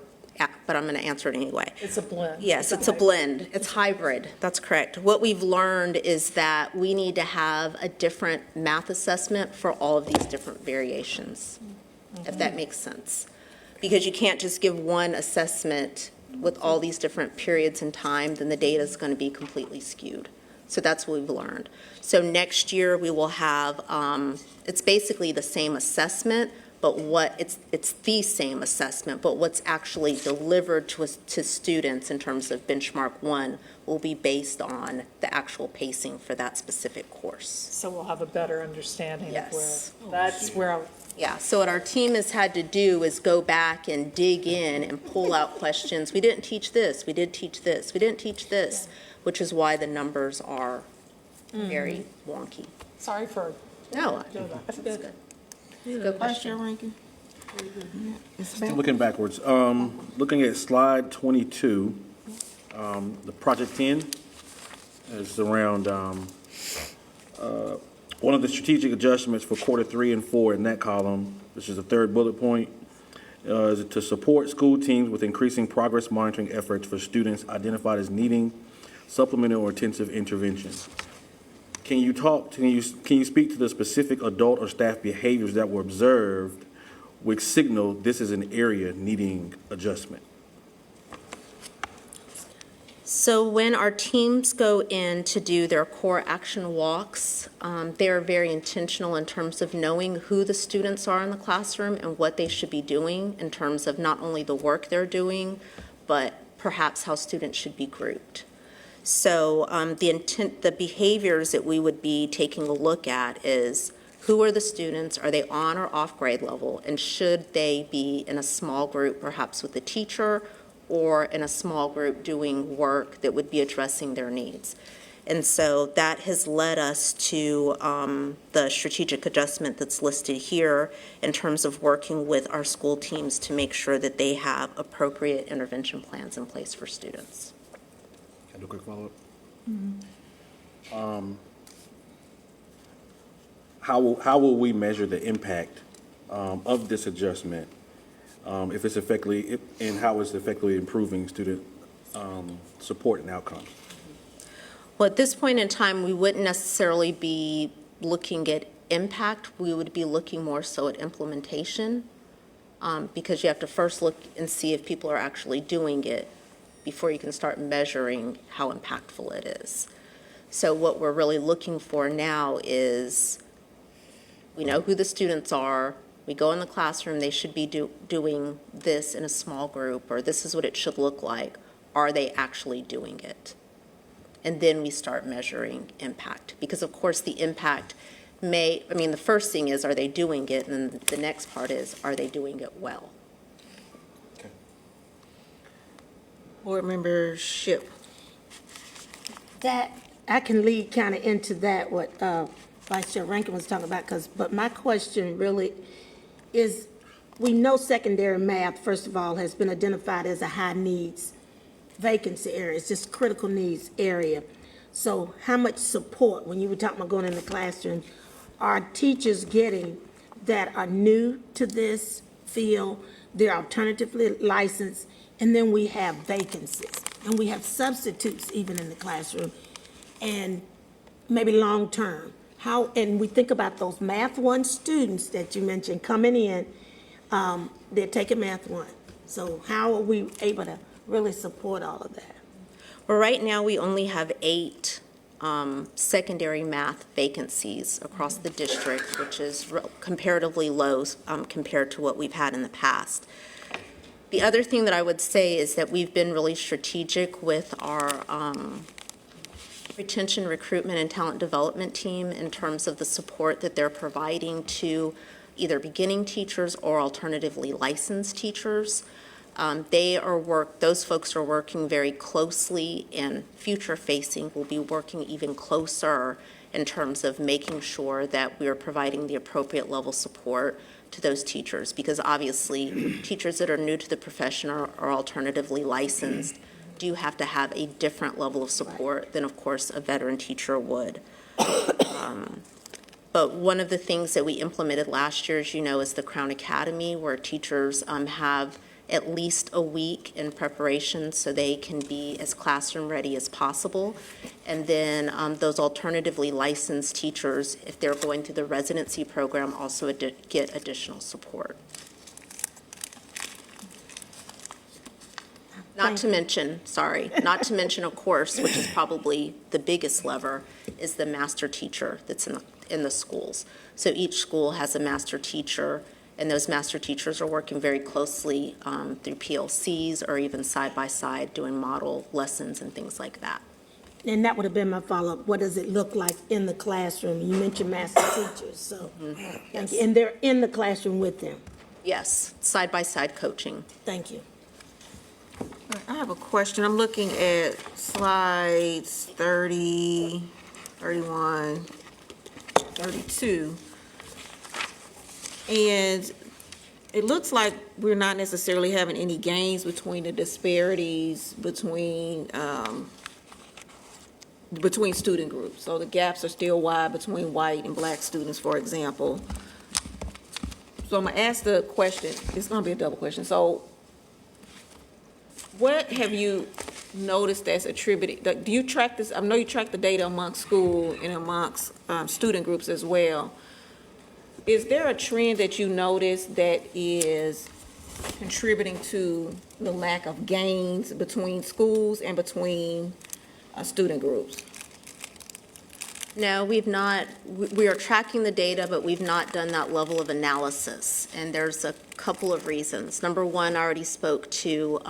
but I'm going to answer it anyway. It's a blend. Yes, it's a blend. It's hybrid. That's correct. What we've learned is that we need to have a different math assessment for all of these different variations, if that makes sense. Because you can't just give one assessment with all these different periods in time, then the data is going to be completely skewed. So that's what we've learned. So next year we will have, it's basically the same assessment, but it's the same assessment, but what's actually delivered to students in terms of benchmark 1 will be based on the actual pacing for that specific course. So we'll have a better understanding Yes. of that's where Yeah, so what our team has had to do is go back and dig in and pull out questions. We didn't teach this, we did teach this, we didn't teach this, which is why the numbers are very wonky. Sorry for. No, that's good. Good question. Still looking backwards. Looking at slide 22, the project 10 is around one of the strategic adjustments for quarter 3 and 4 in that column, which is the third bullet point, is to support school teams with increasing progress monitoring efforts for students identified as needing supplemental or intensive intervention. Can you speak to the specific adult or staff behaviors that were observed which signal this is an area needing adjustment? So when our teams go in to do their core action walks, they're very intentional in terms of knowing who the students are in the classroom and what they should be doing in terms of not only the work they're doing, but perhaps how students should be grouped. So the behaviors that we would be taking a look at is who are the students, are they on or off grade level, and should they be in a small group, perhaps with a teacher, or in a small group doing work that would be addressing their needs. And so that has led us to the strategic adjustment that's listed here in terms of working with our school teams to make sure that they have appropriate intervention plans in place for students. Can I do a quick follow-up? How will we measure the impact of this adjustment, if it's effectively, and how it's effectively improving student support and outcomes? Well, at this point in time, we wouldn't necessarily be looking at impact. We would be looking more so at implementation, because you have to first look and see if people are actually doing it before you can start measuring how impactful it is. So what we're really looking for now is, we know who the students are, we go in the classroom, they should be doing this in a small group, or this is what it should look like. Are they actually doing it? And then we start measuring impact. Because of course the impact the first thing is, are they doing it? And then the next part is, are they doing it well? Okay. Board Member Shipp. That, I can lead kind of into that, what Vice Chair Rankin was talking about, but my question really is, we know secondary math, first of all, has been identified as a high needs vacancy area. It's just critical needs area. So how much support, when you were talking about going in the classroom, are teachers getting that are new to this field, they're alternatively licensed, and then we have vacancies, and we have substitutes even in the classroom, and maybe long-term. And we think about those Math 1 students that you mentioned coming in, they're taking Math 1. So how are we able to really support all of that? Well, right now we only have 8 secondary math vacancies across the district, which is comparatively low compared to what we've had in the past. The other thing that I would say is that we've been really strategic with our retention, recruitment, and talent development team in terms of the support that they're providing to either beginning teachers or alternatively licensed teachers. Those folks are working very closely, and future-facing will be working even closer in terms of making sure that we are providing the appropriate level support to those teachers, because obviously teachers that are new to the profession or alternatively licensed do have to have a different level of support than, of course, a veteran teacher would. But one of the things that we implemented last year, as you know, is the Crown Academy, where teachers have at least a week in preparation so they can be as classroom ready as possible. And then those alternatively licensed teachers, if they're going through the residency program, also get additional support. Not to mention, of course, which is probably the biggest lever, is the master teacher that's in the schools. So each school has a master teacher, and those master teachers are working very closely through PLCs or even side-by-side doing model lessons and things like that. And that would have been my follow-up. What does it look like in the classroom? You mentioned master teachers, so thank you. And they're in the classroom with them? Yes, side-by-side coaching. Thank you. I have a question. I'm looking at slides 30, 31, 32. And it looks like we're not necessarily having any gains between the disparities between student groups. So the gaps are still wide between white and black students, for example. So I'm gonna ask the question, it's gonna be a double question. So what have you noticed that's attributed, do you track this? I know you track the data amongst school and amongst student groups as well. Is there a trend that you notice that is contributing to the lack of gains between schools and between student groups? No, we've not. We are tracking the data, but we've not done that level of analysis. And there's a couple of reasons. Number one, I already spoke to,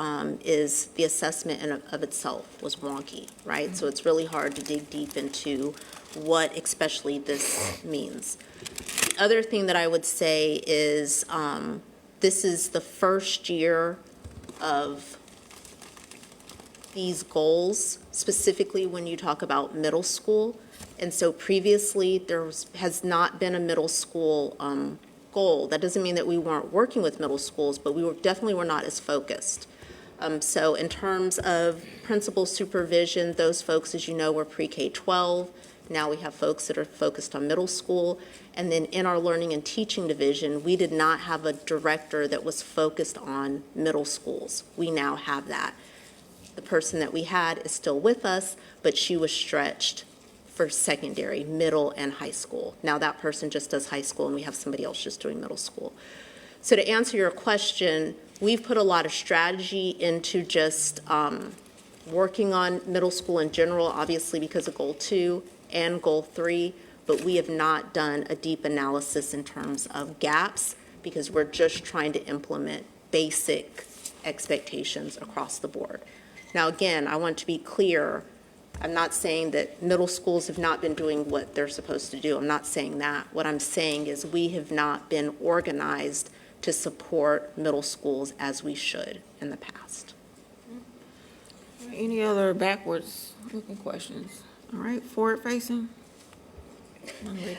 is the assessment in of itself was wonky, right? So it's really hard to dig deep into what especially this means. The other thing that I would say is this is the first year of these goals, specifically when you talk about middle school. And so previously, has not been a middle school goal. That doesn't mean that we weren't working with middle schools, but we definitely were not as focused. So in terms of principal supervision, those folks, as you know, were pre-K-12. Now we have folks that are focused on middle school. And then in our learning and teaching division, we did not have a director that was focused on middle schools. We now have that. The person that we had is still with us, but she was stretched for secondary, middle, and high school. Now that person just does high school, and we have somebody else just doing middle school. So to answer your question, we've put a lot of strategy into just working on middle school in general, obviously because of Goal 2 and Goal 3, but we have not done a deep analysis in terms of gaps because we're just trying to implement basic expectations across the board. Now, again, I want to be clear. I'm not saying that middle schools have not been doing what they're supposed to do. I'm not saying that. What I'm saying is we have not been organized to support middle schools as we should in the past. Any other backwards looking questions? All right, forward facing.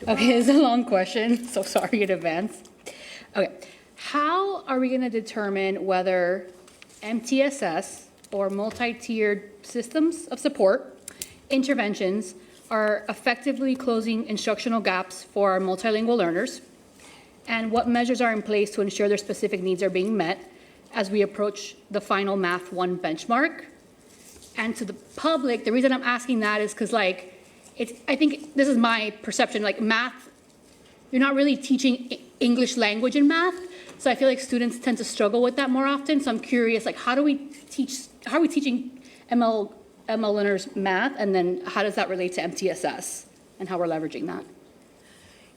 Okay, it's a long question, so sorry in advance. Okay, how are we going to determine whether MTSS or multi-tiered systems of support interventions are effectively closing instructional gaps for our multilingual learners? And what measures are in place to ensure their specific needs are being met as we approach the final Math 1 benchmark? And to the public, the reason I'm asking that is because, like, I think this is my perception, like math, you're not really teaching English language in math, so I feel like students tend to struggle with that more often. So I'm curious, like, how are we teaching ML learners math, and then how does that relate to MTSS and how we're leveraging that?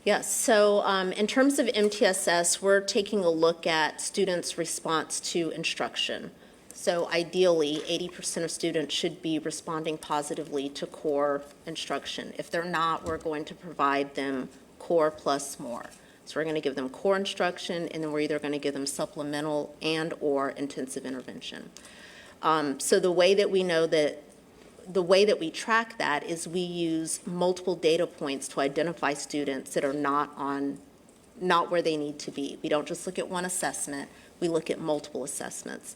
Yes, so in terms of MTSS, we're taking a look at students' response to instruction. So ideally, 80% of students should be responding positively to core instruction. If they're not, we're going to provide them core plus more. So we're going to give them core instruction, and then we're either going to give them supplemental and or intensive intervention. So the way that we know that, the way that we track that is we use multiple data points to identify students that are not where they need to be. We don't just look at one assessment, we look at multiple assessments.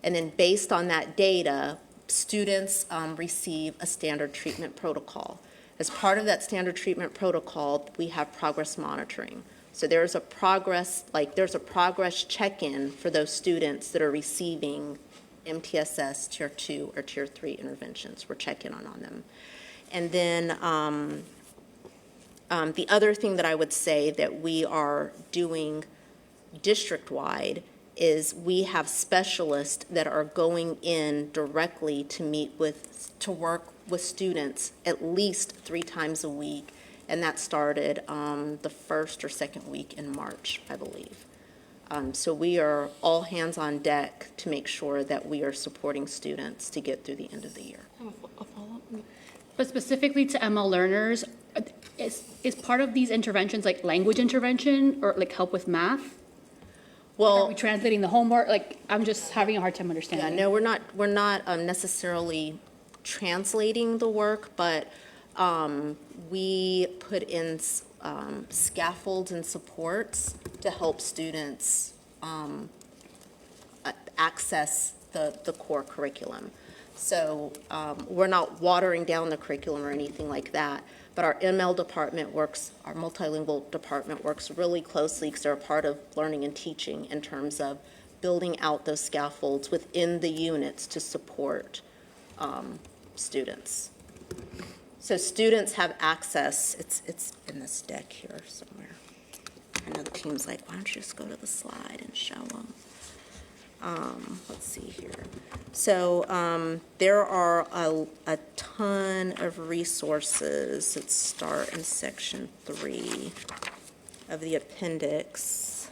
And then based on that data, students receive a standard treatment protocol. As part of that standard treatment protocol, we have progress monitoring. So there's a progress check-in for those students that are receiving MTSS Tier 2 or Tier 3 interventions. We're checking on them. And then the other thing that I would say that we are doing district-wide is we have specialists that are going in directly to work with students at least 3 times a week, and that started the first or second week in March, I believe. So we are all hands on deck to make sure that we are supporting students to get through the end of the year. A follow-up. But specifically to ML learners, is part of these interventions like language intervention or like help with math? Well, are we translating the homework? Like, I'm just having a hard time understanding. Yeah, no, we're not necessarily translating the work, but we put in scaffolds and supports to help students access the core curriculum. So we're not watering down the curriculum or anything like that, but our ML department works, our multilingual department works really closely because they're a part of learning and teaching in terms of building out those scaffolds within the units to support students. So students have access, it's in this deck here somewhere. I know the team's like, why don't you just go to the slide and show them? Let's see here. So there are a ton of resources that start in section 3 of the appendix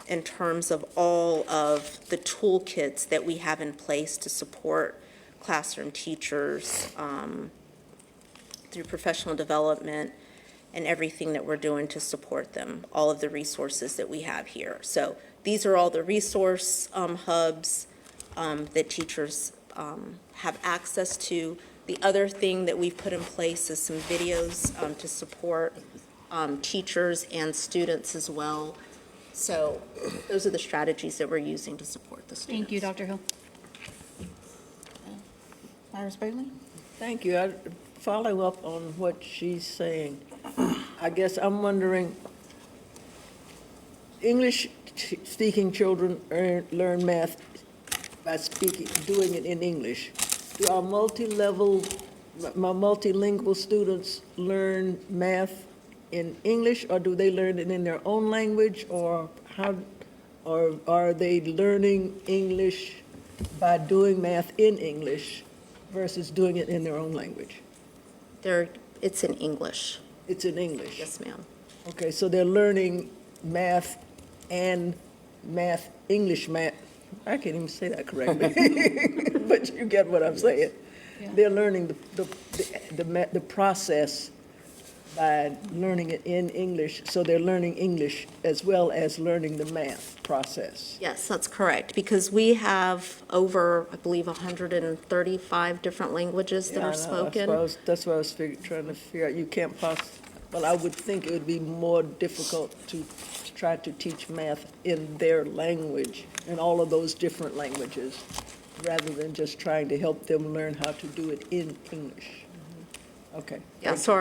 in terms of all of the toolkits that we have in place to support classroom teachers through professional development and everything that we're doing to support them, all of the resources that we have here. So these are all the resource hubs. that teachers have access to. The other thing that we've put in place is some videos to support teachers and students as well. So those are the strategies that we're using to support the students. Thank you, Dr. Hill. Iris Bailey? Thank you. I follow up on what she's saying. I guess I'm wondering, English-speaking children learn math by doing it in English. Do our multilingual students learn math in English, or do they learn it in their own language, or how, or are they learning English by doing math in English versus doing it in their own language? It's in English. It's in English? Yes, ma'am. Okay, so they're learning math and English math. I can't even say that correctly, but you get what I'm saying. Yeah. They're learning the process by learning it in English, so they're learning English as well as learning the math process. Yes, that's correct, because we have over, I believe, 135 different languages that Yeah, I are know. spoken. That's what I was trying to figure out. You can't well, I would think it would be more difficult to try to teach math in their language, in all of those different languages, rather than just trying to help them learn how to do it in English. Okay. Yeah, so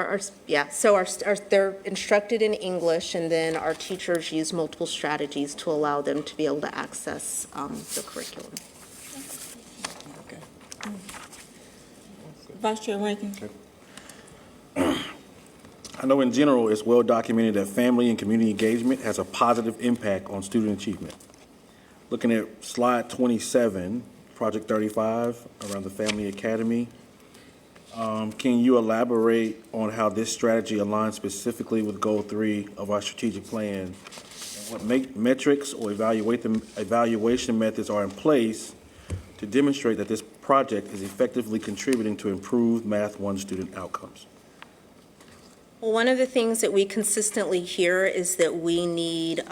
they're instructed in English, and then our teachers use multiple strategies to allow them to be able to access the curriculum. Vice Chair Rankin? I know in general, it's well documented that family and community engagement has a positive impact on student achievement. Looking at slide 27, project 35, around the Family Academy, can you elaborate on how this strategy aligns specifically with Goal 3 of our strategic plan? And what metrics or evaluation methods are in place to demonstrate that this project is effectively contributing to improved Math 1 student outcomes? Well, one of the things that we consistently hear is that we need,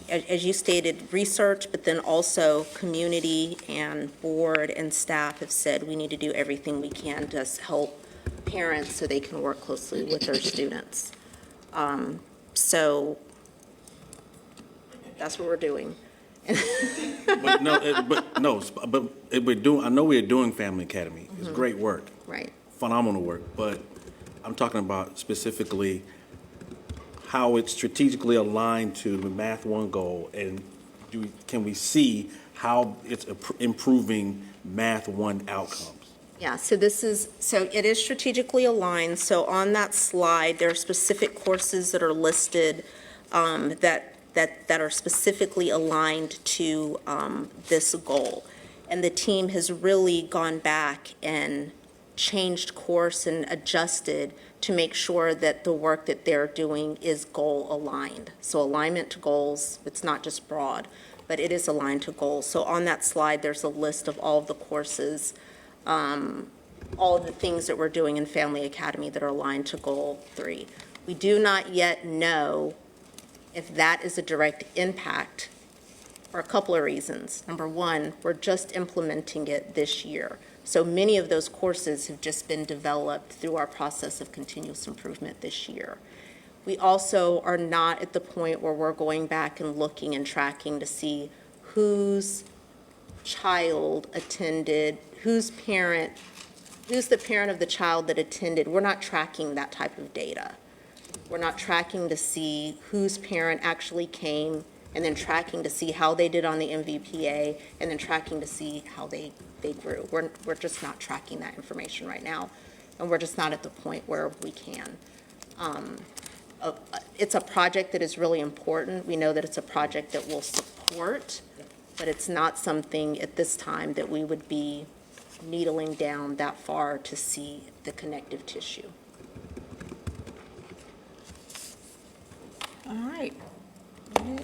as you stated, research, but then also community and board and staff have said we need to do everything we can to help parents so they can work closely with their students. So that's what we're doing. But we're doing. I know we're doing Family Academy. It's great work. Right. Phenomenal work. But I'm talking about specifically how it's strategically aligned to the Math 1 goal, and can we see how it's improving Math 1 outcomes? Yeah, so it is strategically aligned. So on that slide, there are specific courses that are listed that are specifically aligned to this goal. And the team has really gone back and changed course and adjusted to make sure that the work that they're doing is goal aligned. So alignment to goals, it's not just broad, but it is aligned to goals. So on that slide, there's a list of all of the courses, all of the things that we're doing in Family Academy that are aligned to Goal 3. We do not yet know if that is a direct impact for a couple of reasons. Number one, we're just implementing it this year. So many of those courses have just been developed through our process of continuous improvement this year. We also are not at the point where we're going back and looking and tracking to see whose child attended, whose the parent of the child that attended. We're not tracking that type of data. We're not tracking to see whose parent actually came, and then tracking to see how they did on the MVPA, and then tracking to see how they grew. We're just not tracking that information right now, and we're just not at the point where we can. It's a project that is really important. We know that it's a project that will support, but it's not something at this time that we would be needling down that far to see the connective tissue. All right. Is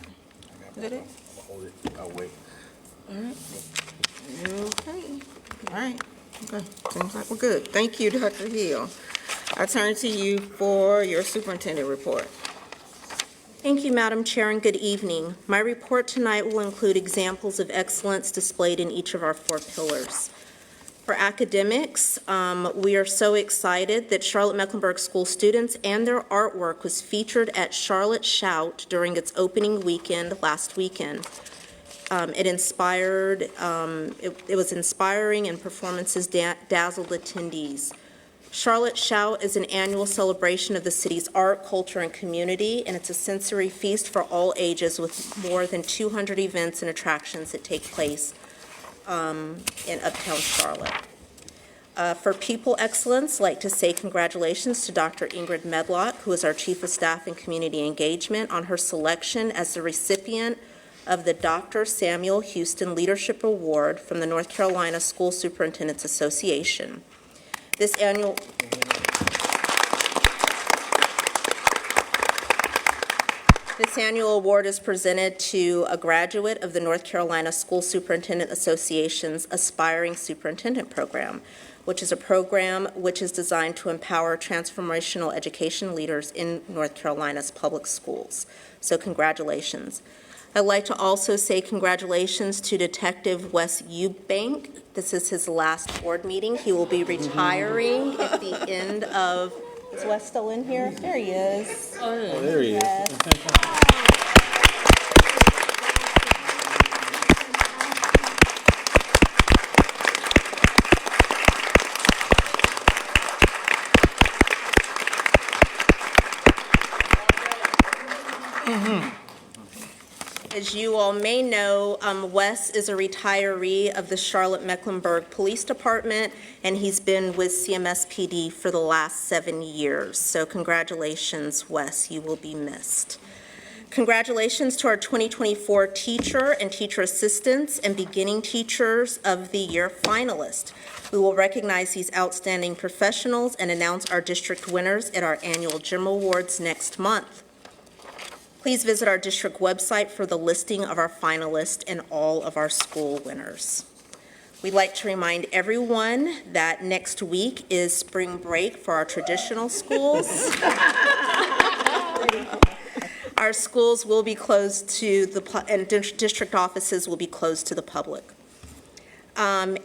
that it? Hold it. I'll wait. All right. Okay. All right. Okay. Seems like we're good. Thank you, Dr. Hill. I turn to you for your superintendent report. Thank you, Madam Chair, and good evening. My report tonight will include examples of excellence displayed in each of our 4 pillars. For academics, we are so excited that Charlotte-Mecklenburg school students and their artwork was featured at Charlotte Shout during its opening weekend last weekend. It was inspiring, and performances dazzled attendees. Charlotte Shout is an annual celebration of the city's art, culture, and community, and it's a sensory feast for all ages with more than 200 events and attractions that take place in Uptown Charlotte. For people excellence, I'd like to say congratulations to Dr. Ingrid Medlock, who is our Chief of Staff and Community Engagement, on her selection as the recipient of the Dr. Samuel Houston Leadership Award from the North Carolina School Superintendents Association. This annual award is presented to a graduate of the North Carolina School Superintendent Association's Aspiring Superintendent Program, which is a program which is designed to empower transformational education leaders in North Carolina's public schools. So congratulations. I'd like to also say congratulations to Detective Wes Eubank. This is his last board meeting. He will be retiring at the end of, is Wes still in here? There he is. Oh, there he is. As you all may know, Wes is a retiree of the Charlotte-Mecklenburg Police Department, and he's been with CMSPD for the last 7 years. So congratulations, Wes, you will be missed. Congratulations to our 2024 teacher and teacher assistants and beginning teachers of the year finalists. We will recognize these outstanding professionals and announce our district winners at our annual Gem Awards next month. Please visit our district website for the listing of our finalists and all of our school winners. We'd like to remind everyone that next week is spring break for our traditional schools. Our schools will be closed to and district offices will be closed to the public.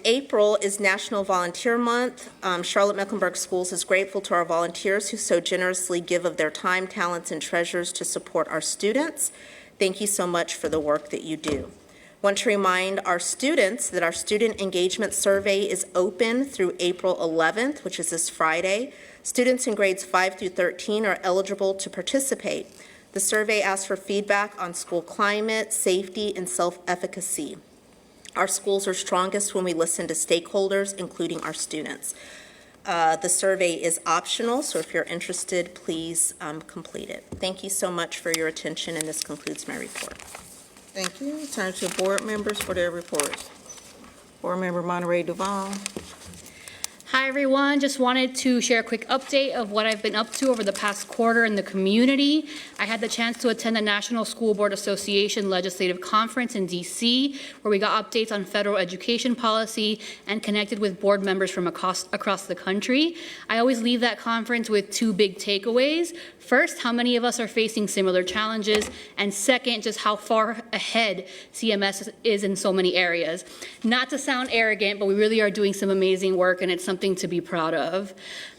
April is National Volunteer Month. Charlotte-Mecklenburg Schools is grateful to our volunteers who so generously give of their time, talents, and treasures to support our students. Thank you so much for the work that you do. I want to remind our students that our student engagement survey is open through April 11th, which is this Friday. Students in grades 5 through 13 are eligible to participate. The survey asks for feedback on school climate, safety, and self-efficacy. Our schools are strongest when we listen to stakeholders, including our students. The survey is optional, so if you're interested, please complete it. Thank you so much for your attention, and this concludes my report. Thank you. Turn to board members for their reports. Board Member Monterey Duval. Hi, everyone. Just wanted to share a quick update of what I've been up to over the past quarter in the community. I had the chance to attend the National School Board Association Legislative Conference in D.C., where we got updates on federal education policy and connected with board members from across the country. I always leave that conference with 2 big takeaways. First, how many of us are facing similar challenges, and second, just how far ahead CMS is in so many areas. Not to sound arrogant, but we really are doing some amazing work, and it's something to be proud of.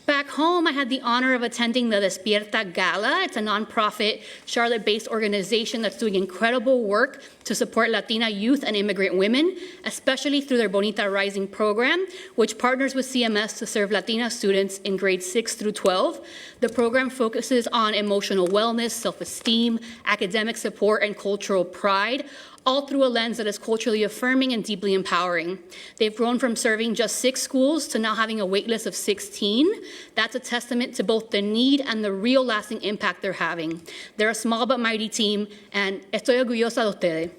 Back home, I had the honor of attending the Despierta Gala. It's a nonprofit Charlotte-based organization that's doing incredible work to support Latina youth and immigrant women, especially through their Bonita Rising program, which partners with CMS to serve Latina students in grades 6 through 12. The program focuses on emotional wellness, self-esteem, academic support, and cultural pride, all through a lens that is culturally affirming and deeply empowering. They've grown from serving just 6 schools to now having a wait list of 16. That's a testament to both the need and the real lasting impact they're having. They're a small but mighty team, and estoy orgullosa de ustedes.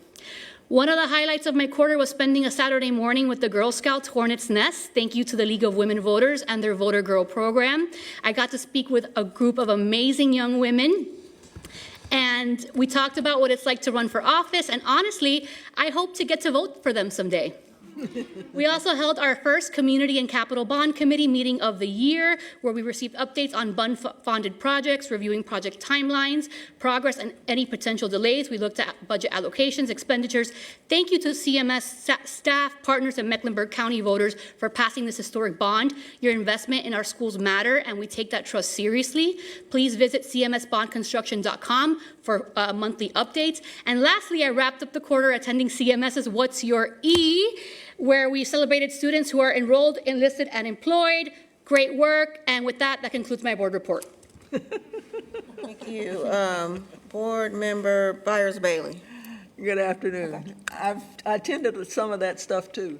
One of the highlights of my quarter was spending a Saturday morning with the Girl Scouts Hornets Nest. Thank you to the League of Women Voters and their Voter Girl program. I got to speak with a group of amazing young women, and we talked about what it's like to run for office, and honestly, I hope to get to vote for them someday. We also held our first Community and Capital Bond Committee meeting of the year, where we received updates on bond-funded projects, reviewing project timelines, progress, and any potential delays. We looked at budget allocations, expenditures. Thank you to CMS staff, partners, and Mecklenburg County voters for passing this historic bond. Your investment in our schools matter, and we take that trust seriously. Please visit cmsbondconstruction.com for monthly updates. And lastly, I wrapped up the quarter attending CMS's What's Your E?, where we celebrated students who are enrolled, enlisted, and employed. Great work. And with that, that concludes my board report. Thank you. Board Member Byers-Bailey. Good afternoon. I've attended some of that stuff too.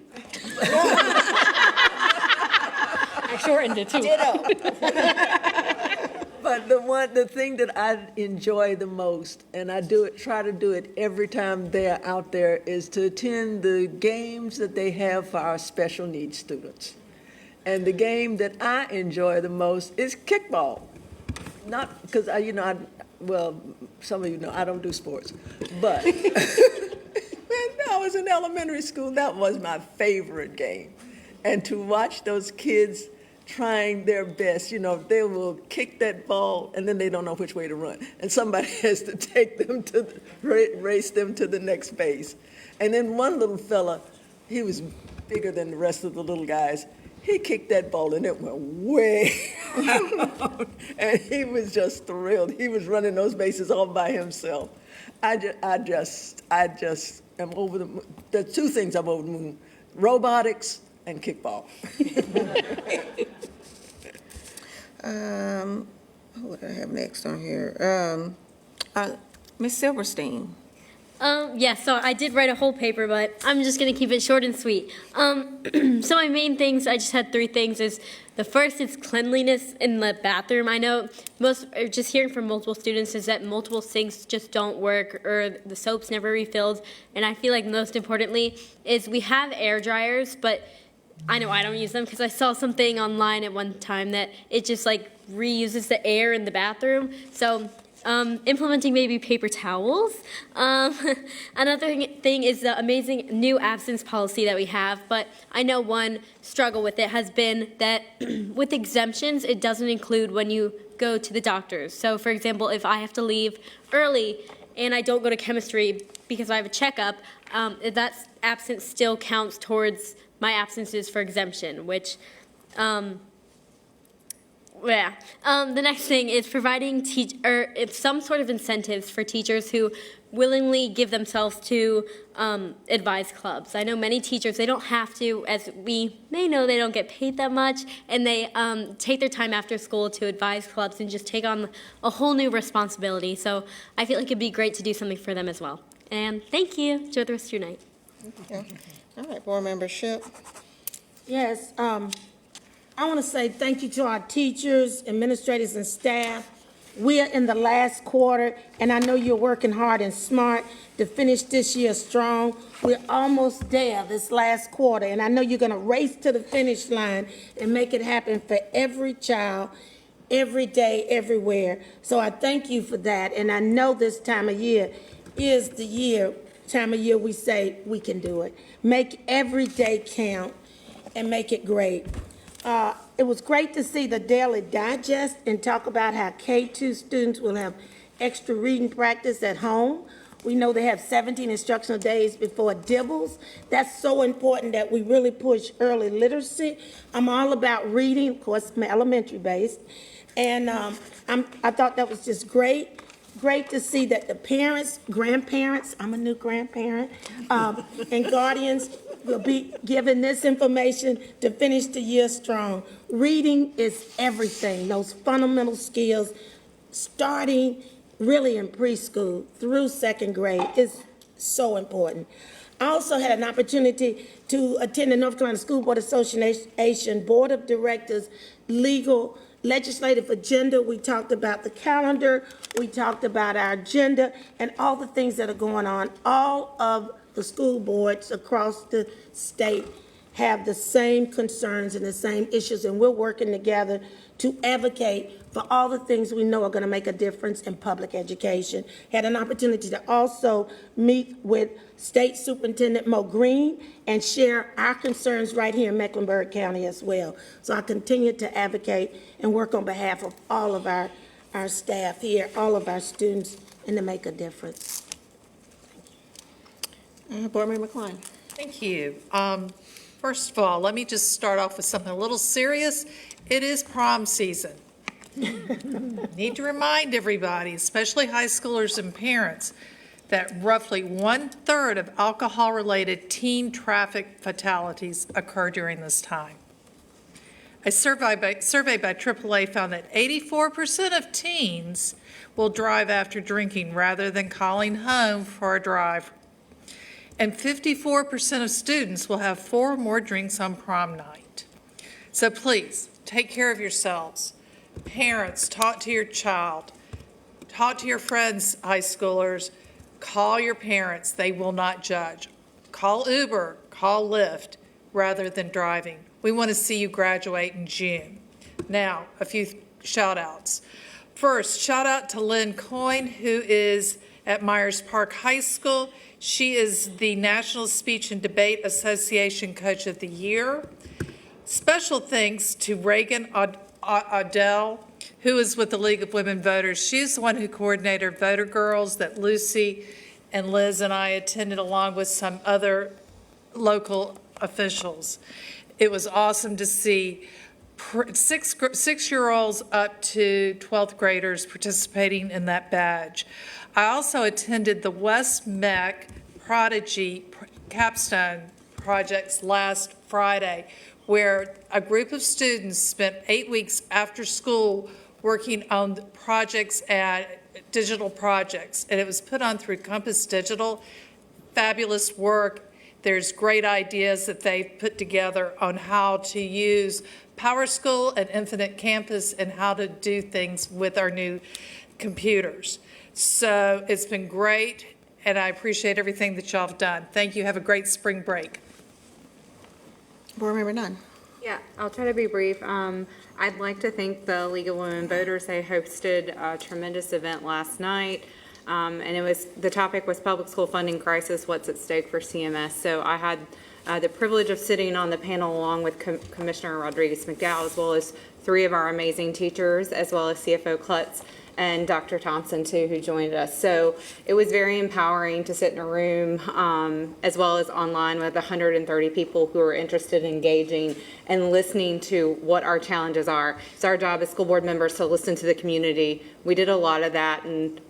I shortened it too. But the thing that I enjoy the most, and I try to do it every time they're out there, is to attend the games that they have for our special needs students. And the game that I enjoy the most is kickball. Not because well, some of you know I don't do sports, but when I was in elementary school, that was my favorite game. And to watch those kids trying their best, they will kick that ball and then they don't know which way to run. And somebody has to take them race them to the next base. And then one little fella, he was bigger than the rest of the little guys. He kicked that ball and it went way out. And he was just thrilled. He was running those bases all by himself. I just am over the moon. The two things I'm over the moon: robotics and kickball. What do I have next on here? Ms. Silverstein. So I did write a whole paper, but I'm just going to keep it short and sweet. So my main things, I just had 3 things. The first is cleanliness in the bathroom. I know just hearing from multiple students is that multiple sinks just don't work or the soap's never refilled. And I feel like most importantly is we have air dryers, but I know I don't use them because I saw something online at one time that it just reuses the air in the bathroom. So implementing maybe paper towels. Another thing is the amazing new absence policy that we have, but I know one struggle with it has been that with exemptions, it doesn't include when you go to the doctors. So for example, if I have to leave early and I don't go to chemistry because I have a checkup, that absence still counts towards my absences for exemption, which the next thing is providing some sort of incentives for teachers who willingly give themselves to advise clubs. I know many teachers, they don't have to, as we may know, they don't get paid that much, and they take their time after school to advise clubs and just take on a whole new responsibility. So I feel like it'd be great to do something for them as well. And thank you. Enjoy the rest of your night. Okay. All right, board membership. Yes, I want to say thank you to our teachers, administrators, and staff. We are in the last quarter, and I know you're working hard and smart to finish this year strong. We're almost there this last quarter, and I know you're going to race to the finish line and make it happen for every child, every day, everywhere. So I thank you for that, and I know this time of year is the time of year we say we can do it. Make every day count and make it great. It was great to see the Daily Digest and talk about how K-2 students will have extra reading practice at home. We know they have 17 instructional days before dibbles. That's so important that we really push early literacy. I'm all about reading, of course, I'm elementary based. And I thought that was just great. Great to see that the parents, grandparents, I'm a new grandparent, and guardians will be given this information to finish the year strong. Reading is everything, those fundamental skills, starting really in preschool through second grade is so important. I also had an opportunity to attend the North Carolina School Board Association Board of Directors legislative agenda. We talked about the calendar, we talked about our agenda, and all the things that are going on. All of the school boards across the state have the same concerns and the same issues, and we're working together to advocate for all the things we know are going to make a difference in public education. Had an opportunity to also meet with State Superintendent Mo Green and share our concerns right here in Mecklenburg County as well. So I continue to advocate and work on behalf of all of our staff here, all of our students, and to make a difference. Board Member Klein. Thank you. First of all, let me just start off with something a little serious. It is prom season. Need to remind everybody, especially high schoolers and parents, that roughly 1/3 of alcohol-related teen traffic fatalities occur during this time. A survey by AAA found that 84% of teens will drive after drinking rather than calling home for a drive. And 54% of students will have 4 or more drinks on prom night. So please, take care of yourselves. Parents, talk to your child. Talk to your friends, high schoolers. Call your parents. They will not judge. Call Uber, call Lyft, rather than driving. We want to see you graduate in June. Now, a few shout-outs. First, shout-out to Lynn Coyne, who is at Myers Park High School. She is the National Speech and Debate Association Coach of the Year. Special thanks to Reagan Odell, who is with the League of Women Voters. She's the one who coordinated Voter Girls that Lucy and Liz and I attended, along with some other local officials. It was awesome to see 6-year-olds up to 12th graders participating in that badge. I also attended the West Meck Prodigy Capstone Projects last Friday, where a group of students spent 8 weeks after school working on projects and digital projects, and it was put on through Compass Digital. Fabulous work. There's great ideas that they've put together on how to use PowerSchool and Infinite Campus and how to do things with our new computers. So it's been great, and I appreciate everything that y'all have done. Thank you. Have a great spring break. Board Member Nunn. Yeah, I'll try to be brief. I'd like to thank the League of Women Voters. They hosted a tremendous event last night, and the topic was public school funding crisis, what's at stake for CMS. So I had the privilege of sitting on the panel along with Commissioner Rodriguez-McDowell, as well as 3 of our amazing teachers, as well as CFO Klutz and Dr. Thompson, too, who joined us. So it was very empowering to sit in a room, as well as online, with 130 people who are interested in engaging and listening to what our challenges are. It's our job as school board members to listen to the community. We did a lot of that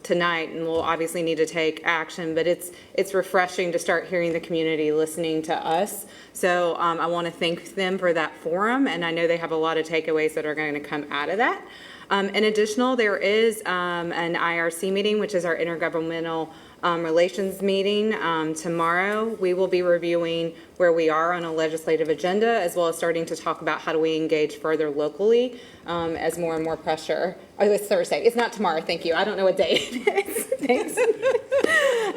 tonight, and we'll obviously need to take action, but it's refreshing to start hearing the community listening to us. So I want to thank them for that forum, and I know they have a lot of takeaways that are going to come out of that. In addition, there is an IRC meeting, which is our intergovernmental relations meeting tomorrow. We will be reviewing where we are on a legislative agenda, as well as starting to talk about how do we engage further locally as more and more pressure. Oh, it's Thursday. It's not tomorrow. Thank you. I don't know what day it is. Thanks.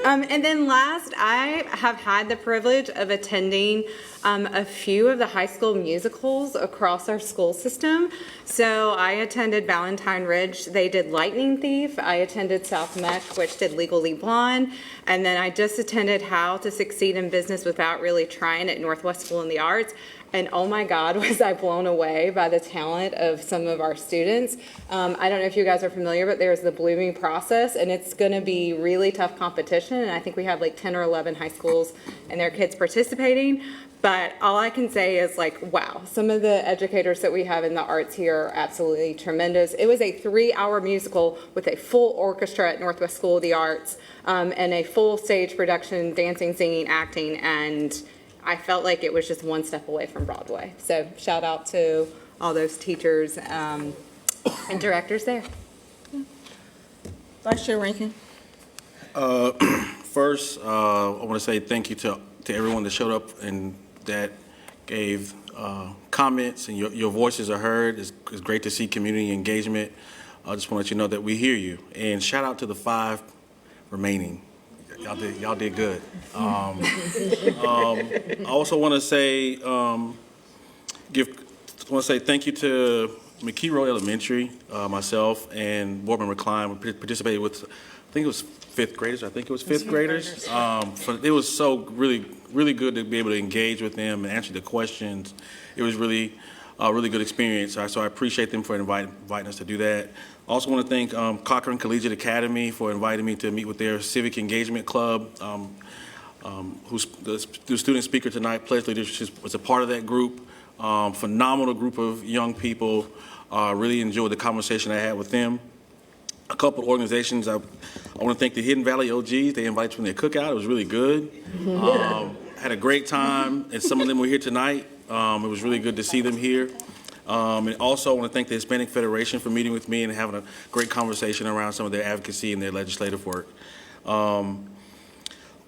And then last, I have had the privilege of attending a few of the high school musicals across our school system. So I attended Valentine Ridge. They did Lightning Thief. I attended South Meck, which did Legally Blonde. And then I just attended How to Succeed in Business Without Really Trying at Northwest School in the Arts. And oh my God, was I blown away by the talent of some of our students. I don't know if you guys are familiar, but there's the blooming process, and it's going to be really tough competition. And I think we have like 10 or 11 high schools and their kids participating. But all I can say is, like, wow, some of the educators that we have in the arts here are absolutely tremendous. It was a 3-hour musical with a full orchestra at Northwest School of the Arts and a full stage production, dancing, singing, acting, and I felt like it was just one step away from Broadway. So shout out to all those teachers and directors there. Vice Chair Rankin. First, I want to say thank you to everyone that showed up and that gave comments, and your voices are heard. It's great to see community engagement. I just want to let you know that we hear you. And shout out to the 5 remaining. Y'all did good. I also want to say thank you to McKerow Elementary, myself and Board Member Klein. We participated with, I think it was fifth graders. It was so really good to be able to engage with them and answer the questions. It was really a really good experience. So I appreciate them for inviting us to do that. I also want to thank Cochran Collegiate Academy for inviting me to meet with their Civic Engagement Club. Who's the student speaker tonight, Pledge Leadership, was a part of that group. Phenomenal group of young people. Really enjoyed the conversation I had with them. A couple of organizations, I want to thank the Hidden Valley OGs. They invited us from their cookout. It was really good. Had a great time, and some of them were here tonight. It was really good to see them here. And also, I want to thank the Hispanic Federation for meeting with me and having a great conversation around some of their advocacy and their legislative work.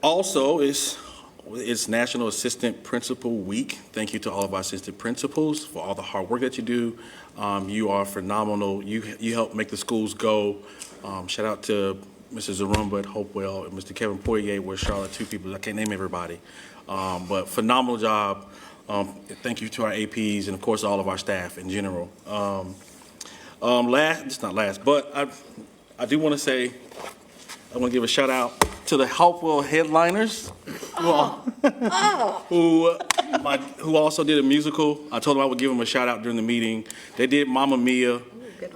Also, it's National Assistant Principal Week. Thank you to all of our assistant principals for all the hard work that you do. You are phenomenal. You help make the schools go. Shout out to Mrs. Zarumba at Hopewell and Mr. Kevin Poirier with Charlotte, two people. I can't name everybody. But phenomenal job. Thank you to our APs and, of course, all of our staff in general. It's not last, but I do want to say, I want to give a shout out to the Hopewell headliners who also did a musical. I told them I would give them a shout out during the meeting. They did Mamma Mia.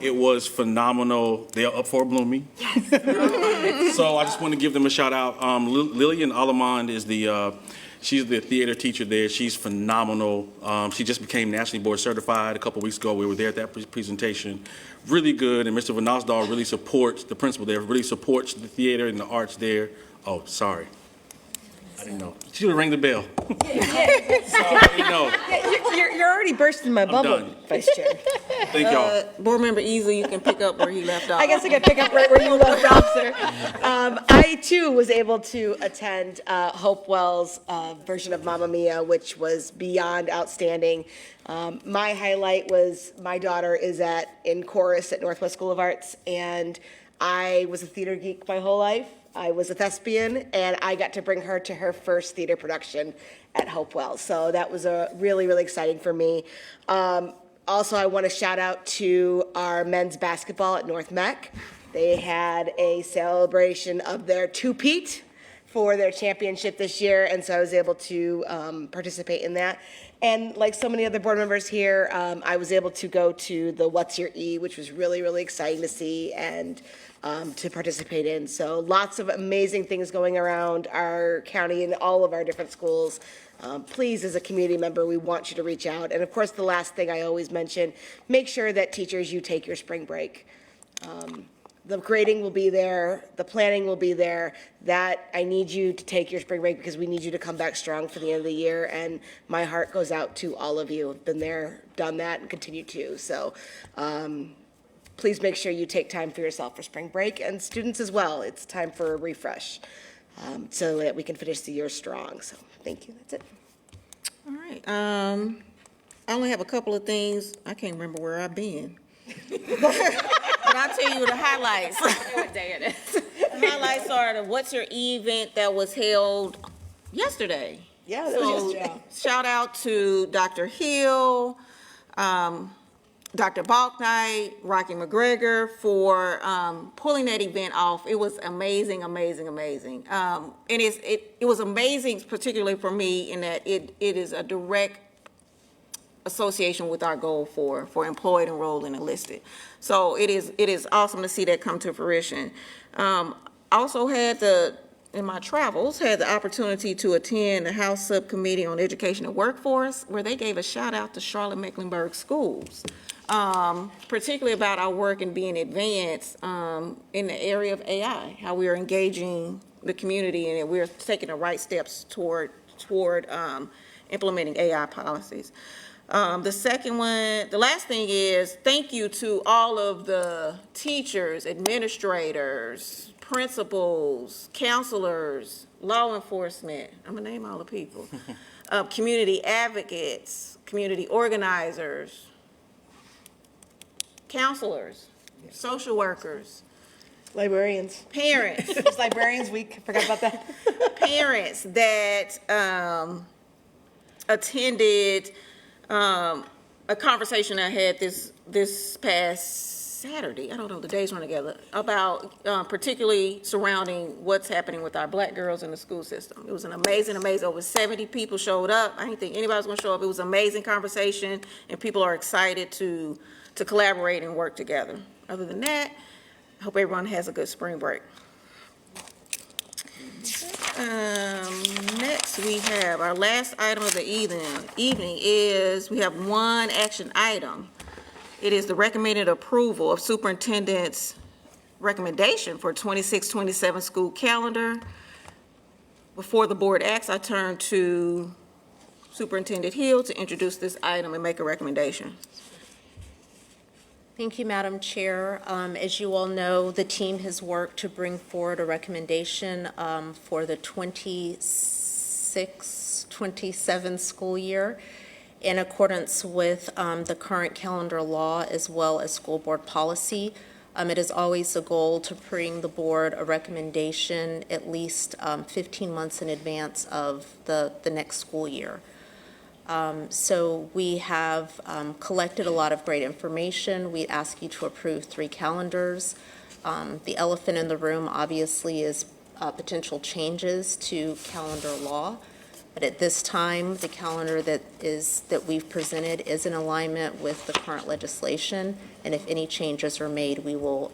It was phenomenal. They are up for a Bloomy. Yes. So I just want to give them a shout out. Lillian Alamond is she's the theater teacher there. She's phenomenal. She just became nationally board certified a couple weeks ago. We were there at that presentation. Really good. And Mr. Van Osdal really supports, the principal there, really supports the theater and the arts there. Oh, sorry. I didn't know. She would ring the bell. You're already bursting my bubble, Vice Chair. Thank y'all. Board Member Easley, you can pick up where he left off. I guess I can pick up right where you left off, sir. I, too, was able to attend Hopewell's version of Mamma Mia, which was beyond outstanding. My highlight was my daughter is in chorus at Northwest School of Arts, and I was a theater geek my whole life. I was a thespian, and I got to bring her to her first theater production at Hopewell. So that was really, really exciting for me. Also, I want to shout out to our men's basketball at North Mech. They had a celebration of their two-peat for their championship this year, and so I was able to participate in that. And like so many other board members here, I was able to go to the What's Your E, which was really, really exciting to see and to participate in. So lots of amazing things going around our county and all of our different schools. Please, as a community member, we want you to reach out. And of course, the last thing I always mention, make sure that teachers, you take your spring break. The grading will be there, the planning will be there. That I need you to take your spring break because we need you to come back strong for the end of the year. And my heart goes out to all of you. I've been there, done that, and continue to. So please make sure you take time for yourself for spring break, and students as well. It's time for a refresh so that we can finish the year strong. So thank you. That's it. All right. I only have a couple of things. I can't remember where I've been. But I'll tell you the highlights. I know what day it is. The highlights are the What's Your event that was held yesterday. Yeah, that was yesterday. Shout out to Dr. Hill, Dr. Balknight, Rocky McGregor for pulling that event off. It was amazing, amazing, amazing. And it was amazing, particularly for me, in that it is a direct association with our goal for employed, enrolled, and enlisted. So it is awesome to see that come to fruition. Also in my travels, had the opportunity to attend the House Subcommittee on Education and Workforce, where they gave a shout out to Charlotte-Mecklenburg schools, particularly about our work in being advanced in the area of AI, how we are engaging the community and we're taking the right steps toward implementing AI policies. The last thing is thank you to all of the teachers, administrators, principals, counselors, law enforcement, I'm gonna name all the people, community advocates, community organizers, counselors, social workers, Librarians. Parents. It's Librarians Week, forgot about that. Parents that attended a conversation I had this past Saturday, I don't know, the days run together, about particularly surrounding what's happening with our black girls in the school system. It was an amazing, over 70 people showed up. I didn't think anybody was going to show up. It was an amazing conversation, and people are excited to collaborate and work together. Other than that, I hope everyone has a good spring break. Next, we have our last item of the evening is we have one action item. It is the recommended approval of superintendent's recommendation for 26-27 school calendar. Before the board acts, I turn to Superintendent Hill to introduce this item and make a recommendation. Thank you, Madam Chair. As you all know, the team has worked to bring forward a recommendation for the 26-27 school year in accordance with the current calendar law as well as school board policy. It is always a goal to bring the board a recommendation at least 15 months in advance of the next school year. So we have collected a lot of great information. We ask you to approve 3 calendars. The elephant in the room obviously is potential changes to calendar law. But at this time, the calendar that we've presented is in alignment with the current legislation. And if any changes are made, we will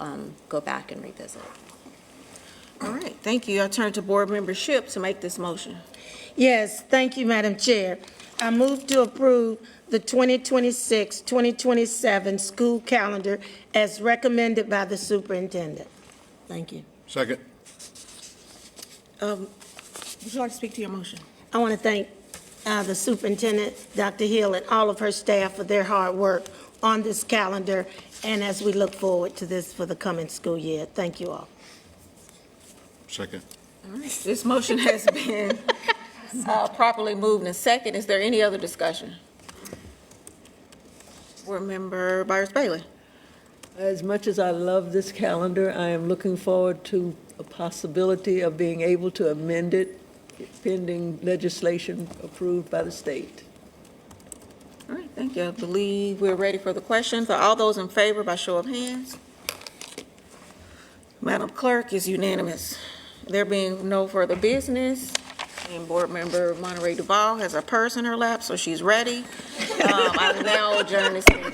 go back and revisit. All right, thank you. I turn to board member Shipp to make this motion. Yes, thank you, Madam Chair. I move to approve the 2026-2027 school calendar as recommended by the superintendent. Thank you. Second. Would you like to speak to your motion? I want to thank the superintendent, Dr. Hill, and all of her staff for their hard work on this calendar, and as we look forward to this for the coming school year. Thank you all. Second. All right, this motion has been properly moved and second. Is there any other discussion? Board Member Byers-Bailey. As much as I love this calendar, I am looking forward to a possibility of being able to amend it pending legislation approved by the state. All right, thank you. I believe we're ready for the questions. Are all those in favor by show of hands? Madam Clerk, is unanimous. There being no further business, and Board Member Monterey Duval has her purse in her lap, so she's ready. I will now adjourn this meeting.